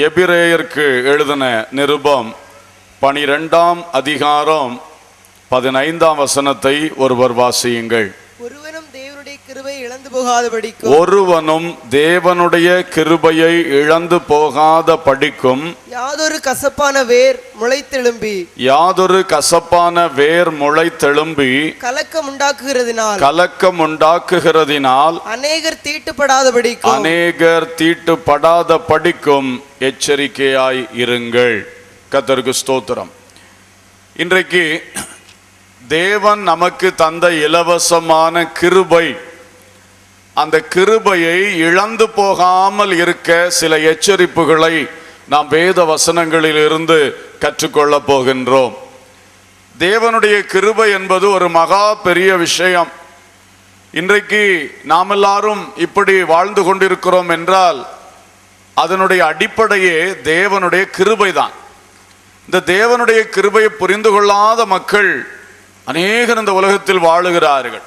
எபிரேயருக்கு எழுதின நிருபம் 12ஆம் அதிகாரம் 15ஆம் வசனத்தை ஒருவர் வாசியுங்கள். ஒருவனும் தேவனுடைய கிருபையை இழந்து போகாதபடிக்கும் இழந்து போகாத படிக்கும் யாதொரு கசப்பான வேர் முளைத்தெழும்பி கலக்கம் உண்டாக்குகிறதினால் அநேகர் தீட்டுப்படாத படிக்கும் எச்சரிக்கையாய் இருங்கள். கர்த்தருக்கு ஸ்தோத்திரம். இன்றைக்கு தேவன் நமக்கு தந்த இலவசமான கிருபை, அந்த கிருபையை இழந்து போகாமல் இருக்க சில எச்சரிப்புகளை நாம் வேத வசனங்களில் இருந்து கற்றுக்கொள்ள போகின்றோம். தேவனுடைய கிருபை என்பது ஒரு மகா பெரிய விஷயம். இன்றைக்கு நாம் எல்லாரும் இப்படி வாழ்ந்து கொண்டிருக்கிறோம் என்றால் அதனுடைய அடிப்படையே தேவனுடைய கிருபை தான். இந்த தேவனுடைய கிருபையை புரிந்து கொள்ளாத மக்கள் அநேகர் இந்த உலகத்தில் வாழுகிறார்கள்.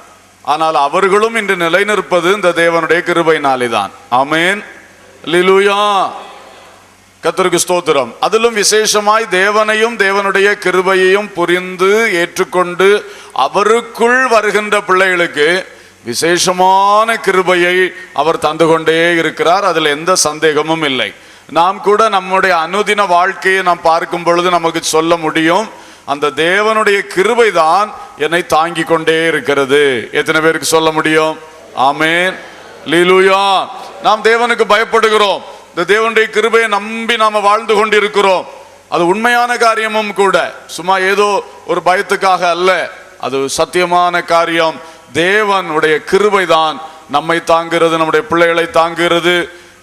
ஆனால் அவர்களும் இன்று நிலை நிற்பது இந்த தேவனுடைய கிருபையினாலே தான். ஆமென், அல்லேலூயா, கர்த்தருக்கு ஸ்தோத்திரம். அதிலும் விசேஷமாய் தேவனையும் தேவனுடைய கிருபையையும் புரிந்து ஏற்றுக்கொண்டு அவருக்குள் வருகின்ற பிள்ளைகளுக்கு விசேஷமான கிருபையை அவர் தந்து கொண்டே இருக்கிறார். அதில் எந்த சந்தேகமும் இல்லை. நாம் கூட நம்முடைய அனுதின வாழ்க்கையை நாம் பார்க்கும் பொழுது நமக்கு சொல்ல முடியும், அந்த தேவனுடைய கிருபை தான் என்னை தாங்கி கொண்டே இருக்கிறது. எத்தனை பேருக்கு சொல்ல முடியும்? ஆமென், அல்லேலூயா. நாம் தேவனுக்கு பயப்படுகிறோம். இந்த தேவனுடைய கிருபையை நம்பி நாம வாழ்ந்து கொண்டிருக்கிறோம். அது உண்மையான காரியமும் கூட, சும்மா ஏதோ ஒரு பயத்துக்காக அல்ல, அது சத்தியமான காரியம். தேவனுடைய கிருபை தான் நம்மை தாங்குகிறது, நம்முடைய பிள்ளைகளை தாங்குகிறது.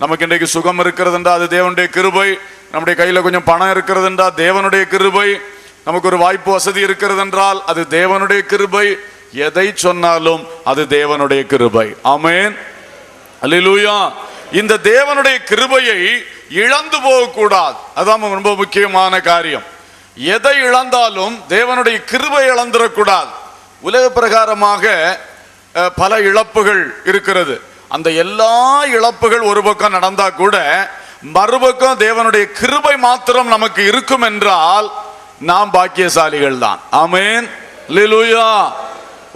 நமக்கு இன்றைக்கு சுகம் இருக்கிறது என்றால் அது தேவனுடைய கிருபை. நம்முடைய கையில கொஞ்சம் பணம் இருக்கிறது என்றால் தேவனுடைய கிருபை. நமக்கு ஒரு வாய்ப்பு வசதி இருக்கிறது என்றால் அது தேவனுடைய கிருபை. எதை சொன்னாலும் அது தேவனுடைய கிருபை. ஆமென், அல்லேலூயா. இந்த தேவனுடைய கிருபையை இழந்து போகக்கூடாது. அதான் ரொம்ப முக்கியமான காரியம். எதை இழந்தாலும் தேவனுடைய கிருபை இழந்துடக்கூடாது. உலக பிரகாரமாக பல இழப்புகள் இருக்கிறது. அந்த எல்லா இழப்புகள் ஒரு பக்கம் நடந்தா கூட மறுபக்கம் தேவனுடைய கிருபை மாத்திரம் நமக்கு இருக்கும் என்றால் நாம் பாக்கியசாலிகள் தான். ஆமென், அல்லேலூயா.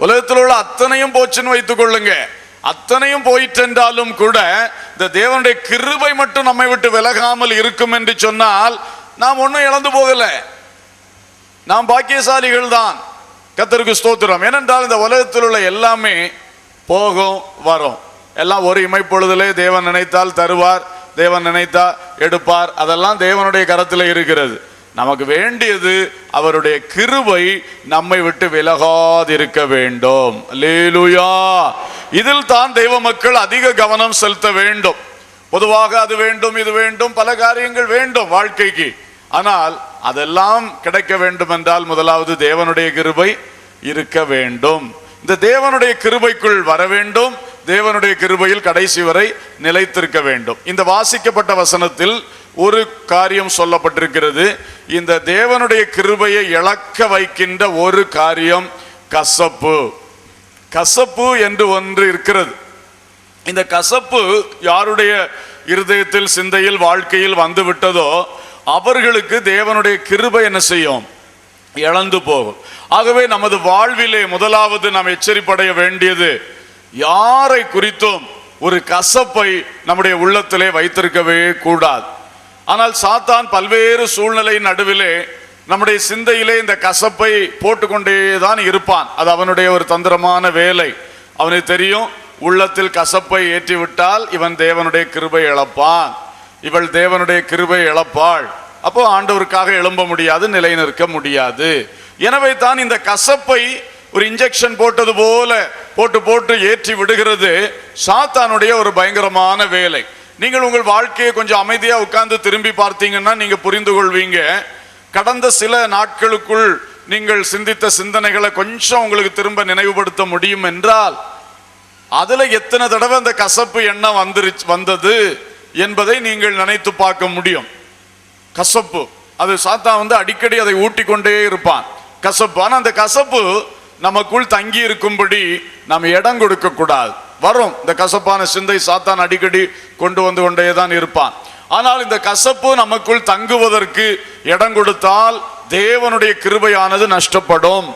உலகத்தில் உள்ள அத்தனையும் போச்சுன்னு வைத்துக் கொள்ளுங்க, அத்தனையும் போயிட்டென்றாலும் கூட இந்த தேவனுடைய கிருபை மட்டும் நம்மை விட்டு விலகாமல் இருக்கும் என்று சொன்னால் நாம் ஒன்னும் இழந்து போகல, நாம் பாக்கியசாலிகள் தான். கர்த்தருக்கு ஸ்தோத்திரம். ஏனென்றால் இந்த உலகத்தில் உள்ள எல்லாமே போகும் வரும், எல்லாம் ஒரு இமைப்பொழுதிலே தேவன் நினைத்தால் தருவார், தேவன் நினைத்தா எடுப்பார். அதெல்லாம் தேவனுடைய கரத்தில் இருக்கிறது. நமக்கு வேண்டியது அவருடைய கிருபை நம்மை விட்டு விலகாதிருக்க வேண்டும். அல்லேலூயா. இதில் தான் தெய்வ மக்கள் அதிக கவனம் செலுத்த வேண்டும். பொதுவாக அது வேண்டும், இது வேண்டும், பல காரியங்கள் வேண்டும் வாழ்க்கைக்கு. ஆனால் அதெல்லாம் கிடைக்க வேண்டும் என்றால் முதலாவது தேவனுடைய கிருபை இருக்க வேண்டும். இந்த தேவனுடைய கிருபைக்குள் வர வேண்டும், தேவனுடைய கிருபையில் கடைசி வரை நிலைத்திருக்க வேண்டும். இந்த வாசிக்கப்பட்ட வசனத்தில் ஒரு காரியம் சொல்லப்பட்டிருக்கிறது. இந்த தேவனுடைய கிருபையை இழக்க வைக்கின்ற ஒரு காரியம் கசப்பு. கசப்பு என்று ஒன்று இருக்கிறது. இந்த கசப்பு யாருடைய இருதயத்தில், சிந்தையில், வாழ்க்கையில் வந்து விட்டதோ அவர்களுக்கு தேவனுடைய கிருபை என்ன செய்யும்? இழந்து போகும். ஆகவே நமது வாழ்விலே முதலாவது நாம் எச்சரிப்படைய வேண்டியது, யாரை குறித்தும் ஒரு கசப்பை நம்முடைய உள்ளத்திலே வைத்திருக்கவே கூடாது. ஆனால் சாத்தான் பல்வேறு சூழ்நிலை நடுவிலே நம்முடைய சிந்தையிலே இந்த கசப்பை போட்டுக்கொண்டேதான் இருப்பான். அது அவனுடைய ஒரு தந்திரமான வேலை. அவனுக்கு தெரியும், உள்ளத்தில் கசப்பை ஏற்றிவிட்டால் இவன் தேவனுடைய கிருபை இழப்பான், இவள் தேவனுடைய கிருபை இழப்பாள், அப்போ ஆண்டவருக்காக எழும்ப முடியாது, நிலை நிற்க முடியாது. எனவே தான் இந்த கசப்பை ஒரு இன்ஜெக்ஷன் போட்டது போல போட்டு ஏற்றி விடுகிறது சாத்தானுடைய ஒரு பயங்கரமான வேலை. நீங்கள் உங்கள் வாழ்க்கையை கொஞ்சம் அமைதியா உட்கார்ந்து திரும்பி பார்த்தீங்கன்னா நீங்க புரிந்து கொள்வீங்க. கடந்த சில நாட்களுக்குள் நீங்கள் சிந்தித்த சிந்தனைகளை கொஞ்சம் உங்களுக்கு திரும்ப நினைவுபடுத்த முடியும் என்றால் அதுல எத்தனை தடவை அந்த கசப்பு எண்ணம் வந்தது என்பதை நீங்கள் நினைத்து பார்க்க முடியும். கசப்பு, அது சாத்தான் அடிக்கடி அதை ஊட்டி கொண்டே இருப்பான், கசப்பு. ஆனா அந்த கசப்பு நமக்குள் தங்கி இருக்கும்படி நாம் இடம் கொடுக்க கூடாது. வரும் இந்த கசப்பான சிந்தை, சாத்தான் அடிக்கடி கொண்டு வந்து கொண்டே தான் இருப்பான். ஆனால் இந்த கசப்பு நமக்குள் தங்குவதற்கு இடம் கொடுத்தால் தேவனுடைய கிருபையானது நஷ்டப்படும்.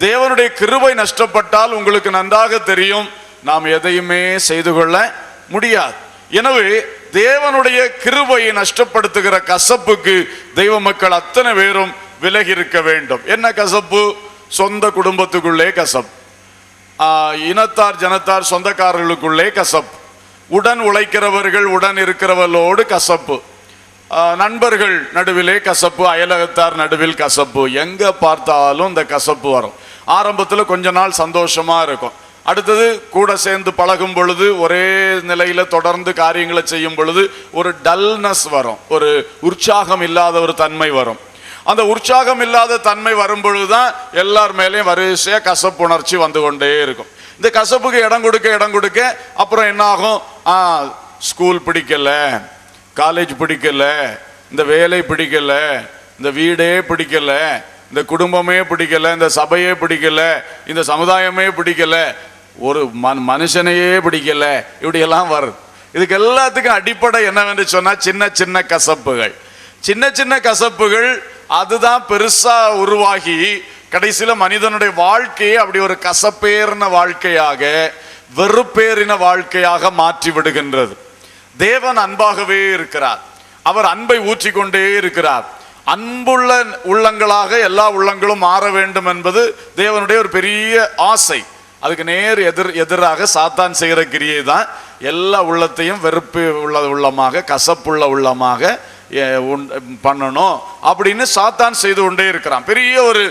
தேவனுடைய கிருபை நஷ்டப்பட்டால் உங்களுக்கு நன்றாக தெரியும், நாம் எதையுமே செய்து கொள்ள முடியாது. எனவே தேவனுடைய கிருபையை நஷ்டப்படுத்துகிற கசப்புக்கு தெய்வ மக்கள் அத்தனை பேரும் விலகி இருக்க வேண்டும். என்ன கசப்பு? சொந்த குடும்பத்துக்குள்ளே கசப்பு, இனத்தார் ஜனத்தார் சொந்தக்காரர்களுக்குள்ளே கசப்பு, உடன் உழைக்கிறவர்கள் உடன் இருக்கிறவர்களோடு கசப்பு, நண்பர்கள் நடுவிலே கசப்பு, அயலகத்தார் நடுவில் கசப்பு. எங்க பார்த்தாலும் இந்த கசப்பு வரும். ஆரம்பத்தில் கொஞ்ச நாள் சந்தோஷமா இருக்கும், அடுத்தது கூட சேர்ந்து பழகும் பொழுது ஒரே நிலையில தொடர்ந்து காரியங்களை செய்யும் பொழுது ஒரு டல்னஸ் வரும், ஒரு உற்சாகம் இல்லாத ஒரு தன்மை வரும். அந்த உற்சாகம் இல்லாத தன்மை வரும் பொழுதுதான் எல்லார் மேலேயும் வரிசையா கசப்புணர்ச்சி வந்து கொண்டே இருக்கும். இந்த கசப்புக்கு இடம் கொடுக்க அப்புறம் என்ன ஆகும்? ஸ்கூல் பிடிக்கல, காலேஜ் பிடிக்கல, இந்த வேலை பிடிக்கல, இந்த வீடே பிடிக்கல, இந்த குடும்பமே பிடிக்கல, இந்த சபையே பிடிக்கல, இந்த சமுதாயமே பிடிக்கல, ஒரு மனுஷனையே பிடிக்கல, இப்படியெல்லாம் வருது. இதுக்கு எல்லாத்துக்கும் அடிப்படை என்னவென்று சொன்னா சின்ன சின்ன கசப்புகள். சின்ன சின்ன கசப்புகள் அதுதான் பெருசா உருவாகி கடைசியில மனிதனுடைய வாழ்க்கையை அப்படி ஒரு கசப்பேறின வாழ்க்கையாக, வெறுப்பேறின வாழ்க்கையாக மாற்றி விடுகின்றது. தேவன் அன்பாகவே இருக்கிறார், அவர் அன்பை ஊற்றிக்கொண்டே இருக்கிறார். அன்புள்ள உள்ளங்களாக எல்லா உள்ளங்களும் மாற வேண்டும் என்பது தேவனுடைய ஒரு பெரிய ஆசை. அதுக்கு நேர் எதிராக சாத்தான் செய்கிற கிரியை தான் எல்லா உள்ளத்தையும் வெறுப்பு உள்ள உள்ளமாக, கசப்புள்ள உள்ளமாக பண்ணணும் அப்படின்னு சாத்தான் செய்து கொண்டே இருக்கிறான். பெரிய ஒரு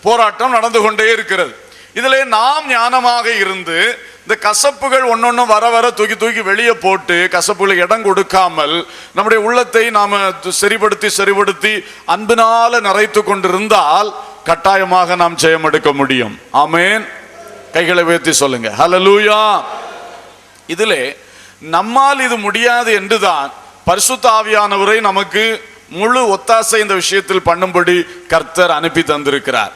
போராட்டம் நடந்து கொண்டே இருக்கிறது. இதுல நாம் ஞானமாக இருந்து இந்த கசப்புகள் ஒன்னொன்னு வர வர தூக்கி வெளியே போட்டு கசப்புகளை இடம் கொடுக்காமல் நம்முடைய உள்ளத்தை நாம சரிபடுத்தி அன்பினால நிறைத்து கொண்டிருந்தால் கட்டாயமாக நாம் ஜெயம் எடுக்க முடியும். ஆமென். கைகளை உயர்த்தி சொல்லுங்க ஹல்லேலூயா. இதிலே நம்மால் இது முடியாது என்றுதான் பரிசுத்த ஆவியானவரை நமக்கு முழு ஒத்தாசை இந்த விஷயத்தில் பண்ணும்படி கர்த்தர் அனுப்பி தந்திருக்கிறார்.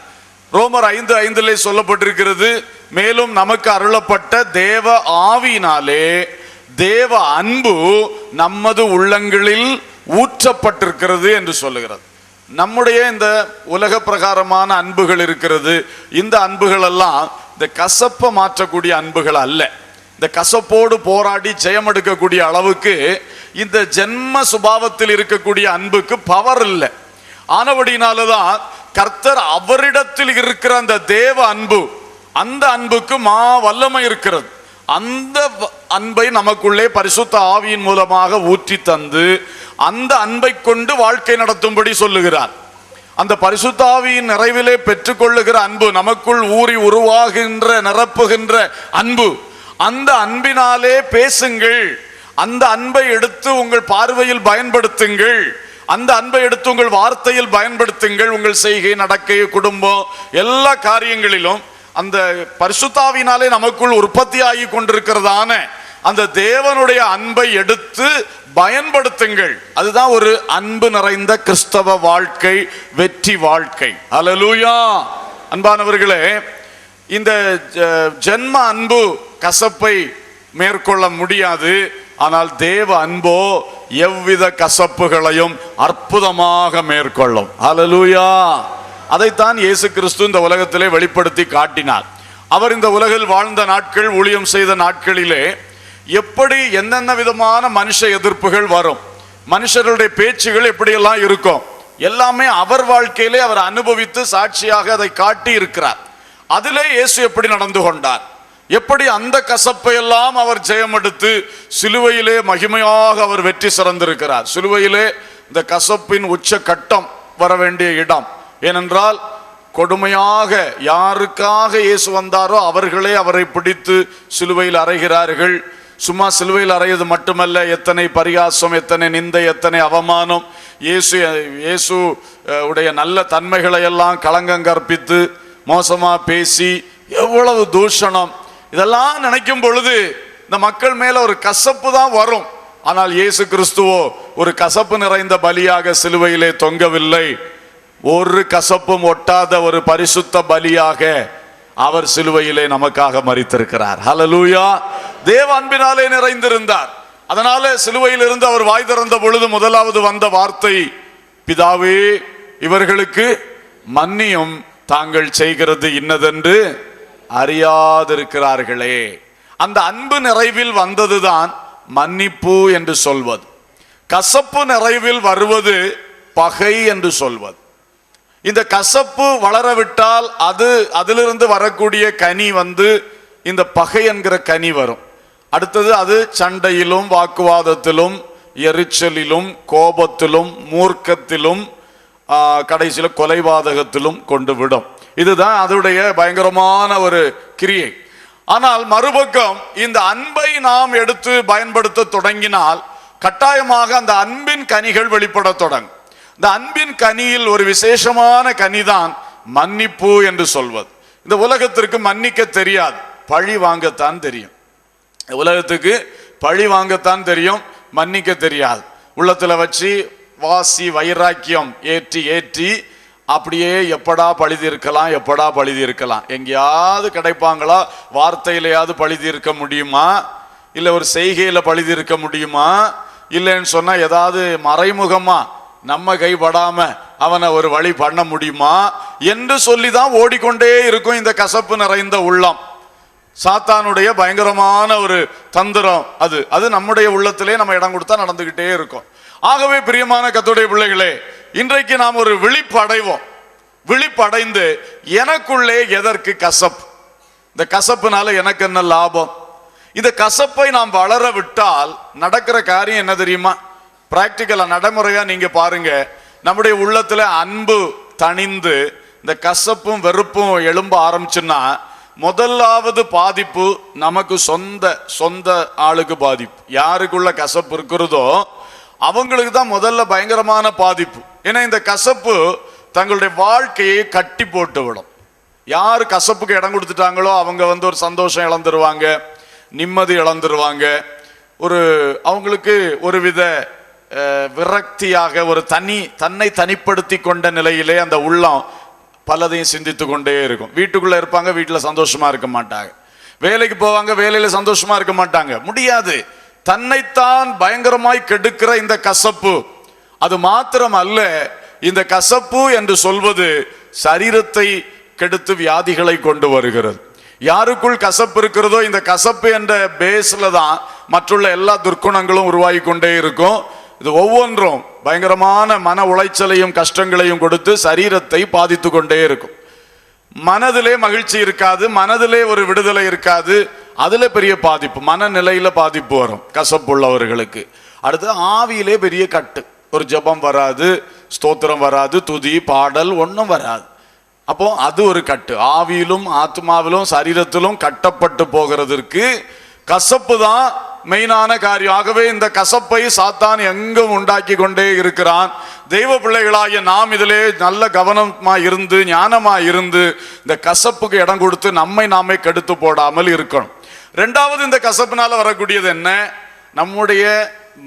ரோமர் 5:5 சொல்லப்பட்டிருக்கிறது, மேலும் நமக்கு அருளப்பட்ட தேவ ஆவியினாலே தேவ அன்பு நமது உள்ளங்களில் ஊற்றப்பட்டிருக்கிறது என்று சொல்லுகிறது. நம்முடைய இந்த உலக பிரகாரமான அன்புகள் இருக்கிறது. இந்த அன்புகள் எல்லாம் இந்த கசப்பை மாற்றக்கூடிய அன்புகள் அல்ல. இந்த கசப்போடு போராடி ஜெயம் எடுக்கக்கூடிய அளவுக்கு இந்த ஜென்ம சுபாவத்தில் இருக்கக்கூடிய அன்புக்கு பவர் இல்லை. ஆனபடினாலதான் கர்த்தர் அவரிடத்தில் இருக்கிற அந்த தேவ அன்பு, அந்த அன்புக்கு வல்லமை இருக்கிறது. அந்த அன்பை நமக்குள்ளே பரிசுத்த ஆவியின் மூலமாக ஊற்றி தந்து அந்த அன்பை கொண்டு வாழ்க்கை நடத்தும்படி சொல்லுகிறார். அந்த பரிசுத்த ஆவியின் நிறைவிலே பெற்றுக்கொள்ளுகிற அன்பு, நமக்குள் ஊறி உருவாகின்ற நிரப்புகின்ற அன்பு, அந்த அன்பினாலே பேசுங்கள். அந்த அன்பை எடுத்து உங்கள் பார்வையில் பயன்படுத்துங்கள். அந்த அன்பை எடுத்து உங்கள் வார்த்தையில் பயன்படுத்துங்கள். உங்கள் செய்கை, நடக்கை, குடும்பம் எல்லா காரியங்களிலும் அந்த பரிசுத்தாவினாலே நமக்குள் உற்பத்தி ஆகி கொண்டிருக்கிறதான அந்த தேவனுடைய அன்பை எடுத்து பயன்படுத்துங்கள். அதுதான் ஒரு அன்பு நிறைந்த கிறிஸ்தவ வாழ்க்கை, வெற்றி வாழ்க்கை. ஹல்லேலூயா. அன்பானவர்களே, இந்த ஜென்ம அன்பு கசப்பை மேற்கொள்ள முடியாது. ஆனால் தேவ அன்போ எவ்வித கசப்புகளையும் அற்புதமாக மேற்கொள்ளும். ஹல்லேலூயா. அதைத்தான் இயேசு கிறிஸ்து இந்த உலகத்திலே வெளிப்படுத்தி காட்டினார். அவர் இந்த உலகில் வாழ்ந்த நாட்கள், ஊழியம் செய்த நாட்களிலே எப்படி என்னென்ன விதமான மனுஷ எதிர்ப்புகள் வரும், மனுஷர்களுடைய பேச்சுகள் எப்படியெல்லாம் இருக்கும், எல்லாமே அவர் வாழ்க்கையிலே அவர் அனுபவித்து சாட்சியாக அதை காட்டி இருக்கிறார். அதிலே இயேசு எப்படி நடந்து கொண்டார், எப்படி அந்த கசப்பை எல்லாம் அவர் ஜெயம் எடுத்து சிலுவையிலே மகிமையாக அவர் வெற்றி சிறந்திருக்கிறார். சிலுவையிலே இந்த கசப்பின் உச்ச கட்டம் வர வேண்டிய இடம். ஏனென்றால் கொடுமையாக யாருக்காக இயேசு வந்தாரோ அவர்களே அவரை பிடித்து சிலுவையில் அறைகிறார்கள். சும்மா சிலுவையில் அறையது மட்டுமல்ல, எத்தனை பரிகாசம், எத்தனை நிந்தை, எத்தனை அவமானம். இயேசு உடைய நல்ல தன்மைகளை எல்லாம் களங்கம் கற்பித்து மோசமா பேசி எவ்வளவு தூஷணம். இதெல்லாம் நினைக்கும் பொழுது இந்த மக்கள் மேல ஒரு கசப்பு தான் வரும். ஆனால் இயேசு கிறிஸ்துவோ ஒரு கசப்பு நிறைந்த பலியாக சிலுவையிலே தொங்கவில்லை. ஒரு கசப்பும் ஒட்டாத ஒரு பரிசுத்த பலியாக அவர் சிலுவையிலே நமக்காக மரித்திருக்கிறார். ஹல்லேலூயா. தேவ அன்பினாலே நிறைந்திருந்தார். அதனால சிலுவையில் இருந்து அவர் வாய் திறந்த பொழுது முதலாவது வந்த வார்த்தை, பிதாவே இவர்களுக்கு மன்னியும், தாங்கள் செய்கிறது இன்னதென்று அறியாதிருக்கிறார்களே. அந்த அன்பு நிறைவில் வந்ததுதான் மன்னிப்பு என்று சொல்வது. கசப்பு நிறைவில் வருவது பகை என்று சொல்வது. இந்த கசப்பு வளரவிட்டால் அதிலிருந்து வரக்கூடிய கனி இந்த பகை என்கிற கனி வரும். அடுத்தது அது சண்டையிலும் வாக்குவாதத்திலும் எரிச்சலிலும் கோபத்திலும் மூர்க்கத்திலும் கடைசியில் கொலைபாதகத்திலும் கொண்டு விடும். இதுதான் அதனுடைய பயங்கரமான ஒரு கிரியை. ஆனால் மறுபக்கம் இந்த அன்பை நாம் எடுத்து பயன்படுத்த தொடங்கினால் கட்டாயமாக அந்த அன்பின் கனிகள் வெளிப்பட தொடங்கும். இந்த அன்பின் கனியில் ஒரு விசேஷமான கனிதான் மன்னிப்பு என்று சொல்வது. இந்த உலகத்திற்கு மன்னிக்க தெரியாது, பழி வாங்கத்தான் தெரியும். உலகத்துக்கு பழி வாங்கத்தான் தெரியும், மன்னிக்க தெரியாது. உள்ளத்துல வச்சு வாசி வைராக்கியம் ஏற்றி ஏற்றி அப்படியே எப்படா பழுதி இருக்கலாம், எப்படா பழுதி இருக்கலாம், எங்கேயாவது கிடைப்பாங்களா, வார்த்தையிலையாவது பழுதி இருக்க முடியுமா, இல்லை ஒரு செய்கையில பழுதி இருக்க முடியுமா, இல்லைன்னு சொன்னா ஏதாவது மறைமுகமா நம்ம கைப்படாம அவனை ஒரு வழி பண்ண முடியுமா என்று சொல்லிதான் ஓடிக்கொண்டே இருக்கும் இந்த கசப்பு நிறைந்த உள்ளம். சாத்தானுடைய பயங்கரமான ஒரு தந்திரம் அது நம்முடைய உள்ளத்திலே நம்ம இடம் கொடுத்தா நடந்துகிட்டே இருக்கும். ஆகவே பிரியமான கர்த்தருடைய பிள்ளைகளே, இன்றைக்கு நாம் ஒரு விழிப்படைவோம். விழிப்படைந்து எனக்குள்ளே எதற்கு கசப்பு, இந்த கசப்புனால எனக்கு என்ன லாபம், இந்த கசப்பை நாம் வளர விட்டால் நடக்கிற காரியம் என்ன தெரியுமா? பிராக்டிக்கலா நடைமுறையா நீங்க பாருங்க. நம்முடைய உள்ளத்துல அன்பு தணிந்து இந்த கசப்பும் வெறுப்பும் எழும்ப ஆரம்பிச்சுன்னா முதலாவது பாதிப்பு நமக்கு சொந்த ஆளுக்கு பாதிப்பு. யாருக்குள்ள கசப்பு இருக்கிறதோ அவங்களுக்கு தான் முதல்ல பயங்கரமான பாதிப்பு. ஏன்னா இந்த கசப்பு தங்களுடைய வாழ்க்கையை கட்டி போட்டு விடும். யாரு கசப்புக்கு இடம் கொடுத்துட்டாங்களோ அவங்க ஒரு சந்தோஷம் இழந்துருவாங்க, நிம்மதி இழந்துருவாங்க, அவங்களுக்கு ஒரு வித விரக்தியாக தன்னை தனிப்படுத்தி கொண்ட நிலையிலே அந்த உள்ளம் பலதையும் சிந்தித்து கொண்டே இருக்கும். வீட்டுக்குள்ள இருப்பாங்க, வீட்டுல சந்தோஷமா இருக்க மாட்டாங்க. வேலைக்கு போவாங்க, வேலையில சந்தோஷமா இருக்க மாட்டாங்க. முடியாது. தன்னைத்தான் பயங்கரமாய் கெடுக்கிற இந்த கசப்பு, அது மாத்திரம் அல்ல, இந்த கசப்பு என்று சொல்வது சரீரத்தை கெடுத்து வியாதிகளை கொண்டு வருகிறது. யாருக்குள் கசப்பு இருக்கிறதோ இந்த கசப்பு என்ற பேஸ்ல தான் மற்றுள்ள எல்லா துர்க்குணங்களும் உருவாகி கொண்டே இருக்கும். இது ஒவ்வொன்றும் பயங்கரமான மன உளைச்சலையும் கஷ்டங்களையும் கொடுத்து சரீரத்தை பாதித்து கொண்டே இருக்கும். மனதிலே மகிழ்ச்சி இருக்காது, மனதிலே ஒரு விடுதலை இருக்காது, அதுல பெரிய பாதிப்பு, மனநிலையில பாதிப்பு வரும் கசப்புள்ளவர்களுக்கு. அடுத்து ஆவியிலே பெரிய கட்டு, ஒரு ஜெபம் வராது, ஸ்தோத்திரம் வராது, துதி பாடல் ஒன்றும் வராது. அப்போ அது ஒரு கட்டு. ஆவியிலும் ஆத்மாவிலும் சரீரத்திலும் கட்டப்பட்டு போகிறதுக்கு கசப்பு தான் மெயினான காரியம். ஆகவே இந்த கசப்பை சாத்தான் எங்கும் உண்டாக்கி கொண்டே இருக்கிறான். தெய்வ பிள்ளைகளாகிய நாம் இதிலே நல்ல கவனமா இருந்து ஞானமா இருந்து இந்த கசப்புக்கு இடம் கொடுத்து நம்மை நாமே கெடுத்து போடாமல் இருக்கணும். ரெண்டாவது, இந்த கசப்பினால வரக்கூடியது என்ன? நம்முடைய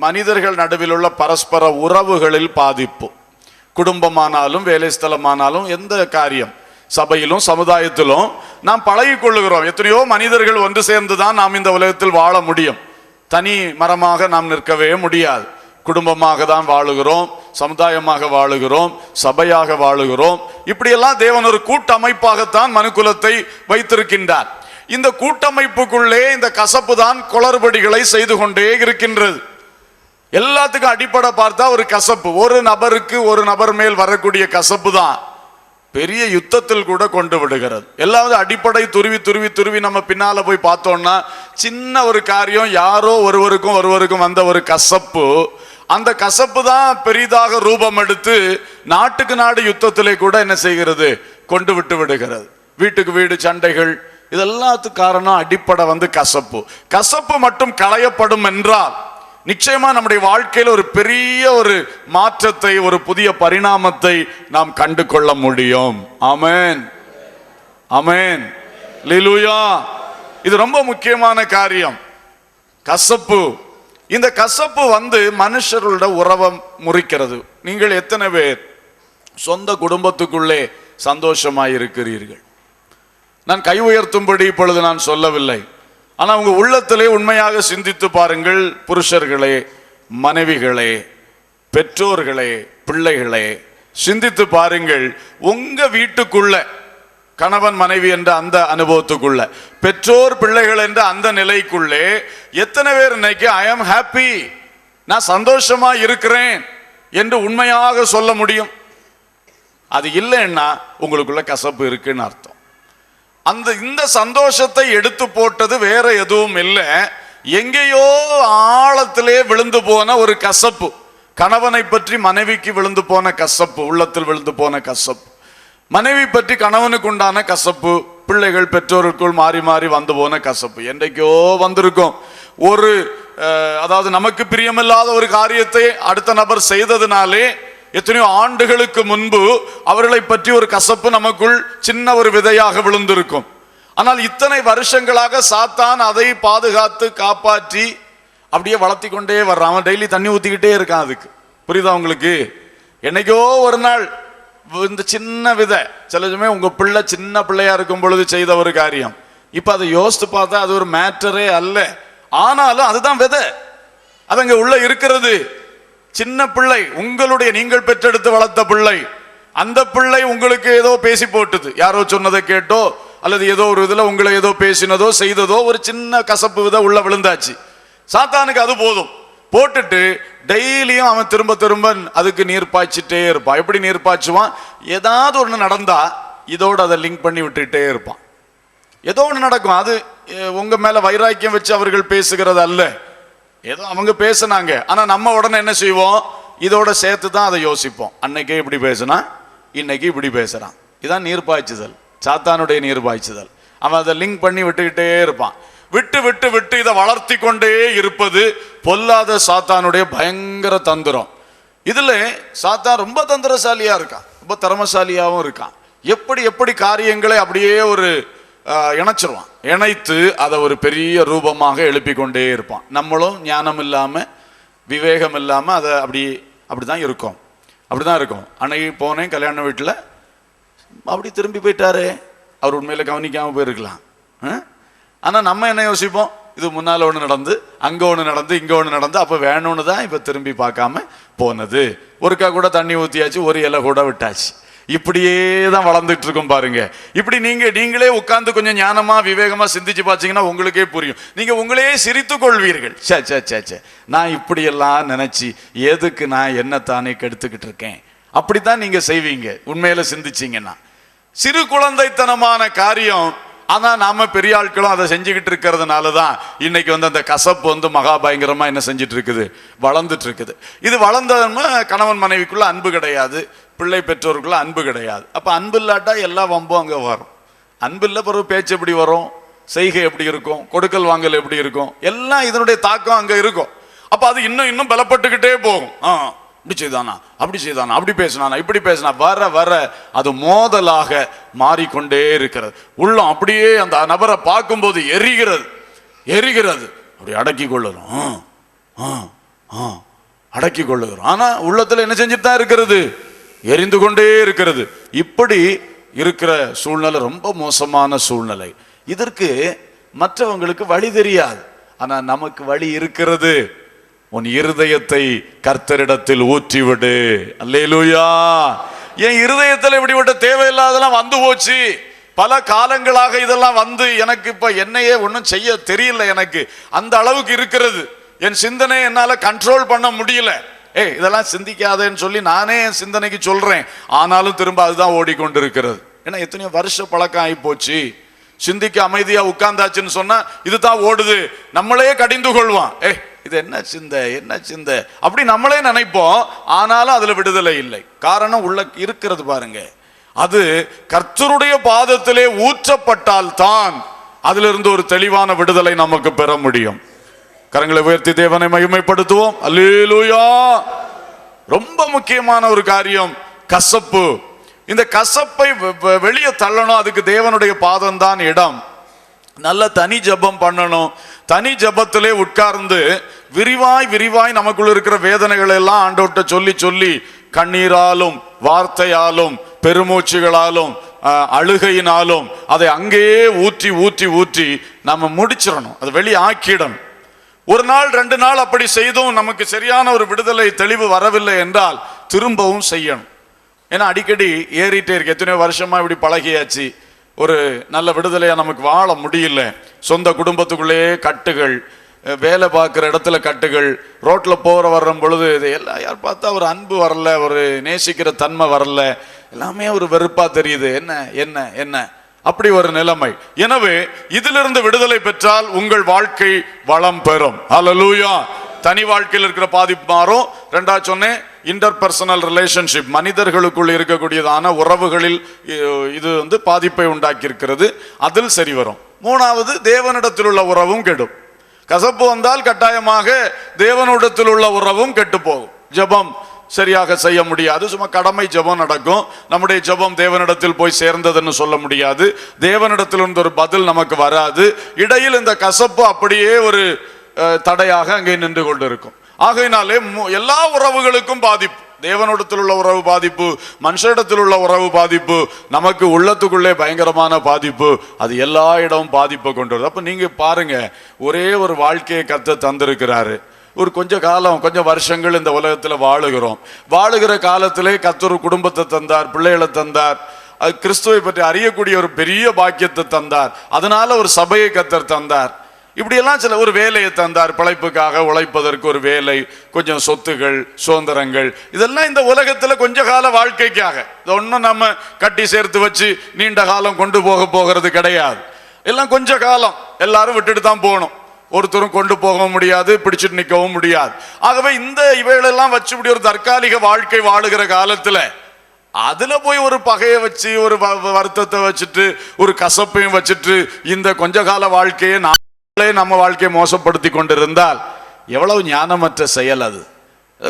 மனிதர்கள் நடுவில் உள்ள பரஸ்பர உறவுகளில் பாதிப்பு. குடும்பமானாலும் வேலை ஸ்தலமானாலும் எந்த காரியம், சபையிலும் சமுதாயத்திலும் நாம் பழகி கொள்ளுகிறோம். எத்தனையோ மனிதர்கள் ஒன்று சேர்ந்துதான் நாம் இந்த உலகத்தில் வாழ முடியும். தனி மரமாக நாம் நிற்கவே முடியாது. குடும்பமாக தான் வாழுகிறோம், சமுதாயமாக வாழுகிறோம், சபையாக வாழுகிறோம். இப்படியெல்லாம் தேவன் ஒரு கூட்டமைப்பாகத்தான் மனுக்குலத்தை வைத்திருக்கின்றார். இந்த கூட்டமைப்புக்குள்ளே இந்த கசப்பு தான் குளறுபடிகளை செய்து கொண்டே இருக்கின்றது. எல்லாத்துக்கும் அடிப்படை பார்த்தா ஒரு கசப்பு, ஒரு நபருக்கு ஒரு நபர் மேல் வரக்கூடிய கசப்பு தான் பெரிய யுத்தத்தில் கூட கொண்டு விடுகிறது. எல்லாவது அடிப்படை துருவி துருவி துருவி நம்ம பின்னால போய் பார்த்தோம்னா சின்ன ஒரு காரியம், யாரோ ஒருவருக்கும் வந்த ஒரு கசப்பு, அந்த கசப்பு தான் பெரிதாக ரூபம் எடுத்து நாட்டுக்கு நாடு யுத்தத்திலே கூட என்ன செய்கிறது, கொண்டு விட்டு விடுகிறது. வீட்டுக்கு வீடு சண்டைகள், இதெல்லாத்துக்கு காரணம் அடிப்படை கசப்பு. கசப்பு மட்டும் களையப்படும் என்றால் நிச்சயமா நம்முடைய வாழ்க்கையில் ஒரு பெரிய ஒரு மாற்றத்தை, ஒரு புதிய பரிணாமத்தை நாம் கண்டு கொள்ள முடியும். ஆமென், ஆமென், அல்லேலூயா. இது ரொம்ப முக்கியமான காரியம், கசப்பு. இந்த கசப்பு மனுஷர்களோட உறவை முறிக்கிறது. நீங்கள் எத்தனை பேர் சொந்த குடும்பத்துக்குள்ளே சந்தோஷமாய் இருக்கிறீர்கள்? நான் கை உயர்த்தும்படி இப்பொழுது நான் சொல்லவில்லை. ஆனா உங்க உள்ளத்திலே உண்மையாக சிந்தித்து பாருங்கள் புருஷர்களே, மனைவிகளே, பெற்றோர்களே, பிள்ளைகளே, சிந்தித்து பாருங்கள். உங்க வீட்டுக்குள்ள கணவன் மனைவி என்ற அந்த அனுபவத்துக்குள்ள, பெற்றோர் பிள்ளைகள் என்ற அந்த நிலைக்குள்ளே எத்தனை பேர் இன்னைக்கு ஐ ஆம் ஹாப்பி, நான் சந்தோஷமா இருக்கிறேன் என்று உண்மையாக சொல்ல முடியும்? அது இல்லைன்னா உங்களுக்குள்ள கசப்பு இருக்குன்னு அர்த்தம். இந்த சந்தோஷத்தை எடுத்து போட்டது வேற எதுவும் இல்லை, எங்கேயோ ஆழத்திலே விழுந்து போன ஒரு கசப்பு. கணவனை பற்றி மனைவிக்கு விழுந்து போன கசப்பு, உள்ளத்தில் விழுந்து போன கசப்பு. மனைவி பற்றி கணவனுக்கு உண்டான கசப்பு, பிள்ளைகள் பெற்றோருக்குள் மாறி மாறி வந்து போன கசப்பு என்றைக்கோ வந்திருக்கும். ஒரு அதாவது நமக்கு பிரியமில்லாத ஒரு காரியத்தை அடுத்த நபர் செய்ததுனாலே எத்தனையோ ஆண்டுகளுக்கு முன்பு அவர்களை பற்றி ஒரு கசப்பு நமக்குள் சின்ன ஒரு விதையாக விழுந்திருக்கும். ஆனால் இத்தனை வருஷங்களாக சாத்தான் அதை பாதுகாத்து காப்பாற்றி அப்படியே வளர்த்தி கொண்டே வர்றான். அவன் டெய்லி தண்ணி ஊத்திக்கிட்டே இருக்கான். அதுக்கு புரியுதா உங்களுக்கு? என்னைக்கோ ஒரு நாள் இந்த சின்ன விதை, சில சமயம் உங்க பிள்ளை சின்ன பிள்ளையா இருக்கும் பொழுது செய்த ஒரு காரியம், இப்ப அதை யோசித்து பார்த்தா அது ஒரு மேட்டரே அல்ல. ஆனாலும் அதுதான் விதை, அது அங்க உள்ள இருக்கிறது. சின்ன பிள்ளை, உங்களுடைய நீங்கள் பெற்றெடுத்து வளர்த்த பிள்ளை, அந்த பிள்ளை உங்களுக்கு ஏதோ பேசி போட்டுது, யாரோ சொன்னதை கேட்டோ அல்லது ஏதோ ஒரு இதுல உங்களை ஏதோ பேசினதோ செய்ததோ ஒரு சின்ன கசப்பு விதை உள்ள விழுந்தாச்சு. சாத்தானுக்கு அது போதும். போட்டுட்டு டெய்லியும் அவன் திரும்ப திரும்ப அதுக்கு நீர் பாய்ச்சிட்டே இருப்பான். எப்படி நீர் பாய்ச்சுவான்? ஏதாவது ஒன்று நடந்தா இதோட அதை லிங்க் பண்ணி விட்டுட்டே இருப்பான். ஏதோ ஒன்று நடக்கும், அது உங்க மேல வைராக்கியம் வச்சு அவர்கள் பேசுகிறது அல்ல, ஏதோ அவங்க பேசினாங்க. ஆனா நம்ம உடனே என்ன செய்வோம்? இதோட சேர்த்து தான் அதை யோசிப்போம். அன்னைக்கே இப்படி பேசினா இன்னைக்கு இப்படி பேசுறான். இதான் நீர் பாய்ச்சுதல், சாத்தானுடைய நீர் பாய்ச்சுதல். அவன் அதை லிங்க் பண்ணி விட்டுக்கிட்டே இருப்பான். விட்டு விட்டு விட்டு இதை வளர்த்தி கொண்டே இருப்பது பொல்லாத சாத்தானுடைய பயங்கர தந்திரம். இதுல சாத்தான் ரொம்ப தந்திரசாலியா இருக்கான், ரொம்ப திறமசாலியாகவும் இருக்கான். எப்படி எப்படி காரியங்களை அப்படியே ஒரு இணைச்சிருவான், இணைத்து அதை ஒரு பெரிய ரூபமாக எழுப்பி கொண்டே இருப்பான். நம்மளும் ஞானம் இல்லாம விவேகம் இல்லாம அதை அப்படிதான் இருக்கும், அப்படிதான் இருக்கும். அன்னைக்கு போனேன் கல்யாண வீட்டில், அப்படி திரும்பி போயிட்டாரு. அவர் உண்மையில கவனிக்காம போயிருக்கலாம். ஆனா நம்ம என்ன யோசிப்போம்? இது முன்னால ஒண்ணு நடந்து, அங்க ஒண்ணு நடந்து, இங்க ஒண்ணு நடந்து, அப்ப வேணும்னு தான் இப்ப திரும்பி பார்க்காம போனது. ஒருக்கா கூட தண்ணி ஊத்தியாச்சு, ஒரு இலை கூட விட்டாச்சு. இப்படியே தான் வளர்ந்துட்டு இருக்கும் பாருங்க. இப்படி நீங்களே உட்கார்ந்து கொஞ்சம் ஞானமா விவேகமா சிந்திச்சு பார்த்தீங்கன்னா உங்களுக்கே புரியும். நீங்க உங்களையே சிரித்து கொள்வீர்கள். சே நான் இப்படி எல்லாம் நினைச்சு எதுக்கு நான் என்னத்தானே கெடுத்துக்கிட்டு இருக்கேன், அப்படித்தான் நீங்க செய்வீங்க உண்மையில சிந்திச்சீங்கன்னா. சிறு குழந்தைத்தனமான காரியம். ஆனா நாம பெரிய ஆட்களும் அதை செஞ்சுக்கிட்டு இருக்கிறதுனாலதான் இன்னைக்கு அந்த கசப்பு மகா பயங்கரமா என்ன செஞ்சுட்டு இருக்குது, வளர்ந்துட்டு இருக்குது. இது வளர்ந்ததுன்னா கணவன் மனைவிக்குள்ள அன்பு கிடையாது, பிள்ளை பெற்றோருக்குள்ள அன்பு கிடையாது. அப்ப அன்பு இல்லாட்டா எல்லா வம்பும் அங்க வரும். அன்பு இல்ல பிறகு பேச்சு எப்படி வரும், செய்கை எப்படி இருக்கும், கொடுக்கல் வாங்கல் எப்படி இருக்கும், எல்லாம் இதனுடைய தாக்கம் அங்க இருக்கும். அப்ப அது இன்னும் பலப்பட்டுக்கிட்டே போகும். இப்படி செய்தானா, அப்படி செய்தானா, அப்படி பேசினானா, இப்படி பேசினா, வர வர அது மோதலாக மாறிக்கொண்டே இருக்கிறது. உள்ளம் அப்படியே அந்த நபரை பார்க்கும்போது எரிகிறது. அப்படி அடக்கி கொள்ளுறோம், அடக்கி கொள்ளுகிறோம். ஆனா உள்ளத்துல என்ன செஞ்சுட்டு தான் இருக்கிறது, எரிந்து கொண்டே இருக்கிறது. இப்படி இருக்கிற சூழ்நிலை ரொம்ப மோசமான சூழ்நிலை. இதற்கு மற்றவங்களுக்கு வழி தெரியாது, ஆனா நமக்கு வழி இருக்கிறது. உன் இருதயத்தை கர்த்தரிடத்தில் ஊற்றிவிடு. அல்லேலூயா. என் இருதயத்தில் இப்படிப்பட்ட தேவையில்லாதெல்லாம் வந்து போச்சு. பல காலங்களாக இதெல்லாம் வந்து எனக்கு இப்ப என்னையே ஒன்றும் செய்ய தெரியல, எனக்கு அந்த அளவுக்கு இருக்கிறது. என் சிந்தனை என்னால கண்ட்ரோல் பண்ண முடியல. இதெல்லாம் சிந்திக்காதேன்னு சொல்லி நானே என் சிந்தனைக்கு சொல்றேன், ஆனாலும் திரும்ப அதுதான் ஓடிக்கொண்டிருக்கிறது. ஏன்னா எத்தனையோ வருஷ பழக்கம் ஆகி போச்சு. சிந்திக்க அமைதியா உட்கார்ந்தாச்சுன்னு சொன்னா இதுதான் ஓடுது. நம்மளே கடிந்து கொள்வான், இது என்ன சிந்தை அப்படி நம்மளே நினைப்போம். ஆனாலும் அதுல விடுதலை இல்லை. காரணம் உள்ள இருக்கிறது பாருங்க, அது கர்த்தருடைய பாதத்திலே ஊற்றப்பட்டால் தான் அதிலிருந்து ஒரு தெளிவான விடுதலை நமக்கு பெற முடியும். கரங்களை உயர்த்தி தேவனை மகிமைப்படுத்துவோம். அல்லேலூயா. ரொம்ப முக்கியமான ஒரு காரியம் கசப்பு. இந்த கசப்பை வெளியே தள்ளணும், அதுக்கு தேவனுடைய பாதம் தான் இடம். நல்ல தனி ஜெபம் பண்ணணும். தனி ஜெபத்திலே உட்கார்ந்து விரிவாய் நமக்குள்ள இருக்கிற வேதனைகள் எல்லாம் ஆண்டவர்கிட்ட சொல்லி கண்ணீராலும் வார்த்தையாலும் பெருமூச்சுகளாலும் அழுகையினாலும் அதை அங்கேயே ஊற்றி நம்ம முடிச்சிடணும், அது வெளியே ஆக்கிடணும். ஒரு நாள் 2 நாள் அப்படி செய்தும் நமக்கு சரியான ஒரு விடுதலை தெளிவு வரவில்லை என்றால் திரும்பவும் செய்யணும். ஏன்னா அடிக்கடி ஏறிட்டே இருக்கு. எத்தனையோ வருஷமா இப்படி பழகியாச்சு, ஒரு நல்ல விடுதலையா நமக்கு வாழ முடியல. சொந்த குடும்பத்துக்குள்ளேயே கட்டுகள், வேலை பார்க்குற இடத்துல கட்டுகள், ரோட்ல போற வர்ற பொழுது இது எல்லாம் யார் பார்த்தா ஒரு அன்பு வரல, ஒரு நேசிக்கிற தன்மை வரல, எல்லாமே ஒரு வெறுப்பா தெரியுது. என்ன என்ன என்ன அப்படி ஒரு நிலைமை. எனவே இதிலிருந்து விடுதலை பெற்றால் உங்கள் வாழ்க்கை வளம் பெறும். ஹல்லேலூயா. தனி வாழ்க்கையில் இருக்கிற பாதிப்பு மாறும். 2 சொன்னேன், இன்டர்பர்சனல் ரிலேஷன்ஷிப், மனிதர்களுக்குள் இருக்கக்கூடியதான உறவுகளில் இது பாதிப்பை உண்டாக்கி இருக்கிறது, அதில் சரி வரும். 3வது, தேவனிடத்தில் உள்ள உறவும் கெடும். கசப்பு வந்தால் கட்டாயமாக தேவனிடத்தில் உள்ள உறவும் கெட்டு போகும். ஜெபம் சரியாக செய்ய முடியாது, சும்மா கடமை ஜெபம் நடக்கும். நம்முடைய ஜெபம் தேவனிடத்தில் போய் சேர்ந்ததுன்னு சொல்ல முடியாது. தேவனிடத்தில் இருந்து ஒரு பதில் நமக்கு வராது. இடையில் இந்த கசப்பு அப்படியே ஒரு தடையாக அங்கே நின்று கொண்டு இருக்கும். ஆகையினாலே எல்லா உறவுகளுக்கும் பாதிப்பு. தேவனிடத்தில் உள்ள உறவு பாதிப்பு, மனுஷனிடத்தில் உள்ள உறவு பாதிப்பு, நமக்கு உள்ளத்துக்குள்ளே பயங்கரமான பாதிப்பு, அது எல்லா இடமும் பாதிப்பை கொண்டு வருது. அப்ப நீங்க பாருங்க, ஒரே ஒரு வாழ்க்கையை கர்த்தர் தந்திருக்கிறாரு. ஒரு கொஞ்சம் வருஷங்கள் இந்த உலகத்துல வாழுகிற காலத்திலே கர்த்தர் குடும்பத்தை தந்தார், பிள்ளைகளை தந்தார், அது கிறிஸ்துவை பற்றி அறியக்கூடிய ஒரு பெரிய பாக்கியத்தை தந்தார். அதனால ஒரு சபையை கர்த்தர் தந்தார். இப்படியெல்லாம் சில ஒரு வேலையை தந்தார், பிழைப்புக்காக உழைப்பதற்கு ஒரு வேலை, கொஞ்சம் சொத்துகள், சுதந்திரங்கள், இதெல்லாம் இந்த உலகத்துல கொஞ்ச கால வாழ்க்கைக்காக. இது ஒன்றும் நம்ம கட்டி சேர்த்து வச்சு நீண்ட காலம் கொண்டு போகிறது கிடையாது. எல்லாம் கொஞ்ச காலம், எல்லாரும் விட்டுட்டு தான் போகணும். ஒருத்தரும் கொண்டு போகவும் முடியாது, பிடிச்சிட்டு நிற்கவும் முடியாது. ஆகவே இந்த இவைகளெல்லாம் வச்சு இப்படி ஒரு தற்காலிக வாழ்க்கை வாழுகிற காலத்துல அதுல போய் ஒரு பகையை வச்சு, ஒரு வருத்தத்தை வச்சுட்டு, ஒரு கசப்பையும் வச்சுட்டு இந்த கொஞ்ச கால வாழ்க்கையை நம்ம வாழ்க்கையை மோசப்படுத்தி கொண்டிருந்தால் எவ்வளவு ஞானமற்ற செயல் அது.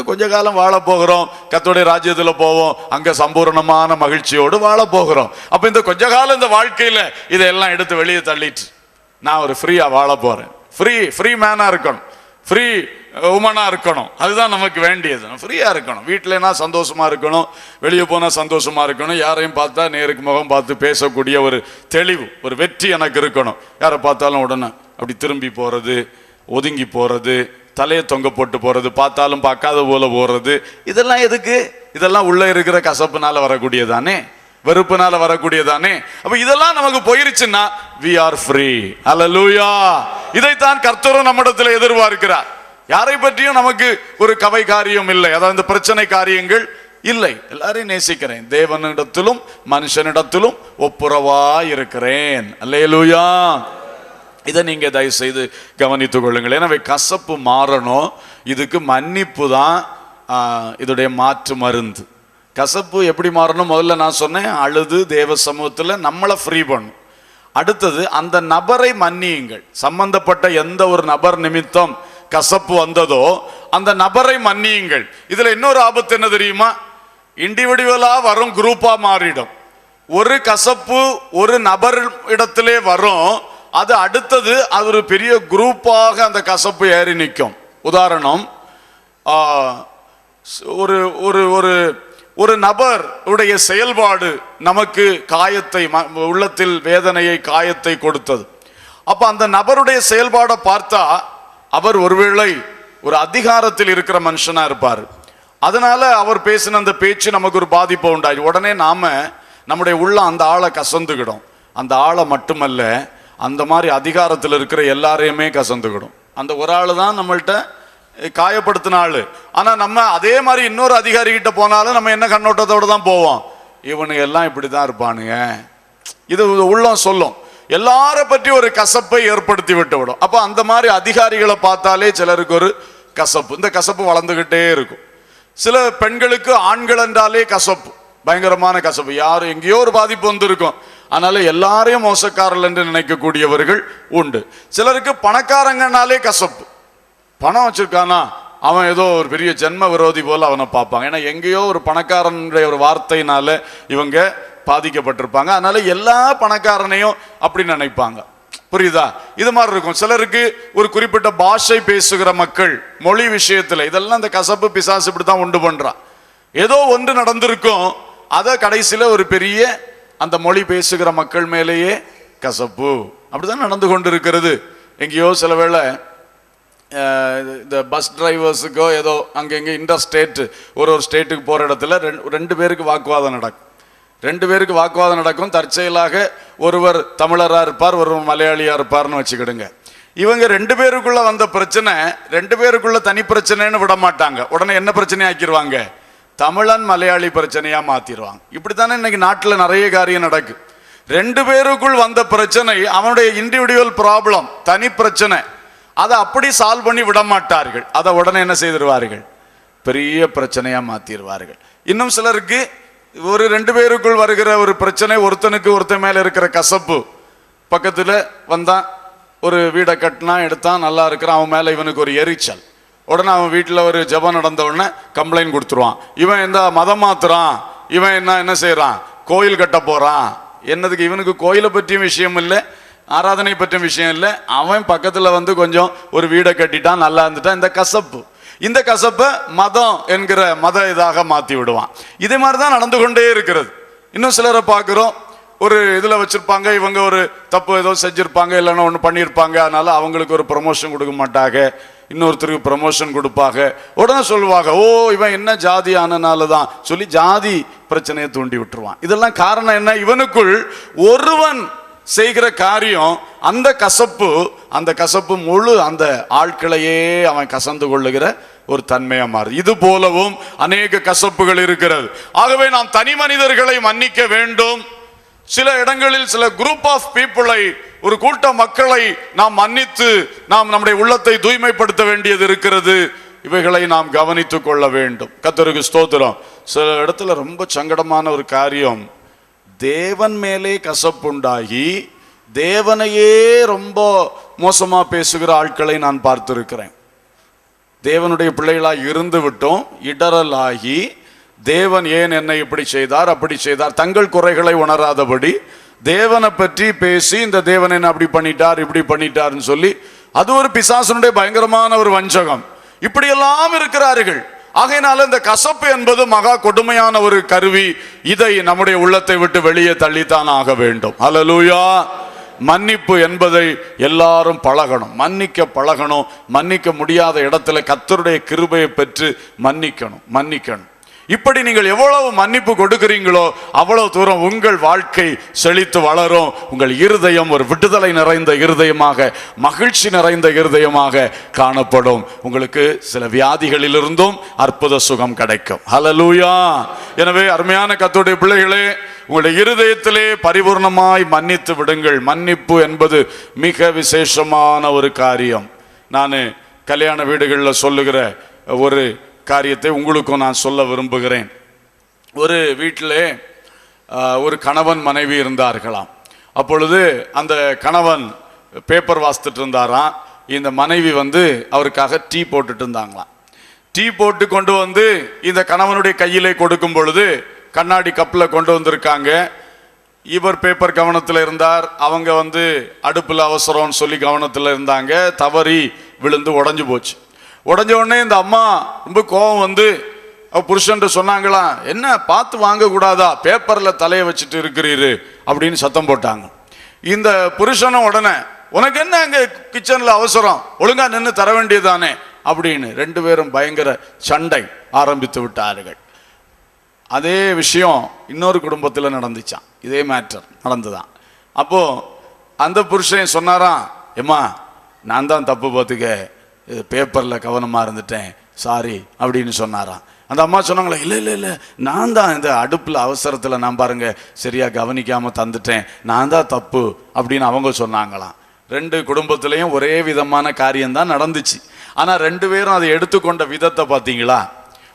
கொஞ்ச காலம் வாழ போகிறோம், கர்த்தருடைய ராஜ்யத்துல போவோம், அங்க சம்பூர்ணமான மகிழ்ச்சியோடு வாழ போகிறோம். அப்ப இந்த கொஞ்ச காலம் இந்த வாழ்க்கையில இதெல்லாம் எடுத்து வெளியே தள்ளிட்டு நான் ஒரு ஃப்ரீயா வாழ போறேன், ஃப்ரீ மேனா இருக்கணும், ஃப்ரீ உமனா இருக்கணும், அதுதான் நமக்கு வேண்டியது. ஃப்ரீயா இருக்கணும், வீட்டிலனா சந்தோஷமா இருக்கணும், வெளியே போனா சந்தோஷமா இருக்கணும், யாரையும் பார்த்தா நேருக்கு முகம் பார்த்து பேசக்கூடிய ஒரு தெளிவு, ஒரு வெற்றி எனக்கு இருக்கணும். யாரை பார்த்தாலும் உடனே அப்படி திரும்பி போறது, ஒதுங்கி போறது, தலையை தொங்க போட்டு போறது, பார்த்தாலும் பார்க்காத போல போறது, இதெல்லாம் எதுக்கு? இதெல்லாம் உள்ள இருக்கிற கசப்புனால வரக்கூடியதானே, வெறுப்புனால வரக்கூடியதானே. அப்ப இதெல்லாம் நமக்கு போயிருச்சுன்னா we are free. ஹல்லேலூயா. இதைத்தான் கர்த்தரும் நம்மிடத்தில் எதிர்பார்க்கிறார். யாரை பற்றியும் நமக்கு ஒரு கவை காரியம் இல்லை, அதாவது இந்த பிரச்சனை காரியங்கள் இல்லை. எல்லாரையும் நேசிக்கிறேன், தேவனிடத்திலும் மனுஷனிடத்திலும் ஒப்புரவா இருக்கிறேன். அல்லேலூயா. இதை நீங்க தயவு செய்து கவனித்துக் கொள்ளுங்கள். எனவே கசப்பு மாறணும், இதுக்கு மன்னிப்பு தான் இதோடைய மாற்று மருந்து. கசப்பு எப்படி மாறணும்? முதல்ல நான் சொன்னேன், அழுது தேவ சமூகத்துல நம்மளை ஃப்ரீ பண்ணும். அடுத்தது அந்த நபரை மன்னியுங்கள். சம்பந்தப்பட்ட எந்த ஒரு நபர் நிமித்தம் கசப்பு வந்ததோ அந்த நபரை மன்னியுங்கள். இதுல இன்னொரு ஆபத்து என்ன தெரியுமா? இண்டிவிஜுவலா வரும், குரூப்பா மாறிடும். ஒரு கசப்பு ஒரு நபர் இடத்திலே வரும், அது அடுத்தது அது ஒரு பெரிய குரூப்பாக அந்த கசப்பு ஏறி நிற்கும். உதாரணம், ஒரு ஒரு ஒரு ஒரு நபர் உடைய செயல்பாடு நமக்கு காயத்தை, உள்ளத்தில் வேதனையை, காயத்தை கொடுத்தது. அப்ப அந்த நபருடைய செயல்பாடை பார்த்தா அவர் ஒருவேளை ஒரு அதிகாரத்தில் இருக்கிற மனுஷனா இருப்பார். அதனால அவர் பேசின அந்த பேச்சு நமக்கு ஒரு பாதிப்பை உண்டாயிடும். உடனே நாம நம்முடைய உள்ள அந்த ஆளை கசந்துக்கிடும். அந்த ஆளை மட்டுமல்ல, அந்த மாதிரி அதிகாரத்தில் இருக்கிற எல்லாரையுமே கசந்துக்கிடும். அந்த ஒரு ஆள் தான் நம்மள்கிட்ட காயப்படுத்தின ஆளு. ஆனா நம்ம அதே மாதிரி இன்னொரு அதிகாரி கிட்ட போனாலும் நம்ம என்ன கண்ணோட்டத்தோட தான் போவோம்? இவனுங்க எல்லாம் இப்படிதான் இருப்பானுங்க, இது உள்ளம் சொல்லும். எல்லாரை பற்றி ஒரு கசப்பை ஏற்படுத்தி விட்டு விடும். அப்ப அந்த மாதிரி அதிகாரிகளை பார்த்தாலே சிலருக்கு ஒரு கசப்பு, இந்த கசப்பு வளர்ந்துகிட்டே இருக்கும். சில பெண்களுக்கு ஆண்கள் என்றாலே கசப்பு, பயங்கரமான கசப்பு. யாரும் எங்கேயோ ஒரு பாதிப்பு வந்திருக்கும், அதனால எல்லாரையும் மோசக்காரர்கள் என்று நினைக்கக்கூடியவர்கள் உண்டு. சிலருக்கு பணக்காரங்கனாலே கசப்பு. பணம் வச்சிருக்கானா அவன் ஏதோ ஒரு பெரிய ஜென்ம விரோதி போல அவனை பார்ப்பாங்க. ஏன்னா எங்கேயோ ஒரு பணக்காரனுடைய ஒரு வார்த்தையினால இவங்க பாதிக்கப்பட்டிருப்பாங்க, அதனால எல்லா பணக்காரனையும் அப்படி நினைப்பாங்க. புரியுதா? இது மாதிரி இருக்கும். சிலருக்கு ஒரு குறிப்பிட்ட பாஷை பேசுகிற மக்கள், மொழி விஷயத்துல இதெல்லாம் இந்த கசப்பு பிசாசு இப்படித்தான் உண்டு பண்றான். ஏதோ ஒன்று நடந்திருக்கும், அதை கடைசியில ஒரு பெரிய அந்த மொழி பேசுகிற மக்கள் மேலேயே கசப்பு. அப்படிதான் நடந்து கொண்டு இருக்கிறது. எங்கேயோ சில வேளை இந்த பஸ் டிரைவர்ஸுக்கோ ஏதோ அங்கங்கே இன்டர் ஸ்டேட்டு ஒரு ஸ்டேட்டுக்கு போகிற இடத்துல ரெண்டு பேருக்கு வாக்குவாதம் நடக்கும். ரெண்டு பேருக்கு வாக்குவாதம் நடக்கும். தற்செயலாக ஒருவர் தமிழராக இருப்பார், ஒருவர் மலையாளியாக இருப்பார்னு வச்சுக்கிடுங்க. இவங்க ரெண்டு பேருக்குள்ள வந்த பிரச்சனை ரெண்டு பேருக்குள்ள தனி பிரச்சனைன்னு விட மாட்டாங்க. உடனே என்ன பிரச்சனை ஆக்கிடுவாங்க? தமிழன் மலையாளி பிரச்சனையா மாத்திடுவாங்க. இப்படித்தானே இன்னைக்கு நாட்டில் நிறைய காரியம் நடக்கு. ரெண்டு பேருக்குள் வந்த பிரச்சனை அவனுடைய இண்டிவிஜுவல் ப்ராப்ளம், தனி பிரச்சனை. அதை அப்படி சால்வ் பண்ணி விட மாட்டார்கள். அதை உடனே என்ன செய்திருவார்கள்? பெரிய பிரச்சனையா மாத்திடுவார்கள். இன்னும் சிலருக்கு ஒரு ரெண்டு பேருக்குள் வருகிற ஒரு பிரச்சனை, ஒருத்தனுக்கு ஒருத்தன் மேல இருக்கிற கசப்பு, பக்கத்துல வந்தான், ஒரு வீடை கட்டினா எடுத்தான், நல்லா இருக்கிறான், அவன் மேல இவனுக்கு ஒரு எரிச்சல். உடனே அவன் வீட்டில் ஒரு ஜபம் நடந்த உடனே கம்ப்ளைண்ட் கொடுத்துருவான். இவன் இந்த மதம் மாத்துறான், இவன் என்ன செய்யறான், கோயில் கட்ட போறான். என்னதுக்கு? இவனுக்கு கோயிலை பற்றியும் விஷயம் இல்லை, ஆராதனை பற்றிய விஷயம் இல்லை. அவன் பக்கத்துல வந்து கொஞ்சம் ஒரு வீடை கட்டிட்டான், நல்லா இருந்துட்டான். இந்த கசப்பை மதம் என்கிற மத இதாக மாத்தி விடுவான். இதே மாதிரிதான் நடந்து கொண்டே இருக்கிறது. இன்னும் சிலரை பார்க்கிறோம், ஒரு இதுல வச்சிருப்பாங்க, இவங்க ஒரு தப்பு ஏதோ செஞ்சிருப்பாங்க, இல்லைன்னா ஒன்று பண்ணியிருப்பாங்க, அதனால அவங்களுக்கு ஒரு ப்ரமோஷன் கொடுக்க மாட்டாங்க, இன்னொருத்தருக்கு ப்ரமோஷன் கொடுப்பாங்க. உடனே சொல்லுவாங்க, ஓ இவன் என்ன ஜாதி ஆனனால தான் சொல்லி ஜாதி பிரச்சனையை தூண்டி விட்டுருவான். இதெல்லாம் காரணம் என்ன? இவனுக்குள் ஒருவன் செய்கிற காரியம், அந்த கசப்பு முழு அந்த ஆட்களையே அவன் கசந்து கொள்ளுகிற ஒரு தன்மையா மாறுது. இது போலவும் அநேக கசப்புகள் இருக்கிறது. ஆகவே நாம் தனி மனிதர்களை மன்னிக்க வேண்டும். சில இடங்களில் சில குரூப் ஆஃப் பீப்புளை, ஒரு கூட்ட மக்களை நாம் மன்னித்து நாம் நம்முடைய உள்ளத்தை தூய்மைப்படுத்த வேண்டியது இருக்கிறது. இவைகளை நாம் கவனித்துக் கொள்ள வேண்டும். கர்த்தருக்கு ஸ்தோத்திரம். சில இடத்துல ரொம்ப சங்கடமான ஒரு காரியம், தேவன் மேலே கசப்புண்டாகி தேவனையே ரொம்ப மோசமா பேசுகிற ஆட்களை நான் பார்த்திருக்கிறேன். தேவனுடைய பிள்ளைகளாய் இருந்து விட்டோம், இடரலாகி தேவன் ஏன் என்னை இப்படி செய்தார் அப்படி செய்தார், தங்கள் குறைகளை உணராதபடி தேவனை பற்றி பேசி இந்த தேவன் என்ன அப்படி பண்ணிட்டார் இப்படி பண்ணிட்டார்னு சொல்லி, அது ஒரு பிசாசனுடைய பயங்கரமான ஒரு வஞ்சகம். இப்படியெல்லாம் இருக்கிறார்கள். ஆகையினால இந்த கசப்பு என்பது மகா கொடுமையான ஒரு கருவி. இதை நம்முடைய உள்ளத்தை விட்டு வெளியே தள்ளித்தான் ஆக வேண்டும். ஹல்லேலூயா. மன்னிப்பு என்பதை எல்லாரும் பழகணும், மன்னிக்க பழகணும். மன்னிக்க முடியாத இடத்துல கர்த்தருடைய கிருபையை பெற்று மன்னிக்கணும். இப்படி நீங்கள் எவ்வளவு மன்னிப்பு கொடுக்கிறீங்களோ அவ்வளவு தூரம் உங்கள் வாழ்க்கை செழித்து வளரும். உங்கள் இருதயம் ஒரு விடுதலை நிறைந்த இருதயமாக, மகிழ்ச்சி நிறைந்த இருதயமாக காணப்படும். உங்களுக்கு சில வியாதிகளிலிருந்தும் அற்புத சுகம் கிடைக்கும். ஹல்லேலூயா. எனவே அருமையான கர்த்தருடைய பிள்ளைகளே, உங்களுடைய இருதயத்திலே பரிபூர்ணமாய் மன்னித்து விடுங்கள். மன்னிப்பு என்பது மிக விசேஷமான ஒரு காரியம். நான் கல்யாண வீடுகளில் சொல்லுகிற ஒரு காரியத்தை உங்களுக்கும் நான் சொல்ல விரும்புகிறேன். ஒரு வீட்டில் ஒரு கணவன் மனைவி இருந்தார்களாம். அப்பொழுது அந்த கணவன் பேப்பர் வாசித்துட்டு இருந்தாராம். இந்த மனைவி வந்து அவருக்காக டீ போட்டுட்டு இருந்தாங்களாம். டீ போட்டு கொண்டு வந்து இந்த கணவனுடைய கையிலே கொடுக்கும் பொழுது கண்ணாடி கப்பில் கொண்டு வந்திருக்காங்க. இவர் பேப்பர் கவனத்தில் இருந்தார், அவங்க வந்து அடுப்பில் அவசரம்னு சொல்லி கவனத்தில் இருந்தாங்க. தவறி விழுந்து உடஞ்சு போச்சு. உடஞ்ச உடனே இந்த அம்மா ரொம்ப கோபம் வந்து புருஷன் சொன்னாங்களா, என்ன பார்த்து வாங்க கூடாதா, பேப்பர்ல தலையை வச்சுட்டு இருக்கிறீரு அப்படின்னு சத்தம் போட்டாங்க. இந்த புருஷனும் உடனே, உனக்கு என்ன அங்க கிச்சன்ல அவசரம், ஒழுங்கா நின்று தர வேண்டியதானே அப்படின்னு ரெண்டு பேரும் பயங்கர சண்டை ஆரம்பித்து விட்டார்கள். அதே விஷயம் இன்னொரு குடும்பத்தில் நடந்துச்சான். இதே மேட்டர் நடந்துதான். அப்போ அந்த புருஷன் சொன்னாராம், ஏம்மா நான் தான் தப்பு, பார்த்துக்க, பேப்பரில் கவனமாக இருந்துட்டேன், சாரி அப்படின்னு சொன்னாராம். அந்த அம்மா சொன்னாங்களா, இல்லை நான் தான் இந்த அடுப்பில் அவசரத்தில் நான் பாருங்க சரியாக கவனிக்காமல் தந்துட்டேன், நான் தான் தப்பு அப்படின்னு அவங்க சொன்னாங்களாம். ரெண்டு குடும்பத்திலையும் ஒரே விதமான காரியம்தான் நடந்துச்சு. ஆனால் ரெண்டு பேரும் அதை எடுத்துக்கொண்ட விதத்தை பார்த்தீங்களா?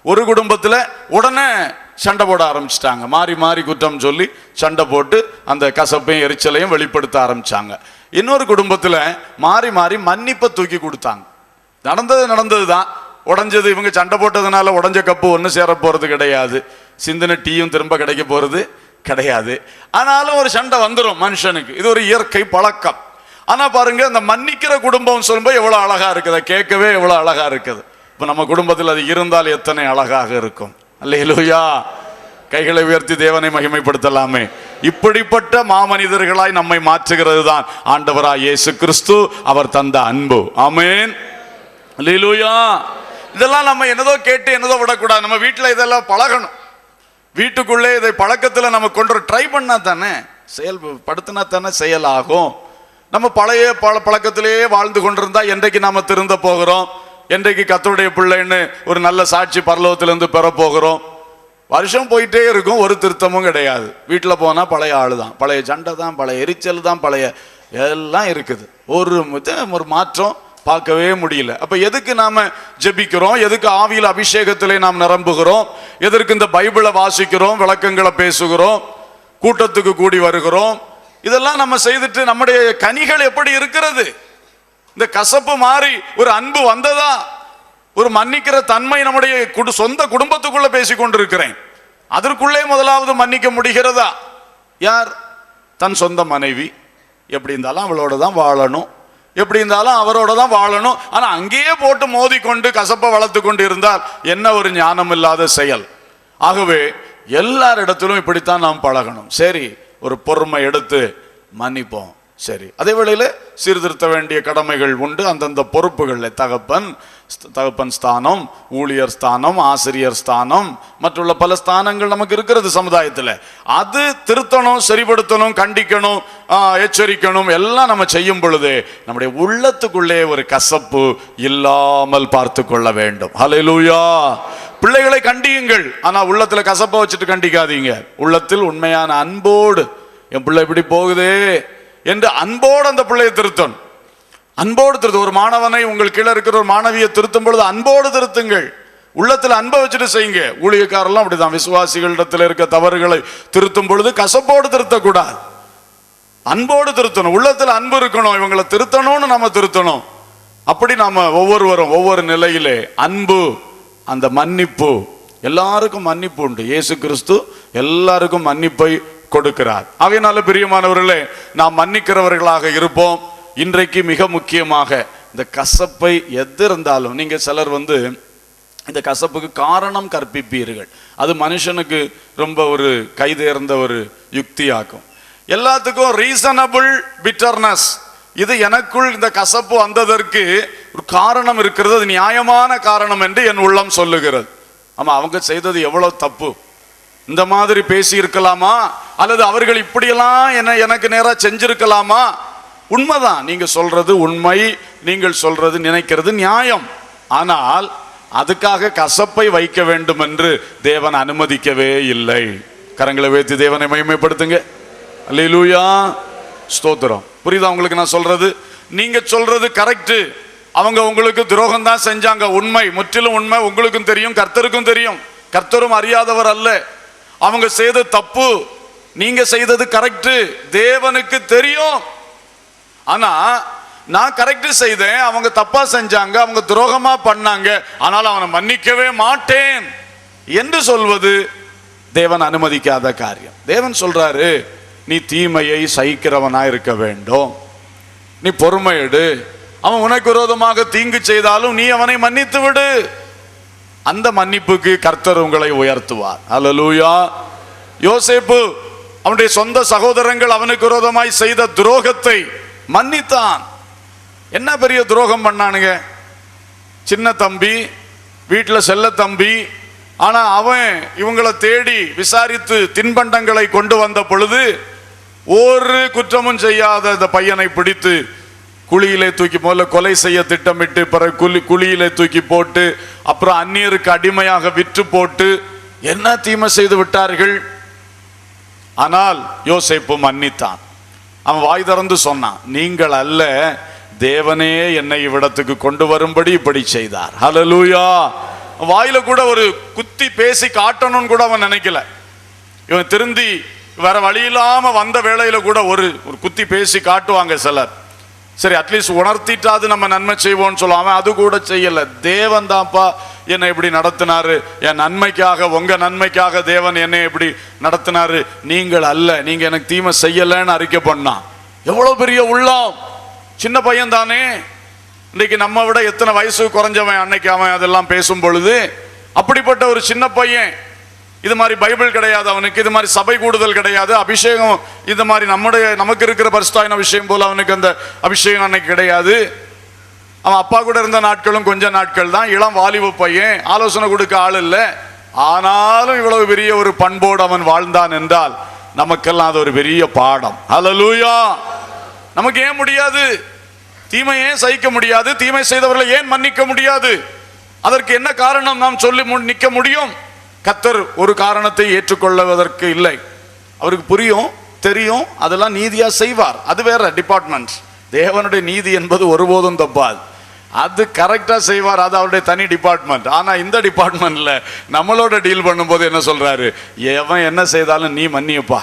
ஒரு குடும்பத்தில் உடனே சண்டை போட ஆரம்பிச்சிட்டாங்க, மாறி மாறி குற்றம் சொல்லி சண்டை போட்டு அந்த கசப்பையும் எரிச்சலையும் வெளிப்படுத்த ஆரம்பிச்சாங்க. இன்னொரு குடும்பத்தில் மாறி மாறி மன்னிப்பை தூக்கி கொடுத்தாங்க. நடந்தது தான். உடஞ்சது இவங்க சண்டை போட்டதுனால உடஞ்ச கப்பு ஒன்று சேர போறது கிடையாது, சிந்தின டீயும் திரும்ப கிடைக்க போறது கிடையாது. ஆனாலும் ஒரு சண்டை வந்துடும் மனுஷனுக்கு, இது ஒரு இயற்கை பழக்கம். ஆனா பாருங்க, அந்த மன்னிக்கிற குடும்பம் சொல்லும்போது எவ்வளவு அழகா இருக்குது, கேட்கவே எவ்வளவு அழகா இருக்குது. இப்ப நம்ம குடும்பத்தில் அது இருந்தால் எத்தனை அழகாக இருக்கும். அல்லேலூயா. கைகளை உயர்த்தி தேவனை மகிமைப்படுத்தலாமே. இப்படிப்பட்ட மாமனிதர்களாய் நம்மை மாற்றுகிறது தான் ஆண்டவராய் இயேசு கிறிஸ்து அவர் தந்த அன்பு. ஆமென், அல்லேலூயா. இதெல்லாம் நம்ம என்னதோ கேட்டு என்னதோ விடக்கூடாது. நம்ம வீட்டில் இதெல்லாம் பழகணும். வீட்டுக்குள்ளே இதை பழக்கத்தில் நம்ம கொண்டு ட்ரை பண்ணா தானே, செயல்படுத்தினா தானே செயலாகும். நம்ம பழைய பழக்கத்திலேயே வாழ்ந்து கொண்டிருந்தா என்றைக்கு நாம திருந்த போகிறோம்? என்றைக்கு கர்த்தருடைய பிள்ளைன்னு ஒரு நல்ல சாட்சி பரலோகத்திலிருந்து பெற போகிறோம்? வருஷம் போயிட்டே இருக்கும், ஒரு திருத்தமும் கிடையாது. வீட்டில் போனால் பழைய ஆளு தான், பழைய சண்டை தான், பழைய எரிச்சல் தான், பழைய எல்லாம் இருக்குது. ஒரு மாற்றம் பார்க்கவே முடியல. அப்ப எதுக்கு நாம ஜெபிக்கிறோம்? எதுக்கு ஆவியில் அபிஷேகத்திலே நாம் நிரம்புகிறோம்? எதற்கு இந்த பைபிளை வாசிக்கிறோம், விளக்கங்களை பேசுகிறோம், கூட்டத்துக்கு கூடி வருகிறோம்? இதெல்லாம் நம்ம செய்துட்டு நம்முடைய கனிகள் எப்படி இருக்கிறது? இந்த கசப்பு மாறி ஒரு அன்பு வந்ததா? ஒரு மன்னிக்கிற தன்மை நம்முடைய சொந்த குடும்பத்துக்குள்ள பேசிக் கொண்டிருக்கிறேன், அதற்குள்ளே முதலாவது மன்னிக்க முடிகிறதா? யார்? தன் சொந்த மனைவி. எப்படி இருந்தாலும் அவளோட தான் வாழணும், எப்படி இருந்தாலும் அவரோட தான் வாழணும். ஆனா அங்கேயே போட்டு மோதி கொண்டு கசப்பை வளர்த்து கொண்டு இருந்தால் என்ன ஒரு ஞானம் இல்லாத செயல். ஆகவே எல்லாரிடத்திலும் இப்படித்தான் நாம் பழகணும். சரி, ஒரு பொறுமை எடுத்து மன்னிப்போம். சரி, அதே வேளையில் சீர்திருத்த வேண்டிய கடமைகள் உண்டு. அந்தந்த பொறுப்புகளில் தகப்பன் ஸ்தானம், ஊழியர் ஸ்தானம், ஆசிரியர் ஸ்தானம், மற்றுள்ள பல ஸ்தானங்கள் நமக்கு இருக்கிறது சமுதாயத்தில். அது திருத்தணும், சரிபடுத்தணும், கண்டிக்கணும், எச்சரிக்கணும். எல்லாம் நம்ம செய்யும் பொழுது நம்முடைய உள்ளத்துக்குள்ளே ஒரு கசப்பு இல்லாமல் பார்த்து கொள்ள வேண்டும். ஹல்லேலூயா. பிள்ளைகளை கண்டியுங்கள், ஆனா உள்ளத்துல கசப்பை வச்சுட்டு கண்டிக்காதீங்க. உள்ளத்தில் உண்மையான அன்போடு, என் பிள்ளை இப்படி போகுதே என்று அன்போடு அந்த பிள்ளையை திருத்தணும். அன்போடு திருத்த. ஒரு மாணவனை, உங்கள் கீழே இருக்கிற ஒரு மாணவியை திருத்தும் பொழுது அன்போடு திருத்துங்கள். உள்ளத்தில் அன்பை வச்சுட்டு செய்யுங்க. ஊழியக்காரெல்லாம் அப்படிதான். விசுவாசிகளிடத்தில் இருக்க தவறுகளை திருத்தும் பொழுது கசப்போடு திருத்தக்கூடாது, அன்போடு திருத்தணும். உள்ளத்தில் அன்பு இருக்கணும். இவங்களை திருத்தணும்னு நம்ம திருத்தணும். அப்படி நாம ஒவ்வொருவரும் ஒவ்வொரு நிலையிலே அன்பு, அந்த மன்னிப்பு, எல்லாருக்கும் மன்னிப்பு உண்டு. இயேசு கிறிஸ்து எல்லாருக்கும் மன்னிப்பை கொடுக்கிறார். ஆகையினால பிரியமானவர்களே, நாம் மன்னிக்கிறவர்களாக இருப்போம். இன்றைக்கு மிக முக்கியமாக இந்த கசப்பை எது இருந்தாலும், நீங்க சிலர் இந்த கசப்புக்கு காரணம் கற்பிப்பீர்கள். அது மனுஷனுக்கு ரொம்ப ஒரு கைதேர்ந்த ஒரு யுக்தியாக்கும். எல்லாத்துக்கும் ரீசனபிள் பிட்டர்னஸ், இது எனக்குள் இந்த கசப்பு வந்ததற்கு ஒரு காரணம் இருக்கிறது, அது நியாயமான காரணம் என்று என் உள்ளம் சொல்லுகிறது. ஆமா, அவங்க செய்தது எவ்வளவு தப்பு, இந்த மாதிரி பேசி இருக்கலாமா, அல்லது அவர்கள் இப்படியெல்லாம் எனக்கு நேரா செஞ்சிருக்கலாமா? உண்மைதான், நீங்க சொல்றது உண்மை, நீங்கள் சொல்றது நினைக்கிறது நியாயம். ஆனால் அதுக்காக கசப்பை வைக்க வேண்டும் என்று தேவன் அனுமதிக்கவே இல்லை. கரங்களை வைத்து தேவனை மகிமைப்படுத்துங்க. அல்லேலூயா, ஸ்தோத்திரம். புரியுதா உங்களுக்கு நான் சொல்றது? நீங்க சொல்றது கரெக்ட், அவங்க உங்களுக்கு துரோகம் தான் செஞ்சாங்க, உண்மை, முற்றிலும் உண்மை. உங்களுக்கும் தெரியும், கர்த்தருக்கும் தெரியும். கர்த்தரும் அறியாதவர் அல்ல. அவங்க செய்த தப்பு, நீங்க செய்தது கரெக்ட், தேவனுக்கு தெரியும். ஆனா நான் கரெக்ட் செய்தேன், அவங்க தப்பா செஞ்சாங்க, அவங்க துரோகமா பண்ணாங்க, ஆனால் அவனை மன்னிக்கவே மாட்டேன் என்று சொல்வது தேவன் அனுமதிக்காத காரியம். தேவன் சொல்றாரு, நீ தீமையை சகிக்கிறவனா இருக்க வேண்டும், நீ பொறுமை எடு, அவன் உனக்கு விரோதமாக தீங்கு செய்தாலும் நீ அவனை மன்னித்து விடு. அந்த மன்னிப்புக்கு கர்த்தர் உங்களை உயர்த்துவார். அல்லேலூயா. யோசேப்பு அவனுடைய சொந்த சகோதரங்கள் அவனுக்கு விரோதமாய் செய்த துரோகத்தை மன்னித்தான். என்ன பெரிய துரோகம் பண்ணானுங்க? சின்ன தம்பி, வீட்டில் செல்ல தம்பி. ஆனா அவன் இவங்களை தேடி விசாரித்து தின்பண்டங்களை கொண்டு வந்த பொழுது ஒரு குற்றமும் செய்யாத இந்த பையனை பிடித்து குழியிலே தூக்கி, முதல்ல கொலை செய்ய திட்டமிட்டு, பிறகு குழியிலே தூக்கி போட்டு, அப்புறம் அந்நியருக்கு அடிமையாக விற்று போட்டு என்ன தீமை செய்து விட்டார்கள். ஆனால் யோசேப்பு மன்னித்தான். அவன் வாய் திறந்து சொன்னான், நீங்கள் அல்ல, தேவனே என்னை இவ்விடத்துக்கு கொண்டு வரும்படி இப்படி செய்தார். ஹல்லேலூயா. வாயில கூட ஒரு குத்தி பேசி காட்டணும்னு கூட அவன் நினைக்கல. இவன் திருந்தி வேற வழி இல்லாம வந்த வேளையில கூட ஒரு குத்தி பேசி காட்டுவாங்க சிலர். சரி, அட்லீஸ்ட் உணர்த்திட்டாது நம்ம நன்மை செய்வோம்னு சொல்லுவாங்க. அது கூட செய்யல. தேவன் தான்ப்பா என்னை இப்படி நடத்தினாரு, என் நன்மைக்காக, உங்க நன்மைக்காக தேவன் என்னை இப்படி நடத்தினாரு, நீங்கள் அல்ல, நீங்க எனக்கு தீமை செய்யலன்னு அறிக்கை பண்ணான். எவ்வளவு பெரிய உள்ளம்! சின்ன பையன் தானே. இன்னைக்கு நம்ம விட எத்தனை வயசு குறைஞ்சவன் அன்னைக்கு அவன் அதெல்லாம் பேசும் பொழுது. அப்படிப்பட்ட ஒரு சின்ன பையன் இது மாதிரி பைபிள் கிடையாது அவனுக்கு, இது மாதிரி சபை கூடுதல் கிடையாது, அபிஷேகம் இது மாதிரி நமக்கு இருக்கிற பரிசுத்தாவின் அபிஷேகம் போல அவனுக்கு அந்த அபிஷேகம் அன்னைக்கு கிடையாது. அவன் அப்பா கூட இருந்த நாட்களும் கொஞ்ச நாட்கள் தான், இளம் வாலிப பையன், ஆலோசனை கொடுக்க ஆள் இல்லை. ஆனாலும் இவ்வளவு பெரிய ஒரு பண்போடு அவன் வாழ்ந்தான் என்றால் நமக்கெல்லாம் அது ஒரு பெரிய பாடம். ஹல்லேலூயா. நமக்கு ஏன் முடியாது? தீமை ஏன் சகிக்க முடியாது? தீமை செய்தவர்களை ஏன் மன்னிக்க முடியாது? அதற்கு என்ன காரணம் நாம் சொல்லி நிற்க முடியும்? கர்த்தர் ஒரு காரணத்தை ஏற்றுக்கொள்வதற்கு இல்லை. அவருக்கு புரியும், தெரியும், அதெல்லாம் நீதியா செய்வார். அது வேற டிபார்ட்மெண்ட். தேவனுடைய நீதி என்பது ஒருபோதும் தப்பாது, அது கரெக்டா செய்வார், அது அவருடைய தனி டிபார்ட்மெண்ட். ஆனா இந்த டிபார்ட்மெண்ட்ல நம்மளோட டீல் பண்ணும்போது என்ன சொல்றாரு? எவன் என்ன செய்தாலும் நீ மன்னியப்பா,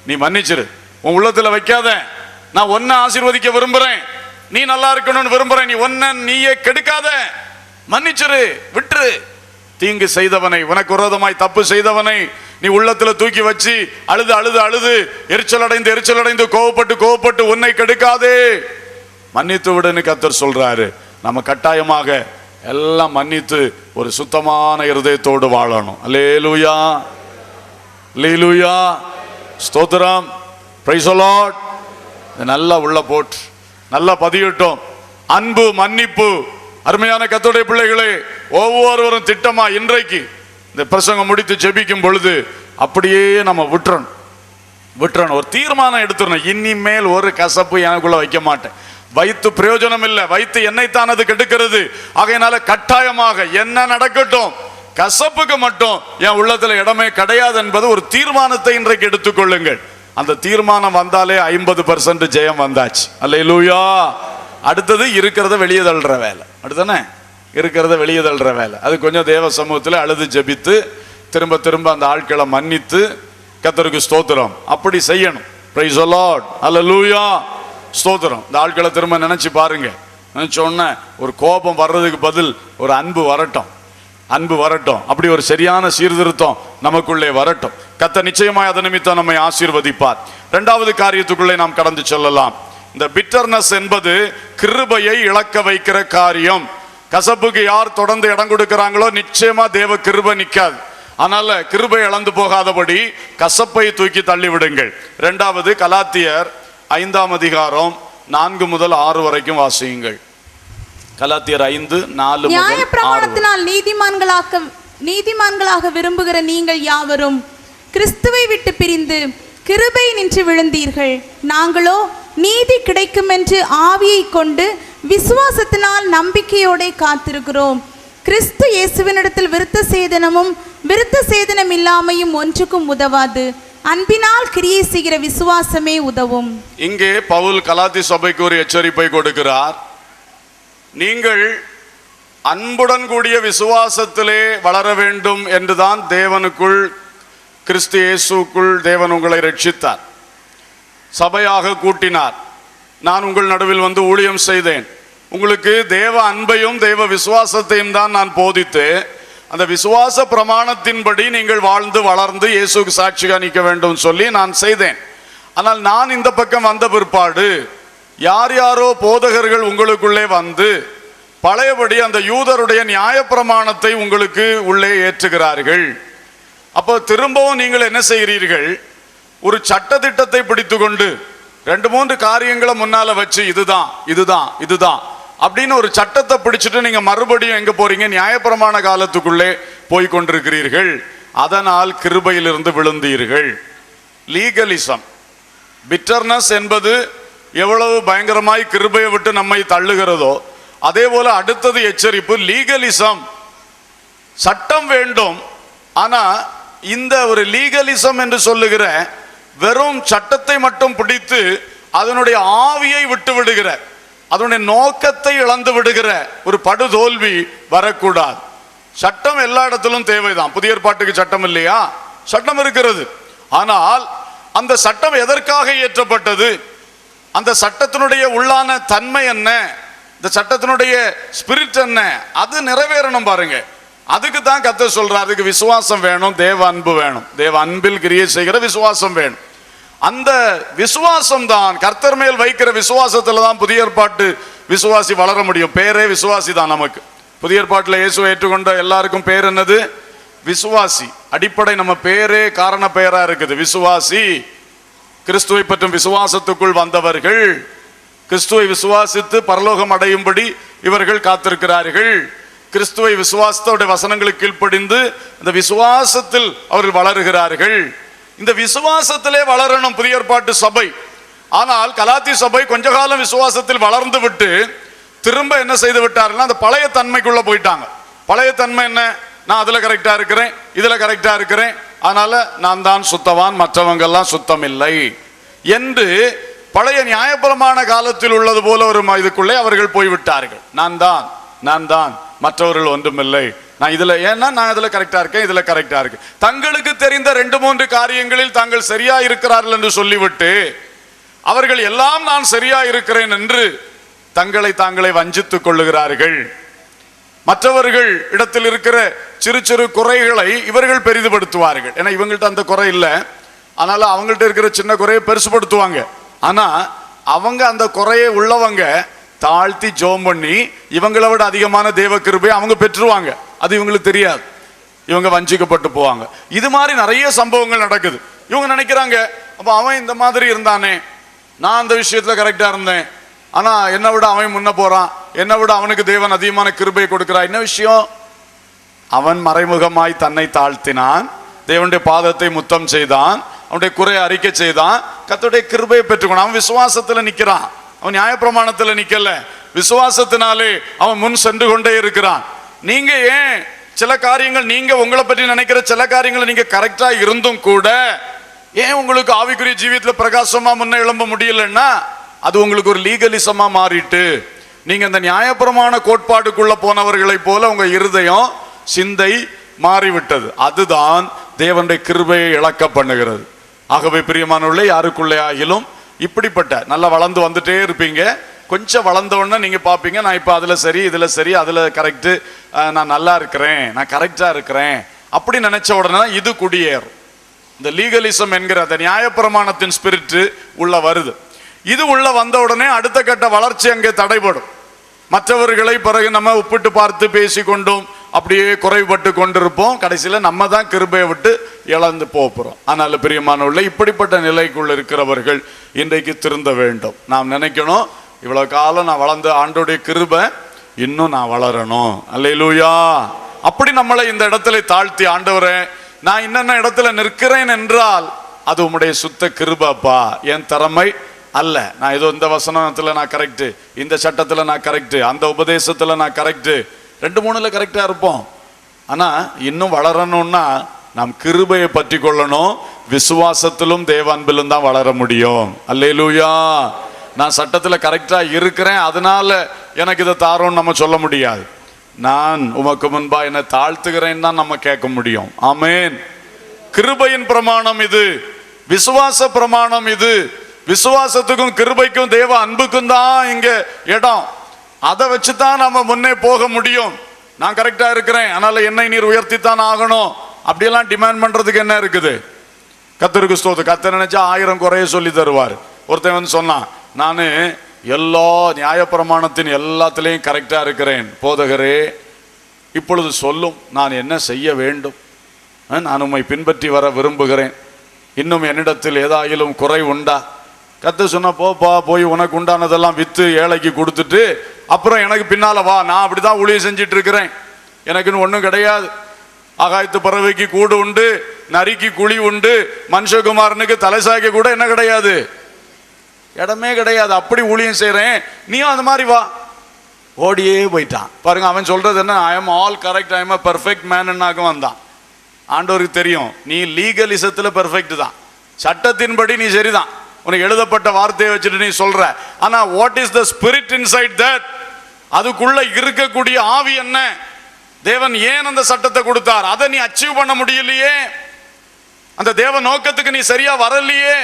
நீ மன்னிச்சிரு, உன் உள்ளத்துல வைக்காத. நான் ஒன்ன ஆசீர்வதிக்க விரும்புறேன், நீ நல்லா இருக்கணும்னு விரும்புறேன், நீ ஒன்ன நீயே கெடுக்காத, மன்னிச்சிரு, விட்டுரு. தீங்கு செய்தவனை, உனக்கு விரோதமாய் தப்பு செய்தவனை நீ உள்ளத்துல தூக்கி வச்சு அழுது அழுது அழுது எரிச்சல் அடைந்து கோவப்பட்டு உன்னை கெடுக்காதே, மன்னித்து விடுன்னு கர்த்தர் சொல்றாரு. நம்ம கட்டாயமாக எல்லாம் மன்னித்து ஒரு சுத்தமான இருதயத்தோடு வாழணும். அல்லேலூயா, அல்லேலூயா, ஸ்தோத்திரம், பிரைஸ் தி லார்ட். நல்லா உள்ள போட்டு நல்லா பதியட்டும். அன்பு, மன்னிப்பு. அருமையான கர்த்தருடைய பிள்ளைகளே, ஒவ்வொருவரும் திட்டமா இன்றைக்கு இந்த பிரசங்கம் முடித்து ஜெபிக்கும் பொழுது அப்படியே நம்ம விட்டுறணும், ஒரு தீர்மானம் எடுத்துடணும். இனிமேல் ஒரு கசப்பு எனக்குள்ள வைக்க மாட்டேன், வைத்து பிரயோஜனம் இல்லை, வைத்து என்னைத்தான் அது கெடுக்கிறது. ஆகையினால கட்டாயமாக என்ன நடக்கட்டும், கசப்புக்கு மட்டும் என் உள்ளத்துல இடமே கிடையாது என்பது ஒரு தீர்மானத்தை இன்றைக்கு எடுத்துக்கொள்ளுங்கள். அந்த தீர்மானம் வந்தாலே 50% ஜெயம் வந்தாச்சு. அல்லேலூயா. அடுத்தது இருக்கிறத வெளியே தள்ளுற வேலை. அடுத்தானே இருக்கிறத வெளியே தள்ளுற வேலை. அது கொஞ்சம் தேவ சமூகத்தில் அழுது ஜெபித்து திரும்ப திரும்ப அந்த ஆட்களை மன்னித்து கர்த்தருக்கு ஸ்தோத்திரம் அப்படி செய்யணும். பிரைஸ் தி லார்ட், அல்லேலூயா, ஸ்தோத்திரம். இந்த ஆட்களை திரும்ப நினைச்சு பாருங்க. நினைச்ச உடனே ஒரு கோபம் வர்றதுக்கு பதில் ஒரு அன்பு வரட்டும், அப்படி ஒரு சரியான சீர்திருத்தம் நமக்குள்ளே வரட்டும். கர்த்தர் நிச்சயமாய் அது நிமித்தம் நம்மை ஆசீர்வதிப்பார். இரண்டாவது காரியத்துக்குள்ளே நாம் கடந்து செல்லலாம். இந்த பிட்டர்னஸ் என்பது கிருபையை இழக்க வைக்கிற காரியம். கசப்புக்கு யார் தொடர்ந்து இடம் கொடுக்கிறாங்களோ நிச்சயமா தேவ கிருபை நிற்காது. அதனால கிருபை இழந்து போகாதபடி கசப்பை தூக்கி தள்ளி விடுங்கள். இரண்டாவது கலாத்தியர் 5ஆம் அதிகாரம் 4 முதல் 6 வரைக்கும் வாசியுங்கள். கலாத்தியர் 5:4 நியாயப்பிரமாணத்தினால் நீதிமான்களாக விரும்புகிற நீங்கள் யாவரும் கிறிஸ்துவை விட்டு பிரிந்து கிருபை நின்று விழுந்தீர்கள். நாங்களோ நீதி கிடைக்கும் என்று ஆவியை கொண்டு விசுவாசத்தினால் நம்பிக்கையோட காத்திருக்கிறோம். கிறிஸ்து இயேசுவினிடத்தில் விருத்த சேதனம் இல்லாமையும் ஒன்றுக்கும் உதவாது. அன்பினால் கிரியை செய்கிற விசுவாசமே உதவும். இங்கே பவுல் கலாத்தி சபைக்கு ஒரு எச்சரிப்பை கொடுக்கிறார். நீங்கள் அன்புடன் கூடிய விசுவாசத்திலே வளர வேண்டும் என்றுதான் தேவனுக்குள், கிறிஸ்து இயேசுக்குள் தேவன் உங்களை ரட்சித்தார், சபையாக கூட்டினார். நான் உங்கள் நடுவில் வந்து ஊழியம் செய்தேன். உங்களுக்கு தேவ அன்பையும் தேவ விசுவாசத்தையும் தான் நான் போதித்து, அந்த விசுவாச பிரமாணத்தின்படி நீங்கள் வாழ்ந்து வளர்ந்து இயேசுக்கு சாட்சியாக நிற்க வேண்டும் சொல்லி நான் செய்தேன். ஆனால் நான் இந்த பக்கம் வந்த பிற்பாடு யார் யாரோ போதகர்கள் உங்களுக்குள்ளே வந்து பழையபடி அந்த யூதருடைய நியாயப்பிரமாணத்தை உங்களுக்கு உள்ளே ஏற்றுகிறார்கள். அப்போ திரும்பவும் நீங்கள் என்ன செய்கிறீர்கள்? ஒரு சட்டதிட்டத்தை பிடித்து கொண்டு 2-3 காரியங்களை முன்னால வச்சு இதுதான் அப்படின்னு ஒரு சட்டத்தை பிடிச்சிட்டு நீங்க மறுபடியும் எங்க போறீங்க? நியாயப்பிரமாண காலத்துக்குள்ளே போய் கொண்டிருக்கிறீர்கள். அதனால் கிருபையிலிருந்து விழுந்தீர்கள். லீகலிசம், பிட்டர்னஸ் என்பது எவ்வளவு பயங்கரமாய் கிருபையை விட்டு நம்மை தள்ளுகிறதோ அதே போல அடுத்தது எச்சரிப்பு லீகலிசம். சட்டம் வேண்டும், ஆனா இந்த ஒரு லீகலிசம் என்று சொல்லுகிற வெறும் சட்டத்தை மட்டும் பிடித்து அதனுடைய ஆவியை விட்டு விடுகிற, அதனுடைய நோக்கத்தை இழந்து விடுகிற ஒரு படுதோல்வி வரக்கூடாது. சட்டம் எல்லா இடத்திலும் தேவைதான். புதிய ஏற்பாட்டுக்கு சட்டம் இல்லையா? சட்டம் இருக்கிறது. ஆனால் அந்த சட்டம் எதற்காக இயற்றப்பட்டது? அந்த சட்டத்தினுடைய உள்ளான தன்மை என்ன? இந்த சட்டத்தினுடைய ஸ்பிரிட் என்ன? அது நிறைவேறணும் பாருங்க. அதுக்கு தான் கர்த்தர் சொல்றார், அதுக்கு விசுவாசம் வேணும், தேவ அன்பு வேணும், தேவ அன்பில் கிரியை செய்கிற விசுவாசம் வேணும். அந்த விசுவாசம் தான், கர்த்தர் மேல் வைக்கிற விசுவாசத்துல தான் புதிய ஏற்பாட்டு விசுவாசி வளர முடியும். பேரே விசுவாசி தான் நமக்கு. புதிய ஏற்பாட்டில் இயேசுவை ஏற்றுக்கொண்ட எல்லாருக்கும் பேர் என்னது? விசுவாசி. அடிப்படை நம்ம பேரே காரண பெயரா இருக்குது. விசுவாசி, கிறிஸ்துவை பற்றும் விசுவாசத்துக்குள் வந்தவர்கள், கிறிஸ்துவை விசுவாசித்து பரலோகம் அடையும்படி இவர்கள் காத்திருக்கிறார்கள். கிறிஸ்துவை விசுவாசத்தோட வசனங்களுக்கு கீழ்ப்படிந்து இந்த விசுவாசத்தில் அவர்கள் வளருகிறார்கள். இந்த விசுவாசத்திலே வளரணும் புதிய ஏற்பாட்டு சபை. ஆனால் கலாத்தி சபை கொஞ்ச காலம் விசுவாசத்தில் வளர்ந்து விட்டு திரும்ப என்ன செய்து விட்டார்கள், அந்த பழைய தன்மைக்குள்ள போயிட்டாங்க. பழைய தன்மை என்ன? நான் அதுல கரெக்டா இருக்கிறேன், இதுல கரெக்டா இருக்கிறேன், அதனால நான் தான் சுத்தவான், மற்றவங்க எல்லாம் சுத்தம் இல்லை என்று பழைய நியாயப்பிரமாண காலத்தில் உள்ளது போல ஒரு இதுக்குள்ளே அவர்கள் போய்விட்டார்கள். நான் தான் மற்றவர்கள் ஒன்றுமில்லை, நான் இதுல ஏன்னா நான் இதுல கரெக்டா இருக்கேன், இதுல கரெக்டா இருக்கு. தங்களுக்கு தெரிந்த 2-3 காரியங்களில் தாங்கள் சரியா இருக்கிறார்கள் என்று சொல்லிவிட்டு அவர்கள் எல்லாம் நான் சரியா இருக்கிறேன் என்று தங்களை தாங்களே வஞ்சித்துக் கொள்ளுகிறார்கள். மற்றவர்கள் இடத்தில் இருக்கிற சிறு சிறு குறைகளை இவர்கள் பெரிதுபடுத்துவார்கள். ஏன்னா இவங்கள்ட்ட அந்த குறை இல்லை, அதனால அவங்கள்ட்ட இருக்கிற சின்ன குறையை பெருசுபடுத்துவாங்க. ஆனா அவங்க அந்த குறையை உள்ளவங்க தாழ்த்தி ஜோம் பண்ணி இவங்களை விட அதிகமான தேவ கிருபையை அவங்க பெற்றுருவாங்க. அது இவங்களுக்கு தெரியாது, இவங்க வஞ்சிக்கப்பட்டு போவாங்க. இது மாதிரி நிறைய சம்பவங்கள் நடக்குது. இவங்க நினைக்கிறாங்க, அப்ப அவன் இந்த மாதிரி இருந்தானே, நான் அந்த விஷயத்துல கரெக்டா இருந்தேன், ஆனா என்னை விட அவன் முன்ன போறான், என்னை விட அவனுக்கு தேவன் அதிகமான கிருபையை கொடுக்கிறான். என்ன விஷயம்? அவன் மறைமுகமாய் தன்னை தாழ்த்தினான், தேவனுடைய பாதத்தை முத்தம் செய்தான், அவனுடைய குறையை அறிக்கை செய்தான், கர்த்தருடைய கிருபையை பெற்றுக்கொண்டான். அவன் விசுவாசத்துல நிக்கிறான், அவன் நியாயப்பிரமாணத்துல நிக்கல, விசுவாசத்தினாலே அவன் முன் சென்று கொண்டே இருக்கிறான். நீங்க ஏன் சில காரியங்கள், நீங்க உங்களை பற்றி நினைக்கிற சில காரியங்களை நீங்க கரெக்டா இருந்தும் கூட ஏன் உங்களுக்கு ஆவிக்குரிய ஜீவியத்துல பிரகாசமா முன்ன எழும்ப முடியலன்னா அது உங்களுக்கு ஒரு லீகலிசமா மாறிட்டு, நீங்க அந்த நியாயப்பிரமாண கோட்பாடுக்குள்ள போனவர்களை போல உங்க இருதயம் சிந்தை மாறிவிட்டது. அதுதான் தேவனுடைய கிருபையை இழக்க பண்ணுகிறது. ஆகவே பிரியமானவர்களே, யாருக்குள்ளே ஆகிலும் இப்படிப்பட்ட நல்லா வளர்ந்து வந்துட்டே இருப்பீங்க. கொஞ்சம் வளர்ந்த உடனே நீங்க பாப்பீங்க, நான் இப்ப அதுல சரி, இதுல சரி, அதுல கரெக்ட், நான் நல்லா இருக்கிறேன், நான் கரெக்டா இருக்கிறேன் அப்படி நினைச்ச உடனே இது குடியேறும். இந்த லீகலிசம் என்கிற அந்த நியாயப்பிரமாணத்தின் ஸ்பிரிட் உள்ள வருது. இது உள்ள வந்த உடனே அடுத்த கட்ட வளர்ச்சி அங்கே தடைபடும். மற்றவர்களை பிறகு நம்ம ஒப்பிட்டு பார்த்து பேசி கொண்டும் அப்படியே குறைபட்டு கொண்டிருப்போம். கடைசியில் நம்ம தான் கிருபையை விட்டு இழந்து போகிறோம். அதனால பிரியமானவர்களே, இப்படிப்பட்ட நிலைக்குள்ள இருக்கிறவர்கள் இன்றைக்கு திருந்த வேண்டும். நாம் நினைக்கணும், இவ்வளவு காலம் நான் வளர்ந்த ஆண்டோடைய கிருபை இன்னும் நான் வளரணும். அல்லேலூயா. அப்படி நம்மளை இந்த இடத்துல தாழ்த்தி, ஆண்டவரே நான் இன்னென்ன இடத்துல நிற்கிறேன் என்றால் அது உம்முடைய சுத்த கிருபைப்பா, என் திறமை அல்ல. நான் ஏதோ இந்த வசனத்துல நான் கரெக்ட், இந்த சட்டத்துல நான் கரெக்ட், அந்த உபதேசத்துல நான் கரெக்ட், 2-3ல கரெக்டா இருப்போம். ஆனா இன்னும் வளரணும்னா நாம் கிருபையை பற்றி கொள்ளணும். விசுவாசத்திலும் தேவ அன்பிலும் தான் வளர முடியும். அல்லேலூயா. நான் சட்டத்துல கரெக்டா இருக்கிறேன் அதனால எனக்கு இதை தாரோன்னு நம்ம சொல்ல முடியாது. நான் உமக்கு முன்பா என்னை தாழ்த்துகிறேன் தான் நம்ம கேட்க முடியும். ஆமேன். கிருபையின் பிரமாணம் இது, விசுவாச பிரமாணம் இது. விசுவாசத்துக்கும் கிருபைக்கும் தேவ அன்புக்கும் தான் இங்க இடம். அதை வச்சுதான் நம்ம முன்னே போக முடியும். நான் கரெக்டா இருக்கிறேன் அதனால என்னை நீர் உயர்த்தித்தான் ஆகணும் அப்படியெல்லாம் டிமாண்ட் பண்றதுக்கு என்ன இருக்குது? கர்த்தருக்கு ஸ்தோத்திரம். கர்த்தர் நினைச்சா 1000 குறைய சொல்லி தருவார். ஒருத்தன் வந்து சொன்னான், நான் எல்லா நியாயப்பிரமாணத்தின் எல்லாத்திலையும் கரெக்டா இருக்கிறேன், போதகரே இப்பொழுது சொல்லும் நான் என்ன செய்ய வேண்டும்? நான் உம்மை பின்பற்றி வர விரும்புகிறேன், இன்னும் என்னிடத்தில் ஏதாயிலும் குறை உண்டா? கர்த்தர் சொன்னா, போப்பா, போய் உனக்கு உண்டானதெல்லாம் வித்து ஏழைக்கு கொடுத்துட்டு அப்புறம் எனக்கு பின்னால வா, நான் அப்படிதான் ஊழியம் செஞ்சிட்டு இருக்கிறேன், எனக்குன்னு ஒன்றும் கிடையாது. ஆகாயத்து பறவைக்கு கூடு உண்டு, நரிக்கு குழி உண்டு, மனுஷகுமாரனுக்கு தலைசாய்க்க கூட என்ன கிடையாது, இடமே கிடையாது. அப்படி ஊழியம் செய்யறேன், நீயும் அந்த மாதிரி வா. ஓடியே போயிட்டான் பாருங்க. அவன் சொல்றது என்ன? I am all correct, I am a perfect மேன்னாக வந்தான். ஆண்டவருக்கு தெரியும் நீ லீகலிசத்துல பெர்ஃபெக்ட் தான், சட்டத்தின்படி நீ சரிதான், உனக்கு எழுதப்பட்ட வார்த்தையை வச்சுட்டு நீ சொல்ற. ஆனா what is the spirit inside that? அதுக்குள்ள இருக்கக்கூடிய ஆவி என்ன? தேவன் ஏன் அந்த சட்டத்தை கொடுத்தார்? அதை நீ அச்சீவ் பண்ண முடியலையே, அந்த தேவ நோக்கத்துக்கு நீ சரியா வரலையே.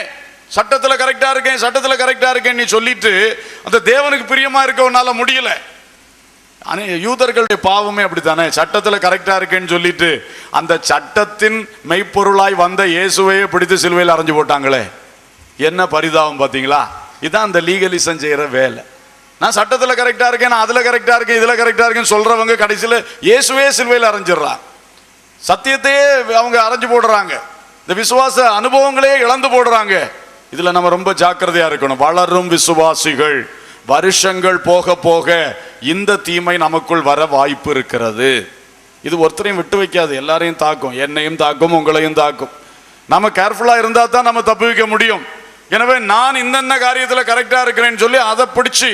சட்டத்துல கரெக்டா இருக்கேன், சட்டத்துல கரெக்டா இருக்கேன் நீ சொல்லிட்டு அந்த தேவனுக்கு பிரியமா இருக்க உன்னால முடியல. யூதர்களுடைய பாவமே அப்படித்தானே, சட்டத்துல கரெக்டா இருக்கேன்னு சொல்லிட்டு அந்த சட்டத்தின் மெய்ப்பொருளாய் வந்த இயேசுவையே பிடித்து சிலுவையில் அரைஞ்சு போட்டாங்களே. என்ன பரிதாபம் பாத்தீங்களா? இதான் அந்த லீகலிசம் செய்யற வேலை. நான் சட்டத்துல கரெக்டா இருக்கேன், நான் அதுல கரெக்டா இருக்கேன், இதுல கரெக்டா இருக்கேன்னு சொல்றவங்க கடைசியில இயேசுவே சிலுவையில் அரைஞ்சிடறான். சத்தியத்தையே அவங்க அரைஞ்சு போடுறாங்க, இந்த விசுவாச அனுபவங்களே இழந்து போடுறாங்க. இதுல நம்ம ரொம்ப ஜாக்கிரதையா இருக்கணும். வளரும் விசுவாசிகள் வருஷங்கள் போக போக இந்த தீமை நமக்குள் வர வாய்ப்பு இருக்கிறது. இது ஒருத்தரையும் விட்டு வைக்காது, எல்லாரையும் தாக்கும், என்னையும் தாக்கும், உங்களையும் தாக்கும். நம்ம கேர்ஃபுல்லா இருந்தா தான் நம்ம தப்பு வைக்க முடியும். எனவே நான் இந்த காரியத்துல கரெக்டா இருக்கிறேன்னு சொல்லி அதை பிடிச்சி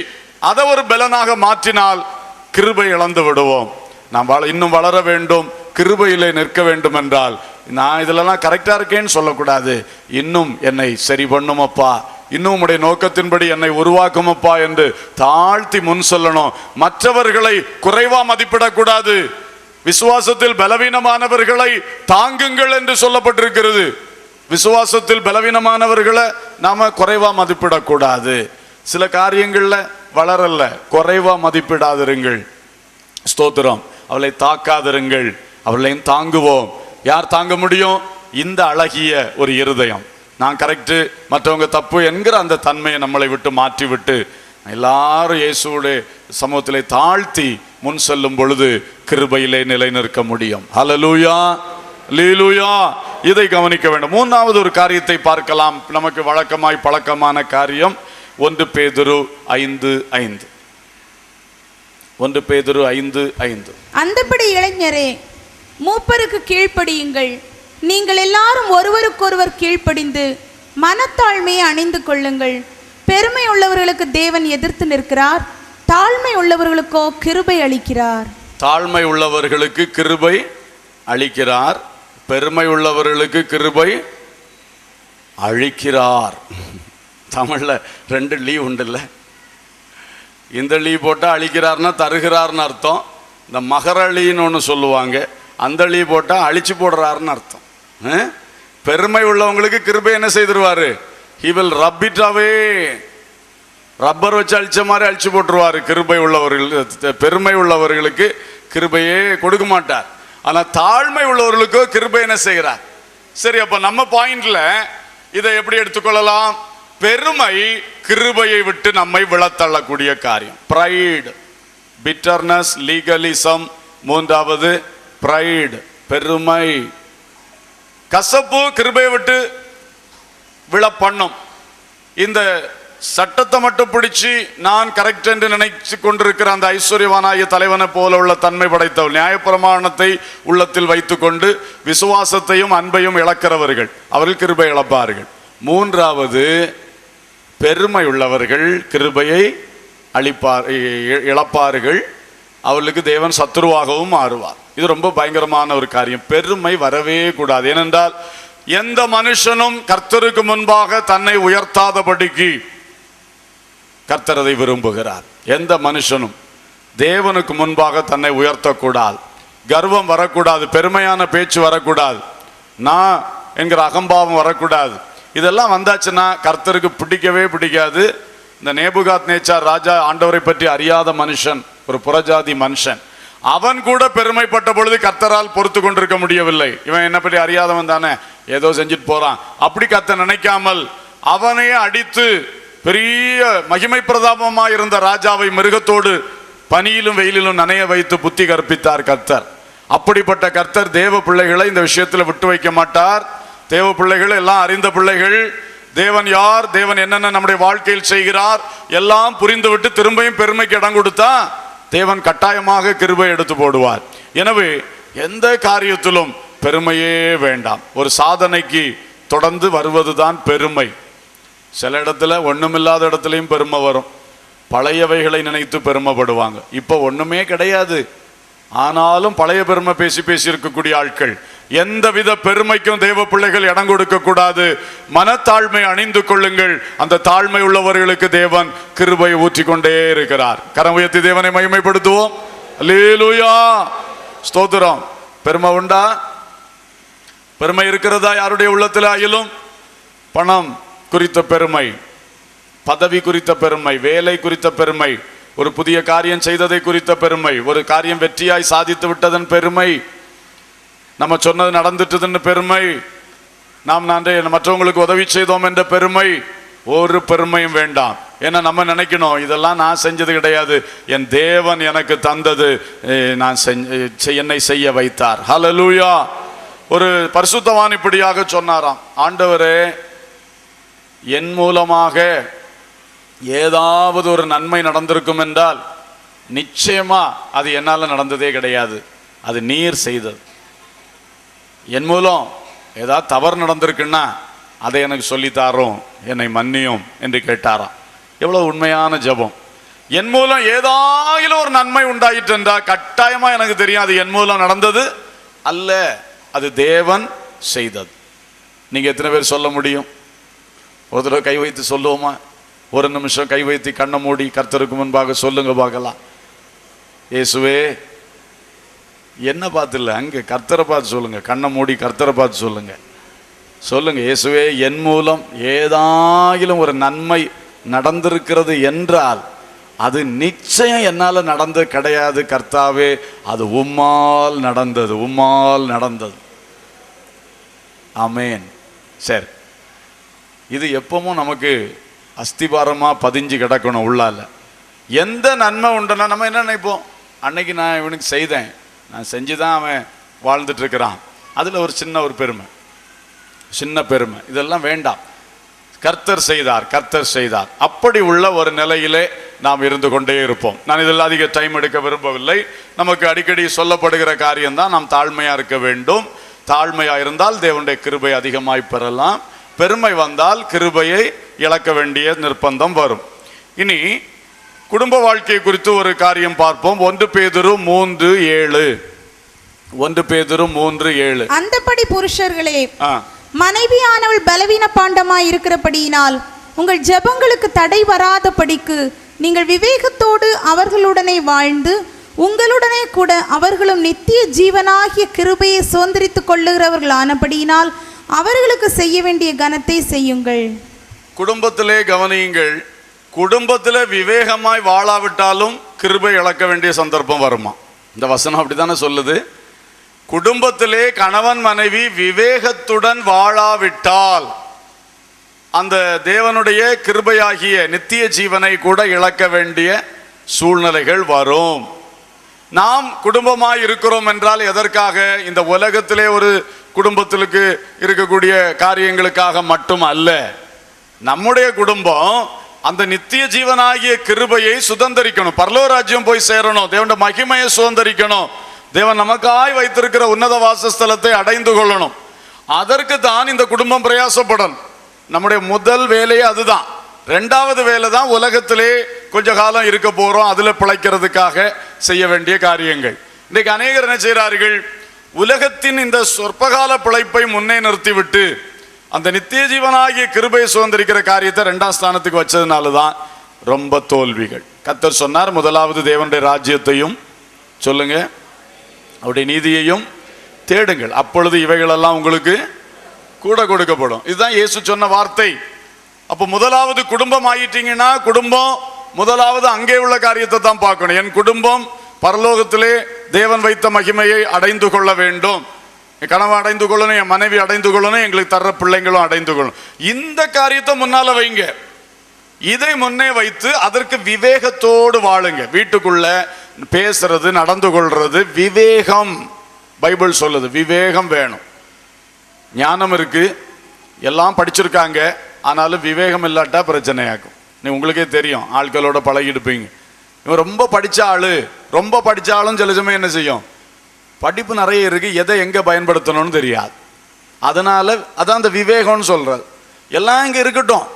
அதை ஒரு பலனாக மாற்றினால் கிருபை இழந்து விடுவோம். நாம் இன்னும் வளர வேண்டும், கிருபையிலே நிற்க வேண்டும் என்றால் நான் இதிலெல்லாம் கரெக்டா இருக்கேன்னு சொல்லக்கூடாது. இன்னும் என்னை சரி பண்ணுமப்பா, இன்னும் உடைய நோக்கத்தின்படி என்னை உருவாக்குமப்பா என்று தாழ்த்தி முன் சொல்லணும். மற்றவர்களை குறைவா மதிப்பிடக்கூடாது. விசுவாசத்தில் பலவீனமானவர்களை தாங்குங்கள் என்று சொல்லப்பட்டிருக்கிறது. விசுவாசத்தில் பலவீனமானவர்களை நாம குறைவா மதிப்பிடக்கூடாது. சில காரியங்கள்ல வளரல்ல, குறைவா மதிப்பிடாதிருங்கள். ஸ்தோத்திரம். அவளை தாக்காதிருங்கள், அவளையும் தாங்குவோம். யார் தாங்க முடியும்? இந்த அழகிய ஒரு இருதயம். நான் கரெக்டு, மற்றவங்க தப்பு என்கிற அந்த தன்மையை நம்மளை விட்டு மாற்றி விட்டு எல்லாரும் இயேசுவுடைய சமூகத்திலே தாழ்த்தி முன் செல்லும் பொழுது கிருபையிலே நிலை நிற்க முடியும். ஹல்லேலூயா, அல்லேலூயா. இதை கவனிக்க வேண்டும். மூன்றாவது ஒரு காரியத்தை பார்க்கலாம். நமக்கு வழக்கமாய் பழக்கமான காரியம் 1 பேதுரு 5:5. 1 பேதுரு 5:5. அந்தபடி இளைஞரே, மூப்பருக்கு கீழ்ப்படியுங்கள். நீங்கள் எல்லாரும் ஒருவருக்கொருவர் கீழ்ப்படிந்து மனத்தாழ்மையை அணிந்து கொள்ளுங்கள். பெருமை உள்ளவர்களுக்கு தேவன் எதிர்த்து நிற்கிறார், தாழ்மை உள்ளவர்களுக்கோ கிருபை அளிக்கிறார். தாழ்மை உள்ளவர்களுக்கு கிருபை அளிக்கிறார், பெருமை உள்ளவர்களுக்கு கிருபை அழிக்கிறார். தமிழ்ல 2 லீவ் உண்டுல்ல. இந்த லீவ் போட்டால் அழிக்கிறார்னா தருகிறார்னு அர்த்தம். இந்த மகரளின்னு ஒன்று சொல்லுவாங்க, அந்த லீவ் போட்டால் அழிச்சு போடுறாருன்னு அர்த்தம். பெருமை உள்ளவங்களுக்கு கிருபை என்ன செய்திருவாரு? He will rub it away. Rubber வச்சு அழிச்ச மாதிரி அழிச்சு போட்டுருவாரு. கிருபை உள்ளவர்கள், பெருமை உள்ளவர்களுக்கு கிருபையே கொடுக்க மாட்டார். ஆனா தாழ்மை உள்ளவர்களுக்கு கிருபை என்ன செய்கிறார்? சரி, அப்ப நம்ம பாயிண்ட்ல இதை எப்படி எடுத்துக்கொள்ளலாம்? பெருமை கிருபையை விட்டு நம்மை விழத்தள்ளக்கூடிய காரியம். Bride, bitterness, legalism. மூன்றாவது பிரைடு, பெருமை. கசப்பு கிருபையை விட்டு விழ பண்ணும். இந்த சட்டத்தை மட்டும் பிடிச்சு நான் கரெக்ட் என்று நினைச்சு கொண்டிருக்கிற அந்த ஐஸ்வர்யவானாய தலைவனை போல உள்ள தன்மை படைத்தவள், நியாயப்பிரமாணத்தை உள்ளத்தில் வைத்துக்கொண்டு விசுவாசத்தையும் அன்பையும் இழக்கிறவர்கள், அவர்கள் கிருபை இழப்பார்கள். மூன்றாவது பெருமை உள்ளவர்கள் கிருபையை இழப்பார்கள், அவர்களுக்கு தேவன் சத்துருவாகவும் மாறுவார். இது ரொம்ப பயங்கரமான ஒரு காரியம். பெருமை வரவே கூடாது. ஏனென்றால் எந்த மனுஷனும் கர்த்தருக்கு முன்பாக தன்னை உயர்த்தாதபடிக்கு கர்த்தர் அதை விரும்புகிறார். எந்த மனுஷனும் தேவனுக்கு முன்பாக தன்னை உயர்த்தக்கூடாது, கர்வம் வரக்கூடாது, பெருமையான பேச்சு வரக்கூடாது, நான் என்கிற அகம்பாவம் வரக்கூடாது. இதெல்லாம் வந்தாச்சுன்னா கர்த்தருக்கு பிடிக்கவே பிடிக்காது. இந்த நேபுகாத் நேச்சார் ராஜா ஆண்டவரை பற்றி அறியாத மனுஷன், ஒரு புறஜாதி மனுஷன், அவன் கூட பெருமைப்பட்ட பொழுது கர்த்தரால் பொறுத்து கொண்டிருக்க முடியவில்லை. இவன் என்ன பற்றி அறியாதவன் தானே, ஏதோ செஞ்சுட்டு போறான், அப்படி கர்த்தர் நினைக்காமல் அவனையே அடித்து பெரிய மகிமை பிரதாபமா இருந்த ராஜாவை மிருகத்தோடு பனியிலும் வெயிலிலும் நனைய வைத்து புத்தி கற்பித்தார் கர்த்தர். அப்படிப்பட்ட கர்த்தர் தேவ பிள்ளைகளை இந்த விஷயத்தில் விட்டு வைக்க மாட்டார். தேவ பிள்ளைகள் எல்லாம் அறிந்த பிள்ளைகள், தேவன் யார், தேவன் என்னென்ன நம்முடைய வாழ்க்கையில் செய்கிறார் எல்லாம் புரிந்துவிட்டு திரும்பியும் பெருமைக்கு இடம் கொடுத்தா தேவன் கட்டாயமாக கிருபை எடுத்து போடுவார். எனவே எந்த காரியத்திலும் பெருமையே வேண்டாம். ஒரு சாதனைக்கு தொடர்ந்து வருவதுதான் பெருமை. சில இடத்துல ஒண்ணுமில்லாத இடத்துலையும் பெருமை வரும். பழையவைகளை நினைத்து பெருமைப்படுவாங்க. இப்போ ஒண்ணுமே கிடையாது, ஆனாலும் பழைய பெருமை பேசி பேசி இருக்கக்கூடிய ஆட்கள். எந்தவித பெருமைக்கும் தேவ பிள்ளைகள் இடம் கொடுக்க கூடாது. மனத்தாழ்மை அணிந்து கொள்ளுங்கள். அந்த தாழ்மை உள்ளவர்களுக்கு தேவன் கிருபை ஊற்றி கொண்டே இருக்கிறார். கரம் உயர்த்தி தேவனை மகிமைப்படுத்துவோம். அல்லேலூயா, ஸ்தோத்திரம். பெருமை உண்டா? பெருமை இருக்கிறதா யாருடைய உள்ளத்தில் ஆயிலும்? பணம் குறித்த பெருமை, பதவி குறித்த பெருமை, வேலை குறித்த பெருமை, ஒரு புதிய காரியம் செய்ததை குறித்த பெருமை, ஒரு காரியம் வெற்றியாய் சாதித்து விட்டதன் பெருமை, நம்ம சொன்னது நடந்துட்டதுன்னு பெருமை, நாம் மற்றவங்களுக்கு உதவி செய்தோம் என்ற பெருமை. ஒரு பெருமையும் வேண்டாம். ஏன்னா நம்ம நினைக்கணும், இதெல்லாம் நான் செஞ்சது கிடையாது, என் தேவன் எனக்கு தந்தது, நான் என்னை செய்ய வைத்தார். ஹல்லேலூயா. ஒரு பரிசுத்தவான் இப்படியாக சொன்னாராம், ஆண்டவரே, என் மூலமாக ஏதாவது ஒரு நன்மை நடந்திருக்கும் என்றால் நிச்சயமா அது என்னால் நடந்ததே கிடையாது, அது நீர் செய்தது. என் மூலம் ஏதாவது தவறு நடந்திருக்குன்னா அதை எனக்கு சொல்லித்தாரோம், என்னை மன்னியும் என்று கேட்டாராம். எவ்வளவு உண்மையான ஜெபம். என் மூலம் ஏதாயிலும் ஒரு நன்மை உண்டாயிட்டு என்றால் கட்டாயமா எனக்கு தெரியும் அது என் மூலம் நடந்தது அல்ல, அது தேவன் செய்தது. நீங்க எத்தனை பேர் சொல்ல முடியும்? ஒரு தடவை கை வைத்து சொல்லுவோமா? ஒரு நிமிஷம் கை வைத்து கண்ணை மூடி கர்த்தருக்கு முன்பாக சொல்லுங்க பார்க்கலாம். இயேசுவே, என்ன பார்த்து இல்லை, அங்கே கர்த்தரை பார்த்து சொல்லுங்க. கண்ணை மூடி கர்த்தரை பார்த்து சொல்லுங்க. சொல்லுங்க, இயேசுவே, என் மூலம் ஏதாயிலும் ஒரு நன்மை நடந்திருக்கிறது என்றால் அது நிச்சயம் என்னால் நடந்தது கிடையாது கர்த்தாவே, அது உம்மால் நடந்தது, உம்மால் நடந்தது. ஆமேன். சரி, இது எப்பவும் நமக்கு அஸ்திபாரமாக பதிஞ்சு கிடக்கணும் உள்ளால. எந்த நன்மை உண்டுன்னா நம்ம என்ன நினைப்போம், அன்னைக்கு நான் இவனுக்கு செய்தேன், நான் செஞ்சு தான் அவன் வாழ்ந்துட்டு இருக்கிறான், அதில் ஒரு சின்ன பெருமை, சின்ன பெருமை, இதெல்லாம் வேண்டாம். கர்த்தர் செய்தார், கர்த்தர் செய்தார், அப்படி உள்ள ஒரு நிலையிலே நாம் இருந்து கொண்டே இருப்போம். நான் இதில் அதிக டைம் எடுக்க விரும்பவில்லை. நமக்கு அடிக்கடி சொல்லப்படுகிற காரியம்தான், நாம் தாழ்மையாக இருக்க வேண்டும். தாழ்மையாக இருந்தால் தேவனுடைய கிருபை அதிகமாய் பெறலாம். பெருமை வந்தால் கிருபையை இழக்க வேண்டிய நிர்பந்தம் வரும். இனி குடும்ப வாழ்க்கை குறித்து ஒரு காரியம் பார்ப்போம். 1 பேதுரு 3:7. 1 பேதுரு 3:7. அந்தபடி புருஷர்களே, மனைவியானவள் பலவீன பாண்டமாய் இருக்கிறபடியினால் உங்கள் ஜெபங்களுக்கு தடை வராதபடிக்கு நீங்கள் விவேகத்தோடு அவர்களுடனே வாழ்ந்து உங்களுடனே கூட அவர்களும் நித்திய ஜீவனாகிய கிருபையை சுதந்திரித்துக் கொள்ளுகிறவர்களானபடியினால் அவர்களுக்கு செய்ய வேண்டிய கனத்தை செய்யுங்கள். குடும்பத்திலே கவனியுங்கள், குடும்பத்திலே விவேகமாய் வாழாவிட்டாலும் கிருபை இழக்க வேண்டிய சந்தர்ப்பம் வருமா? இந்த வசனம் அப்படித்தானே சொல்லுது. குடும்பத்திலே கணவன் மனைவி விவேகத்துடன் வாழாவிட்டால் அந்த தேவனுடைய கிருபையாகிய நித்திய ஜீவனை கூட இழக்க வேண்டிய சூழ்நிலைகள் வரும். நாம் குடும்பமாய் இருக்கிறோம் என்றால் எதற்காக? இந்த உலகத்திலே ஒரு குடும்பத்திற்கு இருக்கக்கூடிய காரியங்களுக்காக மட்டும் அல்ல. நம்முடைய குடும்பம் அந்த நித்திய ஜீவனாகிய கிருபையை சுதந்திரிக்கணும், பரலோக ராஜ்யம் போய் சேரணும், தேவனுடைய மகிமையை சுதந்திரிக்கணும், தேவன் நமக்காய் வைத்திருக்கிற உன்னத வாசஸ்தலத்தை அடைந்து கொள்ளணும். அதற்கு தான் இந்த குடும்பம் பிரயாசப்படணும். நம்முடைய முதல் வேலையே அதுதான். 2வது வேலை தான் உலகத்திலே கொஞ்ச காலம் இருக்க போறோம், அதுல பிழைக்கிறதுக்காக செய்ய வேண்டிய காரியங்கள். இன்றைக்கு அநேகர் என்ன செய்கிறார்கள், உலகத்தின் இந்த சொற்பகால பிழைப்பை முன்னே நிறுத்திவிட்டு அந்த நித்திய ஜீவனாகிய கிருபையை சுதந்திரிக்கிற காரியத்தை 2ஆம் ஸ்தானத்துக்கு வச்சதுனால தான் ரொம்ப தோல்விகள். கர்த்தர் சொன்னார், முதலாவது தேவனுடைய ராஜ்யத்தையும் சொல்லுங்க, அவருடைய நீதியையும் தேடுங்கள், அப்பொழுது இவைகளெல்லாம் உங்களுக்கு கூட கொடுக்கப்படும். இதுதான் இயேசு சொன்ன வார்த்தை. அப்போ முதலாவது குடும்பம் ஆயிட்டீங்கன்னா, குடும்பம் முதலாவது அங்கே உள்ள காரியத்தை தான் பார்க்கணும். என் குடும்பம் பரலோகத்திலே தேவன் வைத்த மகிமையை அடைந்து கொள்ள வேண்டும், என் கணவன் அடைந்து கொள்ளணும், என் மனைவி அடைந்து கொள்ளணும், எங்களுக்கு தர்ற பிள்ளைங்களும் அடைந்து கொள்ளணும். இந்த காரியத்தை முன்னால வைங்க. இதை முன்னே வைத்து அதற்கு விவேகத்தோடு வாழுங்க. வீட்டுக்குள்ள பேசுறது, நடந்து கொள்றது விவேகம். பைபிள் சொல்லுது விவேகம் வேணும். ஞானம் இருக்கு, எல்லாம் படிச்சிருக்காங்க, ஆனாலும் விவேகம் இல்லாட்டா பிரச்சனையாக்கும். நீ உங்களுக்கே தெரியும், ஆட்களோட பழகிடுப்பீங்க. இவன் ரொம்ப படித்த ஆளு, ரொம்ப படித்தாலும் சில சமயம் என்ன செய்யும், படிப்பு நிறைய இருக்கு, எதை எங்கே பயன்படுத்தணும்னு தெரியாது. அதனால அதான் அந்த விவேகம்னு சொல்றது. எல்லாம் இங்கே இருக்கட்டும்,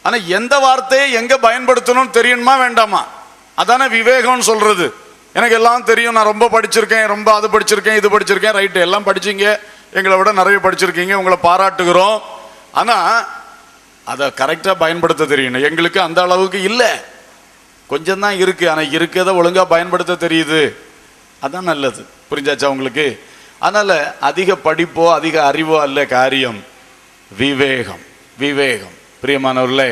ஆனால் எந்த வார்த்தையை எங்கே பயன்படுத்தணும்னு தெரியணுமா வேண்டாமா? அதானே விவேகம்னு சொல்றது. எனக்கு எல்லாம் தெரியும், நான் ரொம்ப படிச்சிருக்கேன், ரொம்ப அது படிச்சிருக்கேன், இது படிச்சிருக்கேன், ரைட்டு, எல்லாம் படிச்சிங்க, எங்களை விட நிறைய படிச்சிருக்கீங்க, உங்களை பாராட்டுகிறோம். ஆனால் அதை கரெக்டாக பயன்படுத்த தெரியணும். எங்களுக்கு அந்த அளவுக்கு இல்லை, கொஞ்சம் தான் இருக்கு, ஆனால் இருக்கிறத ஒழுங்காக பயன்படுத்த தெரியுது, அதான் நல்லது. புரிஞ்சாச்சா உங்களுக்கு? அதனால அதிக படிப்போ அதிக அறிவோ அல்ல காரியம், விவேகம். விவேகம். பிரியமானவர்களே,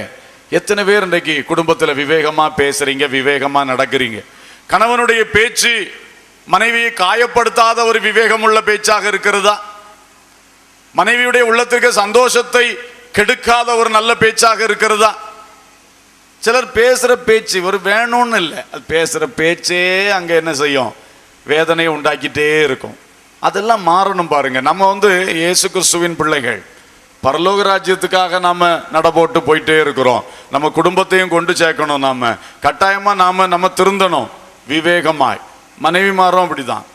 எத்தனை பேர் இன்றைக்கு குடும்பத்தில் விவேகமாக பேசுறீங்க, விவேகமாக நடக்கிறீங்க? கணவனுடைய பேச்சு மனைவியை காயப்படுத்தாத ஒரு விவேகம் உள்ள பேச்சாக இருக்கிறதா? மனைவியுடைய உள்ளத்திற்கு சந்தோஷத்தை கெடுக்காத ஒரு நல்ல பேச்சாக இருக்கிறதா? சிலர் பேசுற பேச்சு ஒரு வேணும்னு இல்லை, அது பேசுற பேச்சே அங்க என்ன செய்யும், வேதனையை உண்டாக்கிட்டே இருக்கும். அதெல்லாம் மாறணும் பாருங்க. நம்ம இயேசு கிறிஸ்துவின் பிள்ளைகள், பரலோக ராஜ்யத்துக்காக நாம நடபோட்டு போயிட்டே இருக்கிறோம். நம்ம குடும்பத்தையும் கொண்டு சேர்க்கணும். நாம கட்டாயமா நம்ம திருந்தணும். விவேகமாய் மனைவிமாரும் அப்படிதான்.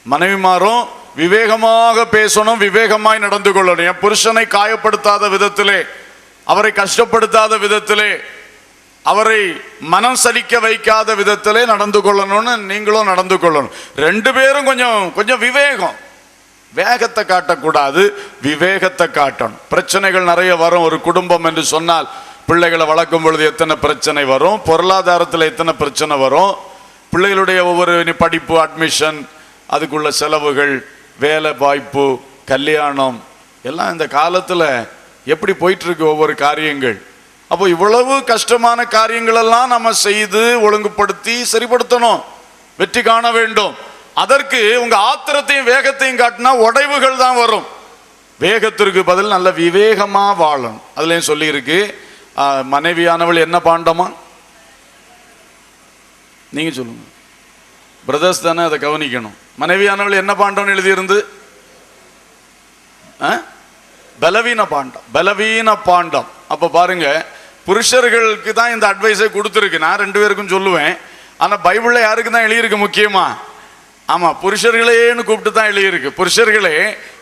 மனைவிமாரும் விவேகமாக பேசணும், விவேகமாய் நடந்து கொள்ளணும். என் புருஷனை காயப்படுத்தாத விதத்திலே, அவரை கஷ்டப்படுத்தாத விதத்திலே, அவரை மனம் சலிக்க வைக்காத விதத்திலே நடந்து கொள்ளணும்னு நீங்களும் நடந்து கொள்ளணும். ரெண்டு பேரும் கொஞ்சம் விவேகம், வேகத்தை காட்டக்கூடாது, விவேகத்தை காட்டணும். பிரச்சனைகள் நிறைய வரும். ஒரு குடும்பம் என்று சொன்னால் பிள்ளைகளை வளர்க்கும் பொழுது எத்தனை பிரச்சனை வரும், பொருளாதாரத்தில் எத்தனை பிரச்சனை வரும், பிள்ளைகளுடைய ஒவ்வொரு படிப்பு, அட்மிஷன், அதுக்குள்ள செலவுகள், வேலை வாய்ப்பு, கல்யாணம் எல்லாம் இந்த காலத்தில் எப்படி போயிட்டு இருக்கு ஒவ்வொரு காரியங்கள். அப்போ இவ்வளவு கஷ்டமான காரியங்கள் எல்லாம் நம்ம செய்து ஒழுங்குபடுத்தி சரிப்படுத்தணும், வெற்றி காண வேண்டும். அதற்கு உங்க ஆத்திரத்தையும் வேகத்தையும் காட்டினா உடைவுகள் தான் வரும். வேகத்திற்கு பதில் நல்ல விவேகமா வாழணும். அதுலயும் சொல்லி இருக்கு, மனைவியானவள் என்ன பாண்டமா? நீங்க சொல்லுங்க, பிரதர்ஸ் தானே அதை கவனிக்கணும். மனைவியானவள் என்ன பாண்டம் எழுதியிருந்து? பலவீன பாண்டம், பலவீன பாண்டம். அப்ப பாருங்க, புருஷர்களுக்கு தான் இந்த அட்வைஸை கொடுத்துருக்கு. நான் ரெண்டு பேருக்கும் சொல்லுவேன். ஆனா பைபிள்ல யாருக்கு தான் எழுதியிருக்கு முக்கியமா? ஆமா, புருஷர்களேன்னு கூப்பிட்டு தான் எழுதியிருக்கு. புருஷர்களே,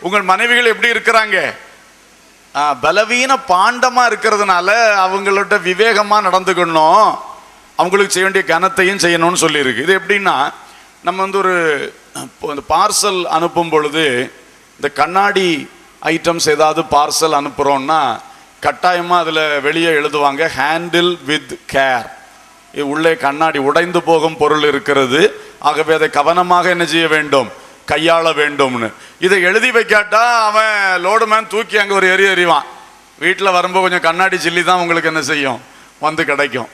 உங்கள் மனைவிகள் எப்படி இருக்கிறாங்க? பலவீன பாண்டமா இருக்கிறதுனால அவங்கள்ட்ட விவேகமா நடந்துக்கணும், அவங்களுக்கு செய்ய வேண்டிய கனத்தையும் செய்யணும்னு சொல்லியிருக்கு. இது எப்படின்னா, நம்ம ஒரு பார்சல் அனுப்பும் பொழுது இந்த கண்ணாடி ஐட்டம்ஸ் ஏதாவது பார்சல் அனுப்புறோம்னா கட்டாயமா அதுல வெளியே எழுதுவாங்க, ஹேண்டில் வித் கேர். உள்ளே கண்ணாடி உடைந்து போகும் பொருள் இருக்கிறது, ஆகவே அதை கவனமாக என்ன செய்ய வேண்டும், கையாள வேண்டும்னு. இதை எழுதி வைக்காட்டா அவன் லோடு மேன் தூக்கி அங்கே ஒரு எறிவான். வீட்டில் வரும்போது கொஞ்சம் கண்ணாடி சில்லி தான் உங்களுக்கு என்ன செய்யும், கிடைக்கும்.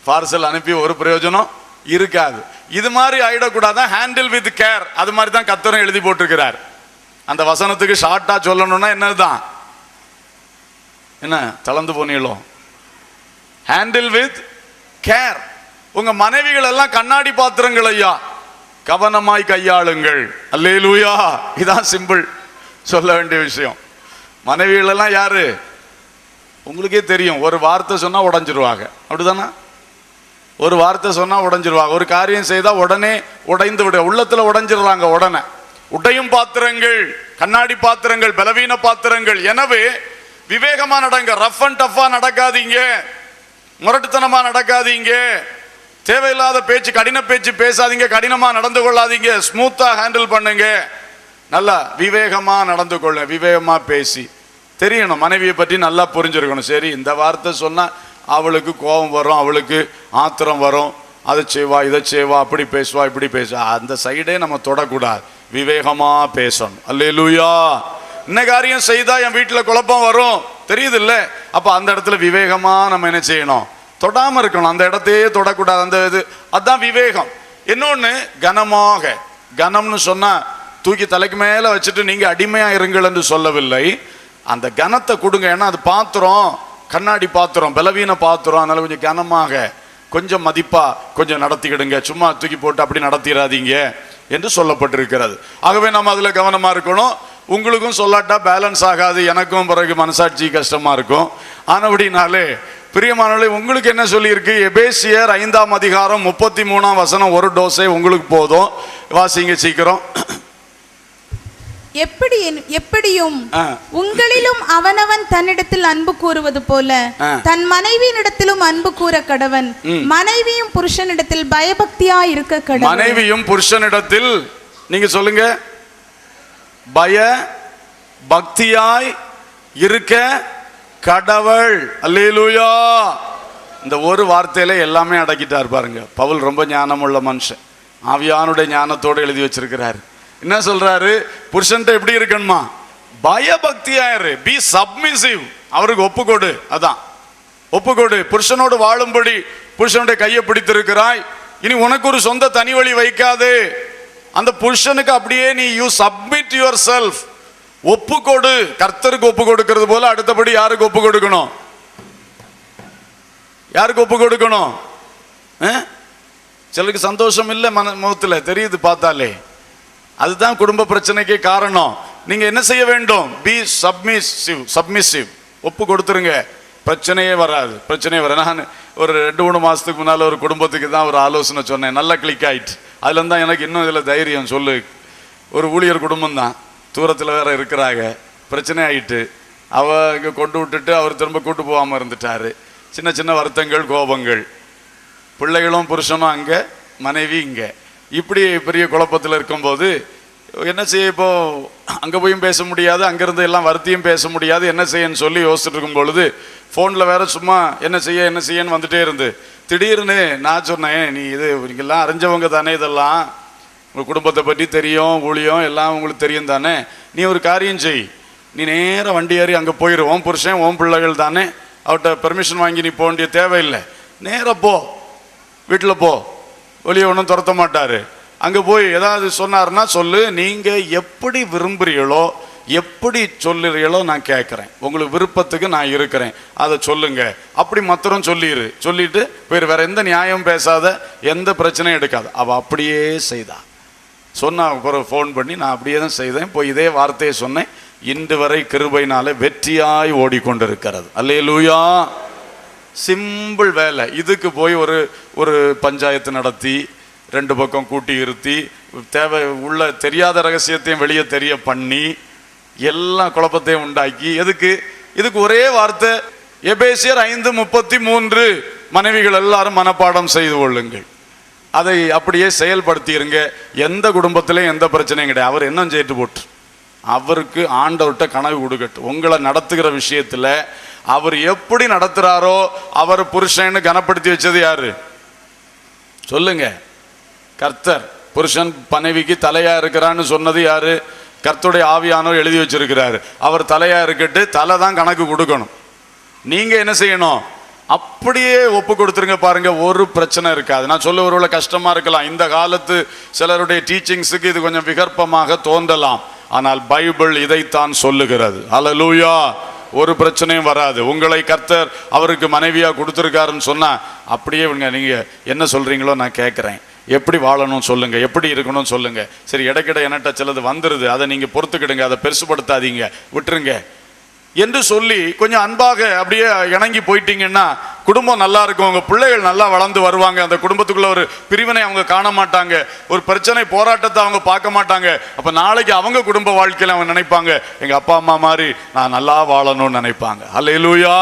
பார்சல் அனுப்பி ஒரு பிரயோஜனம் இருக்காது. இது மாதிரி ஆயிடக்கூடாதான், ஹேண்டில் வித் கேர். அது மாதிரி தான் கர்த்தரும் எழுதி போட்டிருக்கிறார். அந்த வசனத்துக்கு ஷார்ட்டா சொல்லணும்னா என்னதுதான், என்ன தளர்ந்து போனீங்களோ, ஹேண்டில் வித் கேர். உங்க மனைவிகள் எல்லாம் கண்ணாடி பாத்திரங்கள் ஐயா, கவனமாய் கையாளுங்கள். அல்லேலூயா. இதான் சிம்பிள் சொல்ல வேண்டிய விஷயம். மனைவிகள் எல்லாம் யாரு உங்களுக்கே தெரியும். ஒரு வார்த்தை சொன்னா உடைஞ்சிருவாங்க, அப்படிதானே? ஒரு வார்த்தை சொன்னா உடைஞ்சிருவாங்க. ஒரு காரியம் செய்தா உடனே உடைந்து விட, உள்ளத்துல உடைஞ்சிடுறாங்க உடனே. உடையும் பாத்திரங்கள், கண்ணாடி பாத்திரங்கள், பலவீன பாத்திரங்கள். எனவே விவேகமா நடங்க, ரஃப் அண்ட் டஃபா நடக்காதீங்க, முரட்டுத்தனமா நடக்காதீங்க, தேவையில்லாத பேச்சு, கடின பேச்சு பேசாதீங்க, கடினமா நடந்து கொள்ளாதீங்க, ஸ்மூத்தா ஹேண்டில் பண்ணுங்க, நல்லா விவேகமா நடந்து கொள்ள, விவேகமா பேசி தெரியணும். மனைவியை பற்றி நல்லா புரிஞ்சிருக்கணும். சரி, இந்த வார்த்தை சொன்னா அவளுக்கு கோபம் வரும், அவளுக்கு ஆத்திரம் வரும், அதை செய்வா, இதை செய்வா, அப்படி பேசுவா, இப்படி பேசுவா, அந்த சைடே நம்ம தொடக்கூடாது, விவேகமா பேசணும். அல்லேலூயா. என்ன காரியம் செய்தா என் வீட்டில் குழப்பம் வரும் தெரியுது இல்ல, அப்ப அந்த இடத்துல விவேகமா நம்ம என்ன செய்யணும், தொடாம இருக்கணும், அந்த இடத்தையே தொடக்கூடாது. அந்த இது அதான் விவேகம். இன்னொன்னு கனமாக, கனம்னு சொன்னா தூக்கி தலைக்கு மேல வச்சுட்டு நீங்க அடிமையா இருங்கள் என்று சொல்லவில்லை. அந்த கனத்தை கொடுங்க. ஏன்னா அது பாத்திரம், கண்ணாடி பாத்திரம், பலவீன பாத்திரம், அதனால கொஞ்சம் கனமாக, கொஞ்சம் மதிப்பா கொஞ்சம் நடத்திக்கிடுங்க, சும்மா தூக்கி போட்டு அப்படி நடத்திடாதீங்க என்று சொல்லப்பட்டிருக்கிறது. ஆகவே நம்ம அதுல கவனமா இருக்கணும். உங்களுக்கும் சொல்லாட்டா பேலன்ஸ் ஆகாது, எனக்கும் பிறகு மனசாட்சி கஷ்டமா இருக்கும். ஆனபடினாலே பிரியமானவர்களே, உங்களுக்கு என்ன சொல்லியிருக்கு? எபேசியர் 5ஆம் அதிகாரம் 33ஆம் வசனம், ஒரு டோஸே உங்களுக்கு போதும். வாசிங்க சீக்கிரம். எப்படியும் உங்களிலும் அவனவன் தன்னிடத்தில் அன்பு கூறுவது போல தன் மனைவியினிடத்திலும் அன்பு கூற கடவன். மனைவியும் புருஷனிடத்தில் பயபக்தியா இருக்க கடவன். மனைவியும் புருஷனிடத்தில், நீங்க சொல்லுங்க, பய பக்தியாய் இருக்க கடவுள். அல்லேலூயா. இந்த ஒரு வார்த்தையில எல்லாமே அடக்கிட்டார் பாருங்க. பவுல் ரொம்ப ஞானமுள்ள மனுஷன், ஆவியானுடைய ஞானத்தோடு எழுதி வச்சிருக்கிறாரு. என்ன சொல்றாரு? புருஷன்ட்ட எப்படி இருக்கணுமா? பயபக்தியாயிரு, பி சப்மிசிவ், அவருக்கு ஒப்புக்கொடு. அதான் ஒப்புக்கொடு. புருஷனோடு வாழும்படி புருஷனுடைய கையை பிடித்திருக்கிறாய், இனி உனக்கு ஒரு சொந்த தனி வழி வைக்காது. அந்த புருஷனுக்கு அப்படியே நீ யூ சப்மிட் யுவர் செல்ஃப், ஒப்புக்கொடு. கர்த்தருக்கு ஒப்பு கொடுக்கிறது போல அடுத்தபடி யாருக்கு ஒப்பு கொடுக்கணும்? யாருக்கு ஒப்பு கொடுக்கணும்? சிலருக்கு சந்தோஷம் இல்லை முகத்துல தெரியுது பார்த்தாலே. அதுதான் குடும்ப பிரச்சனைக்கு காரணம். நீங்க என்ன செய்ய வேண்டும்? பி சப்மிசிவ், ஒப்பு கொடுத்துருங்க, பிரச்சனையே வராது. நான் ஒரு 2-3 மாசத்துக்கு முன்னால ஒரு குடும்பத்துக்கு தான் ஒரு ஆலோசனை சொன்னேன், நல்லா கிளிக் ஆயிட்டு. அதுல இருந்தா எனக்கு இன்னும் இதுல தைரியம். சொல்லு, ஒரு ஊழியர் குடும்பம் தான், தூரத்துல வேற இருக்கிறாங்க, பிரச்சனை ஆயிட்டு அவ இங்க கொண்டு விட்டுட்டு அவர் திரும்ப கூட்டு போகாம இருந்துட்டாரு. சின்ன சின்ன வருத்தங்கள், கோபங்கள், பிள்ளைகளும் புருஷனும் அங்க, மனைவி இங்க, இப்படி பெரிய குழப்பத்தில் இருக்கும்போது என்ன செய்ய? இப்போ அங்கே போயும் பேச முடியாது, அங்கேருந்து எல்லாம் வருத்தியும் பேச முடியாது, என்ன செய்யன்னு சொல்லி யோசிச்சுட்டு இருக்கும் பொழுது ஃபோனில் வேற சும்மா என்ன செய்யன்னு வந்துட்டே இருந்து திடீர்னு நான் சொன்னேன், நீ இது நீங்கள்லாம் அறிஞ்சவங்க தானே, இதெல்லாம் உங்கள் குடும்பத்தை பற்றி தெரியும், ஊழியம் எல்லாம் உங்களுக்கு தெரியும் தானே, நீ ஒரு காரியம் செய், நீ நேராக வண்டி ஏறி அங்கே போயிடுவோம், புருஷன் ஓம் பிள்ளைகள் தானே, அவர்கிட்ட பெர்மிஷன் வாங்கி நீ போக வேண்டிய தேவையில்லை, நேராக போ, வீட்டில் போ, வெளியே ஒன்றும் துரத்த மாட்டார். அங்கே போய் ஏதாவது சொன்னார்னா சொல்லு, நீங்கள் எப்படி விரும்புகிறீங்களோ, எப்படி சொல்லுறீங்களோ நான் கேட்குறேன், உங்களுக்கு விருப்பத்துக்கு நான் இருக்கிறேன், அதை சொல்லுங்க, அப்படி மாத்திரம் சொல்லிட்டு போயிரு, வேற எந்த நியாயம் பேசாத, எந்த பிரச்சனையும் எடுக்காத. அவள் அப்படியே செய்தா. சொன்ன அப்புறம் ஃபோன் பண்ணி நான் அப்படியே தான் செய்தேன், போய் இதே வார்த்தையை சொன்னேன். இன்று வரை கிருபையினால வெற்றியாய் ஓடிக்கொண்டிருக்கிறது. அல்லேலூயா. சிம்பிள் வேலை. இதுக்கு போய் ஒரு பஞ்சாயத்து நடத்தி 2 பக்கம் கூட்டி இருத்தி தேவை உள்ள தெரியாத ரகசியத்தையும் வெளியே தெரிய பண்ணி எல்லா குழப்பத்தையும் உண்டாக்கி, இதுக்கு ஒரே வார்த்தை, எபேசியர் 5:33, மனைவிகள் எல்லாரும் மனப்பாடம் செய்து கொள்ளுங்கள், அதை அப்படியே செயல்படுத்திருங்க. எந்த குடும்பத்திலையும் எந்த பிரச்சனையும் கிடையாது. அவர் என்ன செய்து போட்டு அவருக்கு ஆண்டவர்கிட்ட கனவு கொடுக்கட்டும். உங்களை நடத்துகிற விஷயத்துல அவர் எப்படி நடத்துறாரோ, அவர் புருஷன்னு கனப்படுத்தி வச்சது யாரு சொல்லுங்க? கர்த்தர். புருஷன் மனைவிக்கு தலையா இருக்கிறான்னு சொன்னது யாரு? கர்த்தருடைய ஆவியானவர் எழுதி வச்சிருக்கிறாரு. அவர் தலையா இருக்கட்டு, தலை தான் கணக்கு கொடுக்கணும். நீங்க என்ன செய்யணும்? அப்படியே ஒப்பு கொடுத்துருங்க. பாருங்க, ஒரு பிரச்சனை இருக்காது. நான் சொல்ல ஒருவேளை கஷ்டமா இருக்கலாம், இந்த காலத்து சிலருடைய டீச்சிங்ஸுக்கு இது கொஞ்சம் விகற்பமாக தோன்றலாம், ஆனால் பைபிள் இதைத்தான் சொல்லுகிறது. ஹல்லேலூயா. ஒரு பிரச்சனையும் வராது. உங்களை கர்த்தர் அவருக்கு மனைவியா கொடுத்துருக்காருன்னு சொன்னா அப்படியே நீங்க என்ன சொல்றீங்களோ நான் கேட்கிறேன், எப்படி வாழணும் சொல்லுங்க, எப்படி இருக்கணும் சொல்லுங்க. சரி, இடைக்கிட என்னட்ட சிலது வந்துருது, அதை நீங்க பொறுத்துக்கிடுங்க, அதை பெருசுபடுத்தாதீங்க, விட்டுருங்க என்று சொல்லி கொஞ்சம் அன்பாக அப்படியே இணங்கி போயிட்டீங்கன்னா குடும்பம் நல்லா இருக்கும். உங்க பிள்ளைகள் நல்லா வளர்ந்து வருவாங்க. அந்த குடும்பத்துக்குள்ள ஒரு பிரிவினை அவங்க காண மாட்டாங்க, ஒரு பிரச்சனை போராட்டத்தை அவங்க பார்க்க மாட்டாங்க. அப்ப நாளைக்கு அவங்க குடும்ப வாழ்க்கையில அவங்க நினைப்பாங்க, எங்க அப்பா அம்மா மாதிரி நான் நல்லா வாழணும்னு நினைப்பாங்க. அல்லேலூயா.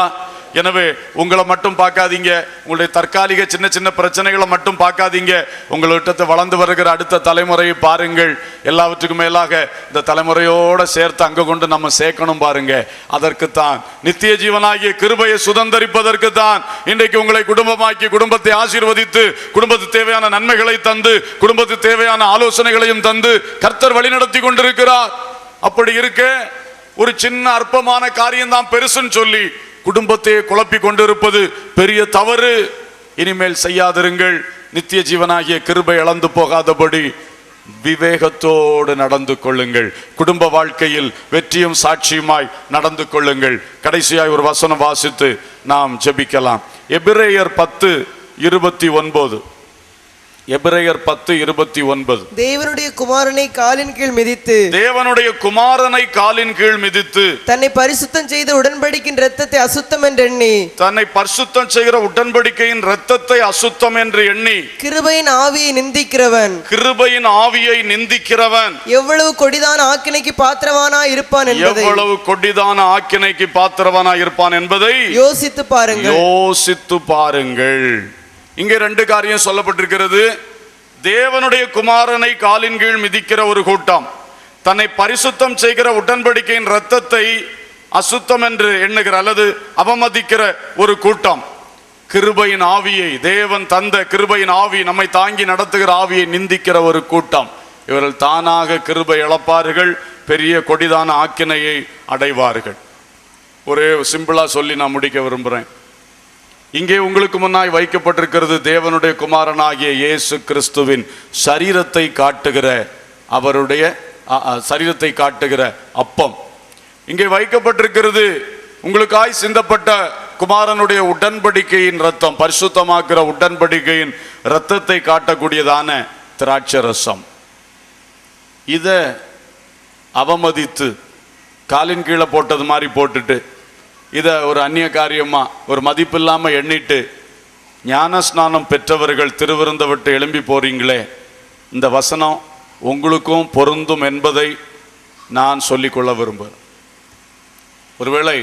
எனவே உங்களை மட்டும் பார்க்காதீங்க, உங்களுடைய தற்காலிக சின்ன சின்ன பிரச்சனைகளை மட்டும் பார்க்காதீங்க, உங்கள்கிட்ட வளர்ந்து வருகிற அடுத்த தலைமுறையை பாருங்கள். எல்லாவற்றுக்கும் மேலாக இந்த தலைமுறையோட சேர்த்து அங்க கொண்டு நம்ம சேர்க்கணும் பாருங்க. அதற்குத்தான் நித்திய ஜீவனாகிய கிருபையை சுதந்தரிப்பதற்கு தான் இன்றைக்கு உங்களை குடும்பமாக்கி, குடும்பத்தை ஆசீர்வதித்து, குடும்பத்துக்கு தேவையான நன்மைகளை தந்து, குடும்பத்துக்கு தேவையான ஆலோசனைகளையும் தந்து கர்த்தர் வழிநடத்தி கொண்டிருக்கிறார். அப்படி இருக்க ஒரு சின்ன அற்பமான காரியம் தான் பெருசுன்னு சொல்லி குடும்பத்தை குழப்பி கொண்டிருப்பது பெரிய தவறு. இனிமேல் செய்யாதிருங்கள். நித்திய ஜீவனாகிய கிருபை இழந்து போகாதபடி விவேகத்தோடு நடந்து கொள்ளுங்கள். குடும்ப வாழ்க்கையில் வெற்றியும் சாட்சியுமாய் நடந்து கொள்ளுங்கள். கடைசியாய் ஒரு வசனம் வாசித்து நாம் ஜெபிக்கலாம். எபிரேயர் 10:29. எபிரேயர் 10:29. தேவனுடைய குமாரனை காலின் கீழ் மிதித்து, தேவனுடைய குமாரனை காலின் கீழ் மிதித்து, தன்னை பரிசுத்தம் செய்த உடன்படிக்கையின் இரத்தத்தை அசுத்தம் என்று எண்ணி, தன்னை பரிசுத்தம் செய்கிற உடன்படிக்கையின் இரத்தத்தை அசுத்தம் என்று எண்ணி, கிருபையின் ஆவியை நிந்திக்கிறவன், கிருபையின் ஆவியை நிந்திக்கிறவன் எவ்வளவு கொடிதான ஆக்கினைக்கு பாத்திரவானா இருப்பான் என்பதை, எவ்வளவு கொடிதான ஆக்கினைக்கு பாத்திரவானா இருப்பான் என்பதை யோசித்து பாருங்கள். யோசித்து பாருங்கள். இங்கே 2 காரியம் சொல்லப்பட்டிருக்கிறது. தேவனுடைய குமாரனை காலின் கீழ் மிதிக்கிற ஒரு கூட்டம், தன்னை பரிசுத்தம் செய்கிற உடன்படிக்கையின் இரத்தத்தை அசுத்தம் என்று எண்ணுகிற அல்லது அவமதிக்கிற ஒரு கூட்டம், கிருபையின் ஆவியை, தேவன் தந்த கிருபையின் ஆவி, நம்மை தாங்கி நடத்துகிற ஆவியை நிந்திக்கிற ஒரு கூட்டம். இவர்கள் தானாக கிருபை இழப்பார்கள், பெரிய கொடிதான ஆக்கினையை அடைவார்கள். ஒரே சிம்பிளா சொல்லி நான் முடிக்க விரும்புகிறேன். இங்கே உங்களுக்கு முன்னாய் வைக்கப்பட்டிருக்கிறது தேவனுடைய குமாரனாகிய இயேசு கிறிஸ்துவின் சரீரத்தை காட்டுகிற, அவருடைய சரீரத்தை காட்டுகிற அப்பம். இங்கே வைக்கப்பட்டிருக்கிறது உங்களுக்காய் சிந்தப்பட்ட குமாரனுடைய உடன்படிக்கையின் ரத்தம், பரிசுத்தமாக்குற உடன்படிக்கையின் இரத்தத்தை காட்டக்கூடியதான திராட்சை ரசம். இதை அவமதித்து காலின் கீழே போட்டது மாதிரி போட்டுட்டு இதை ஒரு அந்நிய காரியமா ஒரு மதிப்பில்லாமல் எண்ணிட்டு ஞானஸ்நானம் பெற்றவர்கள் திருவிருந்த விட்டு எழும்பி போறீங்களே, இந்த வசனம் உங்களுக்கும் பொருந்தும் என்பதை நான் சொல்லிக்கொள்ள விரும்புகிறேன். ஒருவேளை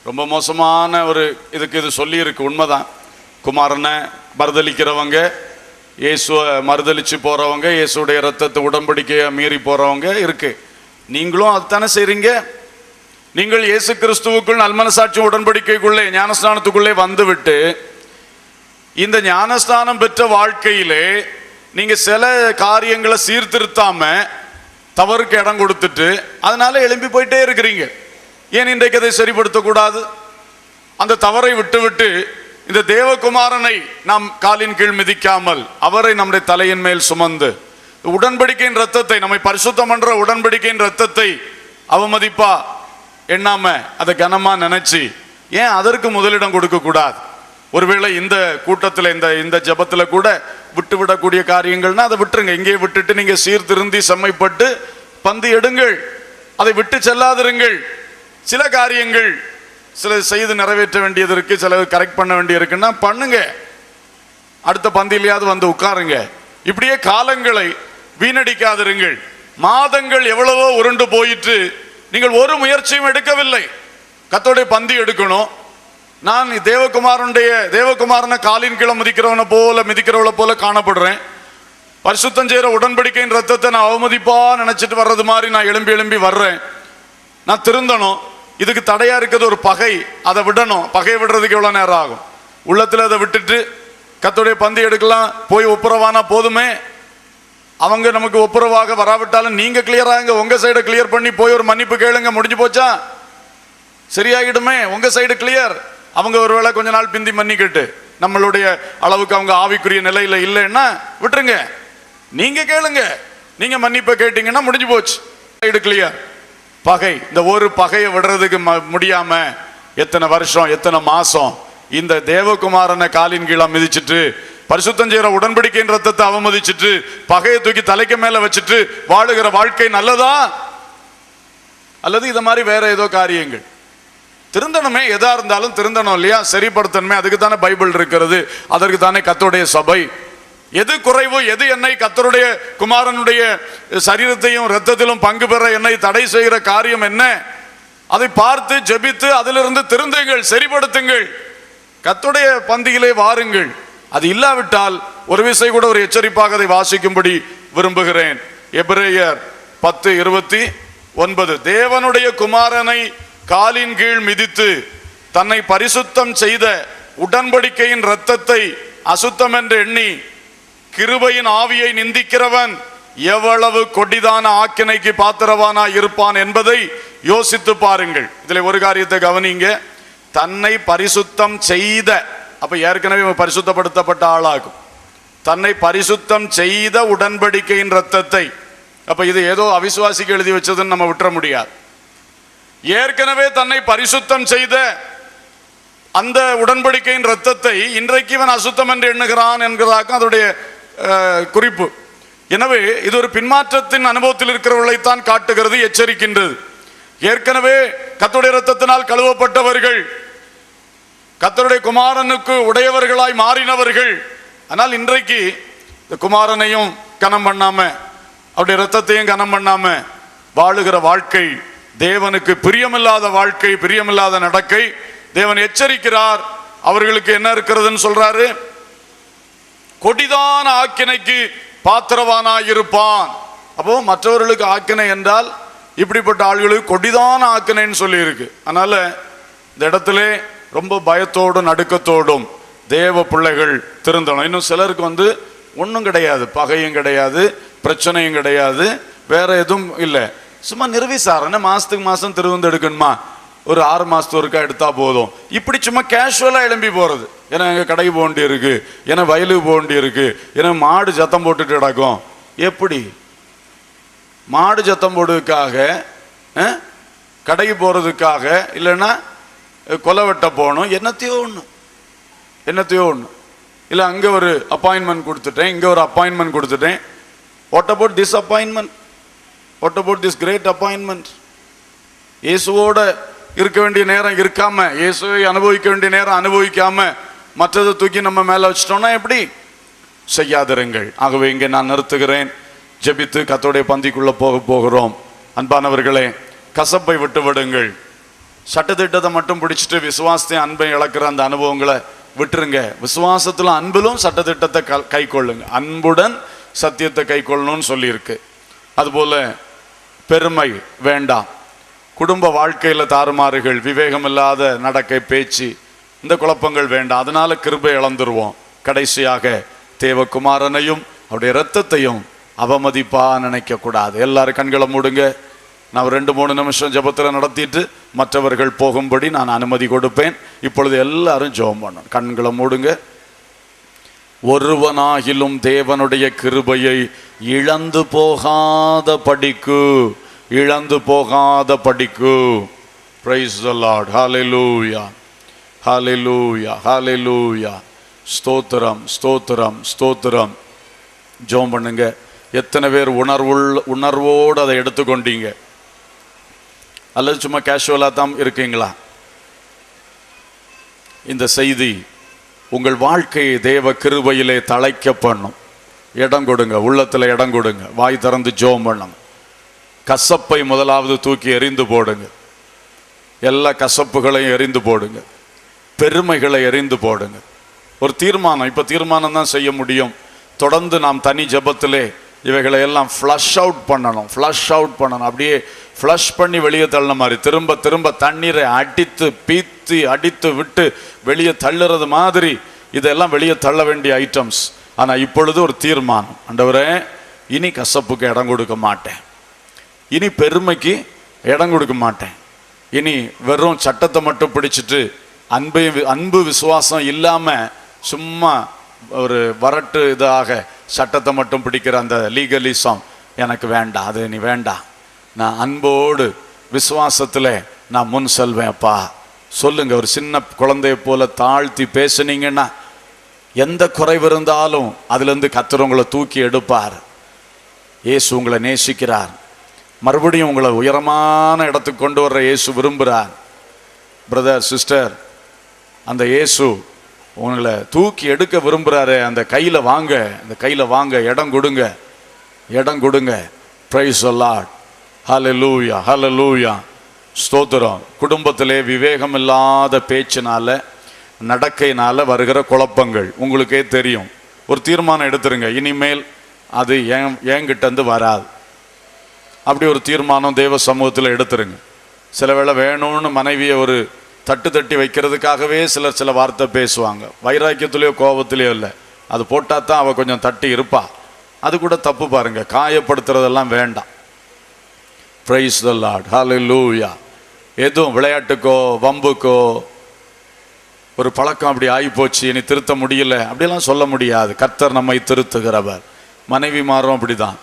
ரொம்ப மோசமான ஒரு இதுக்கு இது சொல்லியிருக்கு, உண்மைதான். குமாரனை மறுதளிக்கிறவங்க, இயேசுவை மறுதளிச்சு போறவங்க, இயேசுடைய இரத்தத்தை உடன்படிக்கையை மீறி போறவங்க இருக்கு. நீங்களும் அதுதானே செய்றீங்க. நீங்கள் இயேசு கிறிஸ்துவுக்குள் நல்மனசாட்சி உடன்படிக்கைக்குள்ளே ஞானஸ்நானத்துக்குள்ளே வந்துவிட்டு இந்த ஞானஸ்நானம் பெற்ற வாழ்க்கையிலே நீங்க சில காரியங்களை சீர்திருத்தாம தவறுக்கு இடம் கொடுத்துட்டு அதனால எழும்பி போயிட்டே இருக்கிறீங்க. ஏன் இன்றைக்கு அதை சரிப்படுத்தக்கூடாது? அந்த தவறை விட்டுவிட்டு இந்த தேவகுமாரனை நாம் காலின் கீழ் மிதிக்காமல் அவரை நம்முடைய தலையின் மேல் சுமந்து உடன்படிக்கையின் ரத்தத்தை, நம்மை பரிசுத்தம் பண்ற உடன்படிக்கையின் ரத்தத்தை அவமதிப்பா எண்ணாம அதை கனமா நினைச்சு ஏன் அதற்கு முதலிடம் கொடுக்க கூடாது? ஒருவேளை இந்த கூட்டத்தில் இந்த ஜபத்துல கூட விட்டு விடக்கூடிய காரியங்கள்னா அதை விட்டுருங்க. இங்கே விட்டுட்டு நீங்க சீர்திருந்தி செம்மைப்பட்டு பந்து எடுங்கள், அதை விட்டு செல்லாதிருங்கள். சில காரியங்கள் சில செய்து நிறைவேற்ற வேண்டியது இருக்கு, சில கரெக்ட் பண்ண வேண்டியது இருக்குன்னா பண்ணுங்க, அடுத்த பந்திலையாவது வந்து உட்காருங்க. இப்படியே காலங்களை வீணடிக்காதிருங்கள். மாதங்கள் எவ்வளவோ உருண்டு போயிட்டு நீங்கள் ஒரு முயற்சியும் எடுக்கவில்லை. கர்த்தருடைய பந்தி எடுக்கணும். நான் தேவகுமாரனை காலின் கீழே மிதிக்கிறவளை போல காணப்படுறேன். பரிசுத்தம் செய்கிற உடன்படிக்கையின் ரத்தத்தை நான் அவமதிப்பா நினைச்சிட்டு வர்றது மாதிரி நான் எழும்பி வர்றேன். நான் திருந்தணும். இதுக்கு தடையா இருக்கிறது ஒரு பகை, அதை விடணும். பகையை விடுறதுக்கு எவ்வளவு நேரம் ஆகும்? உள்ளத்துல அதை விட்டுட்டு கர்த்தருடைய பந்தி எடுக்கலாம், போய் ஒப்புரவானா போதுமே. அவங்க நமக்கு ஒப்புரவாக வராவிட்டாலும் நீங்க கிளியராங்க, உங்க சைடை கிளியர் பண்ணி போய் ஒரு மன்னிப்பு கேளுங்க, முடிஞ்சு போச்சா, சரியாகிடுமே. உங்க சைடு கிளியர். அவங்க ஒருவேளை கொஞ்ச நாள் பிந்தி மன்னிக்கிட்டு நம்மளுடைய அளவுக்கு அவங்க ஆவிக்குரிய நிலையில இல்லைன்னா விட்டுருங்க. நீங்க கேளுங்க, நீங்க மன்னிப்பை கேட்டீங்கன்னா முடிஞ்சு போச்சு, சைடு கிளியர். பகை, இந்த ஒரு பகையை விடுறதுக்கு முடியாம எத்தனை வருஷம் எத்தனை மாசம் இந்த தேவகுமாரனை காலின் கீழே மிதிச்சுட்டு பரிசுத்தம் செய்கிற உடன்படிக்கையின் ரத்தத்தை அவமதிச்சுட்டு பகையை தூக்கி தலைக்கு மேல வச்சுட்டு வாழுகிற வாழ்க்கை நல்லதா? அல்லது இத மாதிரி வேற ஏதோ காரியங்கள்? திருந்தனமே, எதா இருந்தாலும் திருந்தணும் இல்லையா? சரிப்படுத்தணுமே, அதுக்கு தானே பைபிள் இருக்கிறது, அதற்கு தானே கர்த்தருடைய சபை. எது குறைவு, எது என்னை கர்த்தருடைய குமாரனுடைய சரீரத்தையும் இரத்தத்திலும் பங்கு பெற என்னை தடை செய்கிற காரியம் என்ன? அதை பார்த்து ஜெபித்து அதிலிருந்து திருந்துங்கள், சரிப்படுத்துங்கள், கர்த்தருடைய பந்தியிலே வாருங்கள். அது இல்லாவிட்டால் ஒரு விசை கூட ஒரு எச்சரிப்பாக அதை வாசிக்கும்படி விரும்புகிறேன். எபிரேயர் 10:29, தேவனுடைய குமாரனை காலின் கீழ் மிதித்து தன்னை பரிசுத்தம் செய்த உடன்படிக்கையின் இரத்தத்தை அசுத்தம் என்று எண்ணி கிருபையின் ஆவியை நிந்திக்கிறவன் எவ்வளவு கொடிதான ஆக்கினைக்கு பாத்திரவானா இருப்பான் என்பதை யோசித்து பாருங்கள். இதுல ஒரு காரியத்தை கவனிங்க. தன்னை பரிசுத்தம் செய்த, அப்ப ஏற்கனவே பரிசுத்தப்படுத்தப்பட்ட ஆளாகும். தன்னை பரிசுத்தம் செய்த உடன்படிக்கையின் இரத்தத்தை, அப்ப இது ஏதோ அவிசுவாசிக்கு எழுதி வச்சதுன்னு நம்ம விட்டுற முடியாது. ஏற்கனவே தன்னை பரிசுத்தம் செய்த அந்த உடன்படிக்கையின் இரத்தத்தை இன்றைக்கு இவன் அசுத்தம் என்று எண்ணுகிறான் என்கிறதாக்கும் அதோடைய குறிப்பு. எனவே இது ஒரு பின்மாற்றத்தின் அனுபவத்தில் இருக்கிறவர்களைத்தான் காட்டுகிறது, எச்சரிக்கின்றது. ஏற்கனவே கர்த்தருடைய இரத்தத்தினால் கழுவப்பட்டவர்கள், கர்த்தருடைய குமாரனுக்கு உடையவர்களாய் மாறினவர்கள். ஆனால் இன்றைக்கு இந்த குமாரனையும் கனம் பண்ணாம அவருடைய இரத்தத்தையும் கனம் பண்ணாம வாழுகிற வாழ்க்கை தேவனுக்கு பிரியமில்லாத வாழ்க்கை, பிரியமில்லாத நடக்கை. தேவன் எச்சரிக்கிறார். அவர்களுக்கு என்ன இருக்கிறதுன்னு சொல்றாரு? கொடிதான ஆக்கினைக்கு பாத்திரவானாயிருப்பான். அப்போ மற்றவர்களுக்கு ஆக்கினை என்றால் இப்படிப்பட்ட ஆள்களுக்கு கொடிதான ஆக்கினைன்னு சொல்லி இருக்கு. அதனால இந்த இடத்துல ரொம்ப பயத்தோடும் நடுக்கத்தோடும் தேவ பிள்ளைகள் திருந்தணும். இன்னும் சிலருக்கு ஒன்றும் கிடையாது, பகையும் கிடையாது, பிரச்சனையும் கிடையாது, வேற எதுவும் இல்லை. சும்மா நிர்விசாரணை, மாசத்துக்கு மாசம் திருவிந்து எடுக்கணுமா, ஒரு 6 மாசத்துக்கு ஒருக்கா எடுத்தா போதும். இப்படி சும்மா கேஷுவலா எழும்பி போறது. ஏன்னா எங்க கடை போக வேண்டி இருக்கு, ஏன்னா வயலுக்கு போக வேண்டி இருக்கு, ஏன்னா மாடு சத்தம் போட்டுட்டு கிடக்கும். எப்படி மாடு சத்தம் போடுறதுக்காக, கடைக்கு போறதுக்காக, இல்லைன்னா கொலை வெட்ட போகணும், என்னத்தையோ ஒன்று இல்லை அங்கே ஒரு அப்பாயின்மெண்ட் கொடுத்துட்டேன், இங்கே ஒரு அப்பாயின்மெண்ட் கொடுத்துட்டேன். What about this appointment? What about this great appointment? இயேசுவோட இருக்க வேண்டிய நேரம் இருக்காம, இயேசுவை அனுபவிக்க வேண்டிய நேரம் அனுபவிக்காம மற்றதை தூக்கி நம்ம மேல வச்சிட்டோம்னா எப்படி? செய்யாதிருங்கள். ஆகவே இங்கே நான் நிறுத்துகிறேன். ஜெபித்து கர்த்தருடைய பந்திக்குள்ள போகிறோம். அன்பானவர்களே, கசப்பை விட்டு விடுங்கள். சட்டத்திட்டத்தை மட்டும் பிடிச்சிட்டு விசுவாசத்தை அன்பை இழக்கிற அந்த அனுபவங்களை விட்டுருங்க. விசுவாசத்துல அன்பிலும் சட்டத்திட்டத்தை கை கொள்ளுங்க. அன்புடன் சத்தியத்தை கை கொள்ளணும்னு சொல்லியிருக்கு. அதுபோல பெருமை வேண்டாம். குடும்ப வாழ்க்கையில தாறுமாறுகள், விவேகம் இல்லாத நடக்கை, பேச்சு, இந்த குழப்பங்கள் வேண்டாம். அதனால கிருபை இழந்துருவோம். கடைசியாக தேவகுமாரனையும் அவருடைய இரத்தத்தையும் அவமதிப்பா நினைக்க கூடாது. எல்லாரும் கண்களை மூடுங்க. நான் 2-3 நிமிஷம் ஜெபத்தில் நடத்திட்டு மற்றவர்கள் போகும்படி நான் அனுமதி கொடுப்பேன். இப்பொழுது எல்லாரும் ஜெபம் பண்ணணும். கண்களை மூடுங்க. ஒருவனாகிலும் தேவனுடைய கிருபையை இழந்து போகாத படிக்கு, இழந்து போகாத படிக்கு. Praise the Lord. Hallelujah. Hallelujah. Hallelujah. ஸ்தோத்திரம், ஸ்தோத்திரம், ஸ்தோத்திரம். ஜெபம் பண்ணுங்க. எத்தனை பேர் உணர்வோடு அதை எடுத்துக்கொண்டீங்க? அல்லது சும்மா கேஷுவலாக தான் இருக்கீங்களா? இந்த செய்தி உங்கள் வாழ்க்கையை தேவ கிருபையிலே தழைக்க பண்ணும். இடம் கொடுங்க, உள்ளத்தில் இடம் கொடுங்க. வாய் திறந்து ஜெபம் பண்ணுங்க. கசப்பை முதலாவது தூக்கி எறிந்து போடுங்க. எல்லா கசப்புகளையும் எறிந்து போடுங்க. பெருமைகளை எறிந்து போடுங்க. ஒரு தீர்மானம், இப்போ தீர்மானம் தான் செய்ய முடியும். தொடர்ந்து நாம் தனி ஜெபத்திலே இவைகளை எல்லாம் ஃப்ளஷ் அவுட் பண்ணணும். ஃப்ளஷ் அவுட் பண்ணணும். அப்படியே ஃப்ளஷ் பண்ணி வெளியே தள்ளின மாதிரி திரும்ப திரும்ப தண்ணீரை அடித்து பீத்தி அடித்து விட்டு வெளியே தள்ளுறது மாதிரி இதெல்லாம் வெளியே தள்ள வேண்டிய ஐட்டம்ஸ். ஆனால் இப்பொழுது ஒரு தீர்மானம். ஆண்டவரே, இனி கசப்புக்கு இடம் கொடுக்க மாட்டேன், இனி பெருமைக்கு இடம் கொடுக்க மாட்டேன், இனி வெறும் சட்டத்தை மட்டும் பிடிச்சிட்டு அன்பு விசுவாசம் இல்லாமல் சும்மா ஒரு வரட்டு இதாக சட்டத்தை மட்டும் பிடிக்கிற அந்த லீகலிசம் எனக்கு வேண்டாம். அது நீ வேண்டாம். நான் அன்போடு விசுவாசத்தில் நான் முன் செல்வேன். அப்பா சொல்லுங்க. ஒரு சின்ன குழந்தைய போல தாழ்த்தி பேசுனீங்கன்னா எந்த குறைவு இருந்தாலும் அதுலேருந்து கர்த்தர் உங்களை தூக்கி எடுப்பார். இயேசு உங்களை நேசிக்கிறார். மறுபடியும் உங்களை உயரமான இடத்துக்கு கொண்டு வர்ற இயேசு விரும்புகிறார். பிரதர், சிஸ்டர், அந்த இயேசு உங்களை தூக்கி எடுக்க விரும்புகிறாரு. அந்த கையில் வாங்க, அந்த கையில் வாங்க. இடம் கொடுங்க, இடம் கொடுங்க. Praise the lord. Hallelujah, hallelujah. ஸ்தோத்திரம். குடும்பத்திலே விவேகம் இல்லாத பேச்சினால, நடக்கையினால வருகிற குழப்பங்கள் உங்களுக்கே தெரியும். ஒரு தீர்மானம் எடுத்துருங்க. இனிமேல் அது என்கிட்டேருந்து வராது. அப்படி ஒரு தீர்மானம் தேவ சமூகத்தில் எடுத்துருங்க. சில வேளை வேணும்னு மனைவியை ஒரு தட்டு தட்டி வைக்கிறதுக்காகவே சில வார்த்தை பேசுவாங்க. வைராக்கியத்திலேயோ கோபத்திலேயோ இல்லை. அது போட்டால் தான் அவள் கொஞ்சம் தட்டி இருப்பா. அது கூட தப்பு பாருங்க. காயப்படுத்துறதெல்லாம் வேண்டாம். Praise the lord. ஹல்லேலூயா. எதுவும் விளையாட்டுக்கோ வம்புக்கோ ஒரு பழக்கம் அப்படி ஆகிப்போச்சு, இனி திருத்த முடியல அப்படியெல்லாம் சொல்ல முடியாது. கர்த்தர் நம்மை திருத்துகிறவர். மனைவி மாறும் அப்படிதான்.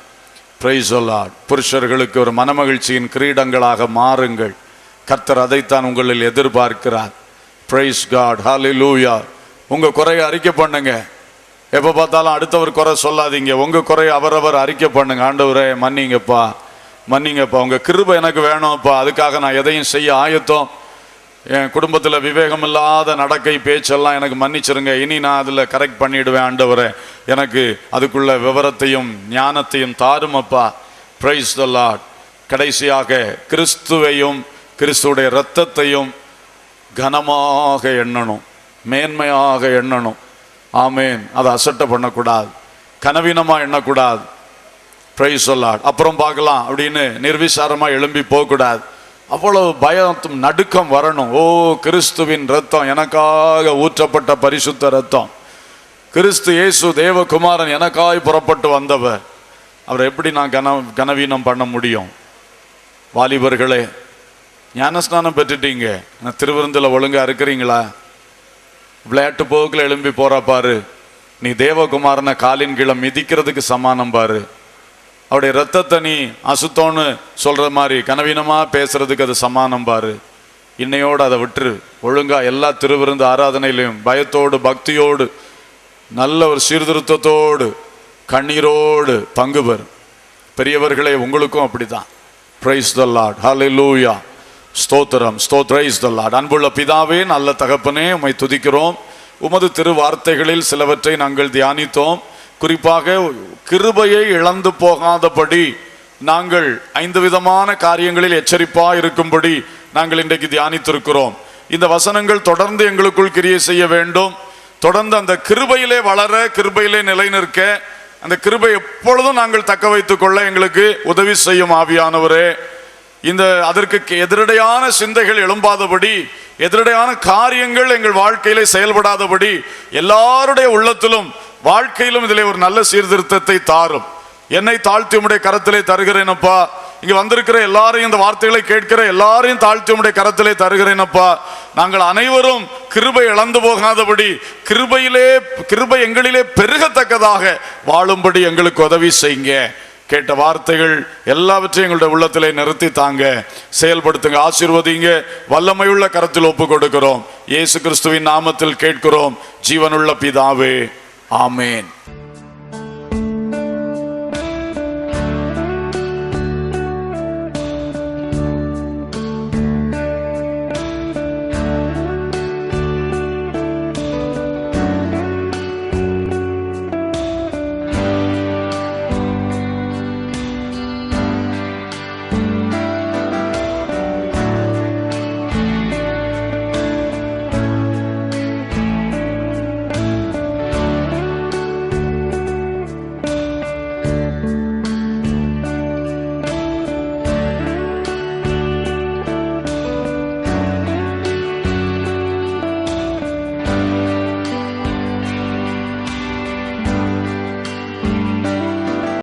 Praise the Lord. புருஷர்களுக்கு ஒரு மனமகிழ்ச்சியின் கிரீடங்களாக மாறுங்கள். கர்த்தர் அதைத்தான் உங்களில் எதிர்பார்க்கிறார். Praise God. ஹல்லேலூயா. உங்கள் குறையை அறிக்கை பண்ணுங்க. எப்போ பார்த்தாலும் அடுத்தவர் குறை சொல்லாதீங்க. உங்கள் குறையை அவரவர் அறிக்கை பண்ணுங்க. ஆண்டவரே, மன்னிங்கப்பா, மன்னிங்கப்பா, உங்கள் கிருபை எனக்கு வேணும்ப்பா. அதுக்காக நான் எதையும் செய்ய ஆயத்தம். என் குடும்பத்தில் விவேகம் இல்லாத நடக்கை பேச்செல்லாம் எனக்கு மன்னிச்சிருங்க. இனி நான் அதில் கரெக்ட் பண்ணிடுவேன். ஆண்டவரே, எனக்கு அதுக்குள்ள விவரத்தையும் ஞானத்தையும் தாருமப்பா. Price the Lord. கடைசியாக கிறிஸ்துவையும் கிறிஸ்துடைய இரத்தத்தையும் கனமாக எண்ணணும், மேன்மையாக எண்ணணும். ஆமேன். அதை அசட்டை பண்ணக்கூடாது, கனவீனமாக எண்ணக்கூடாது. Price the Lord. அப்புறம் பார்க்கலாம் அப்படின்னு நிர்விசாரமாக எழும்பி போகக்கூடாது. அவ்வளவு பயம், நடுக்கம் வரணும். ஓ, கிறிஸ்துவின் இரத்தம், எனக்காக ஊற்றப்பட்ட பரிசுத்த இரத்தம். கிறிஸ்து இயேசு தேவகுமாரன் எனக்காய் புறப்பட்டு வந்தவர். அவரை எப்படி நான் கனவீனம் பண்ண முடியும்? வாலிபர்களே, ஞானஸ்நானம் பெற்றுட்டீங்க. நான் திருவிருந்தில் ஒழுங்கா இருக்கிறீங்களா? விளையாட்டு போக்கில் எழும்பி போறா பாரு. நீ தேவகுமாரனை காலின் கீழே மிதிக்கிறதுக்கு சமானம் பாரு. அவருடைய இரத்தத்தை நீ அசுத்தம்னு சொல்ற மாதிரி கனவீனமா பேசுறதுக்கு அது சமானம் பாரு. இன்னையோடு அதை விட்டுரு. ஒழுங்கா எல்லா திருவிருந்து ஆராதனையிலையும் பயத்தோடு பக்தியோடு நல்ல ஒரு சீர்திருத்தத்தோடு கண்ணீரோடு பங்கு பெறு. பெரியவர்களே, உங்களுக்கும் அப்படிதான். Praise the lord. ஹல்லேலூயா. ஸ்தோத்திரம், பிரைஸ் தி லார்ட். அன்புள்ள பிதாவே, நல்ல தகப்பனே, உம்மை துதிக்கிறோம். உமது திருவார்த்தைகளில் சிலவற்றை நாங்கள் தியானித்தோம். குறிப்பாக கிருபையை இழந்து போகாதபடி நாங்கள் 5 விதமான காரியங்களில் எச்சரிப்பாக இருக்கும்படி நாங்கள் இன்றைக்கு தியானித்திருக்கிறோம். இந்த வசனங்கள் தொடர்ந்து எங்களுக்குள் கிரியை செய்ய வேண்டும். தொடர்ந்து அந்த கிருபையிலே வளர, கிருபையிலே நிலை நிற்க, அந்த கிருபை எப்பொழுதும் நாங்கள் தக்க வைத்துக் கொள்ள எங்களுக்கு உதவி செய்யும் ஆவியானவரே. அதற்கு எதிரடையான சிந்தைகள் எழும்பாதபடி, எதிரடையான காரியங்கள் எங்கள் வாழ்க்கையிலே செயல்படாதபடி, எல்லாருடைய உள்ளத்திலும் வாழ்க்கையிலும் இதிலே ஒரு நல்ல சீர்திருத்தத்தை தாரும். என்னை தாழ்த்தி உம்முடைய கரத்திலே தருகிறேனப்பா. இங்க வந்திருக்கிற எல்லாரையும், இந்த வார்த்தைகளை கேட்கிற எல்லாரையும் தாழ்த்தி உம்முடைய கரத்திலே தருகிறேனப்பா. நாங்கள் அனைவரும் கிருபை இழந்து போகாதபடி, கிருபை எங்களிலே பெருகத்தக்கதாக வாழும்படி எங்களுக்கு உதவி செய்யுங்க. கேட்ட வார்த்தைகள் எல்லாவற்றையும் எங்களுடைய உள்ளத்திலே நிறுத்தி தாங்க, செயல்படுத்துங்க, ஆசீர்வதிங்க. வல்லமையுள்ள கரத்தில் ஒப்பு கொடுக்கிறோம். இயேசு கிறிஸ்துவின் நாமத்தில் கேட்கிறோம், ஜீவனுள்ள பிதாவே, ஆமேன்.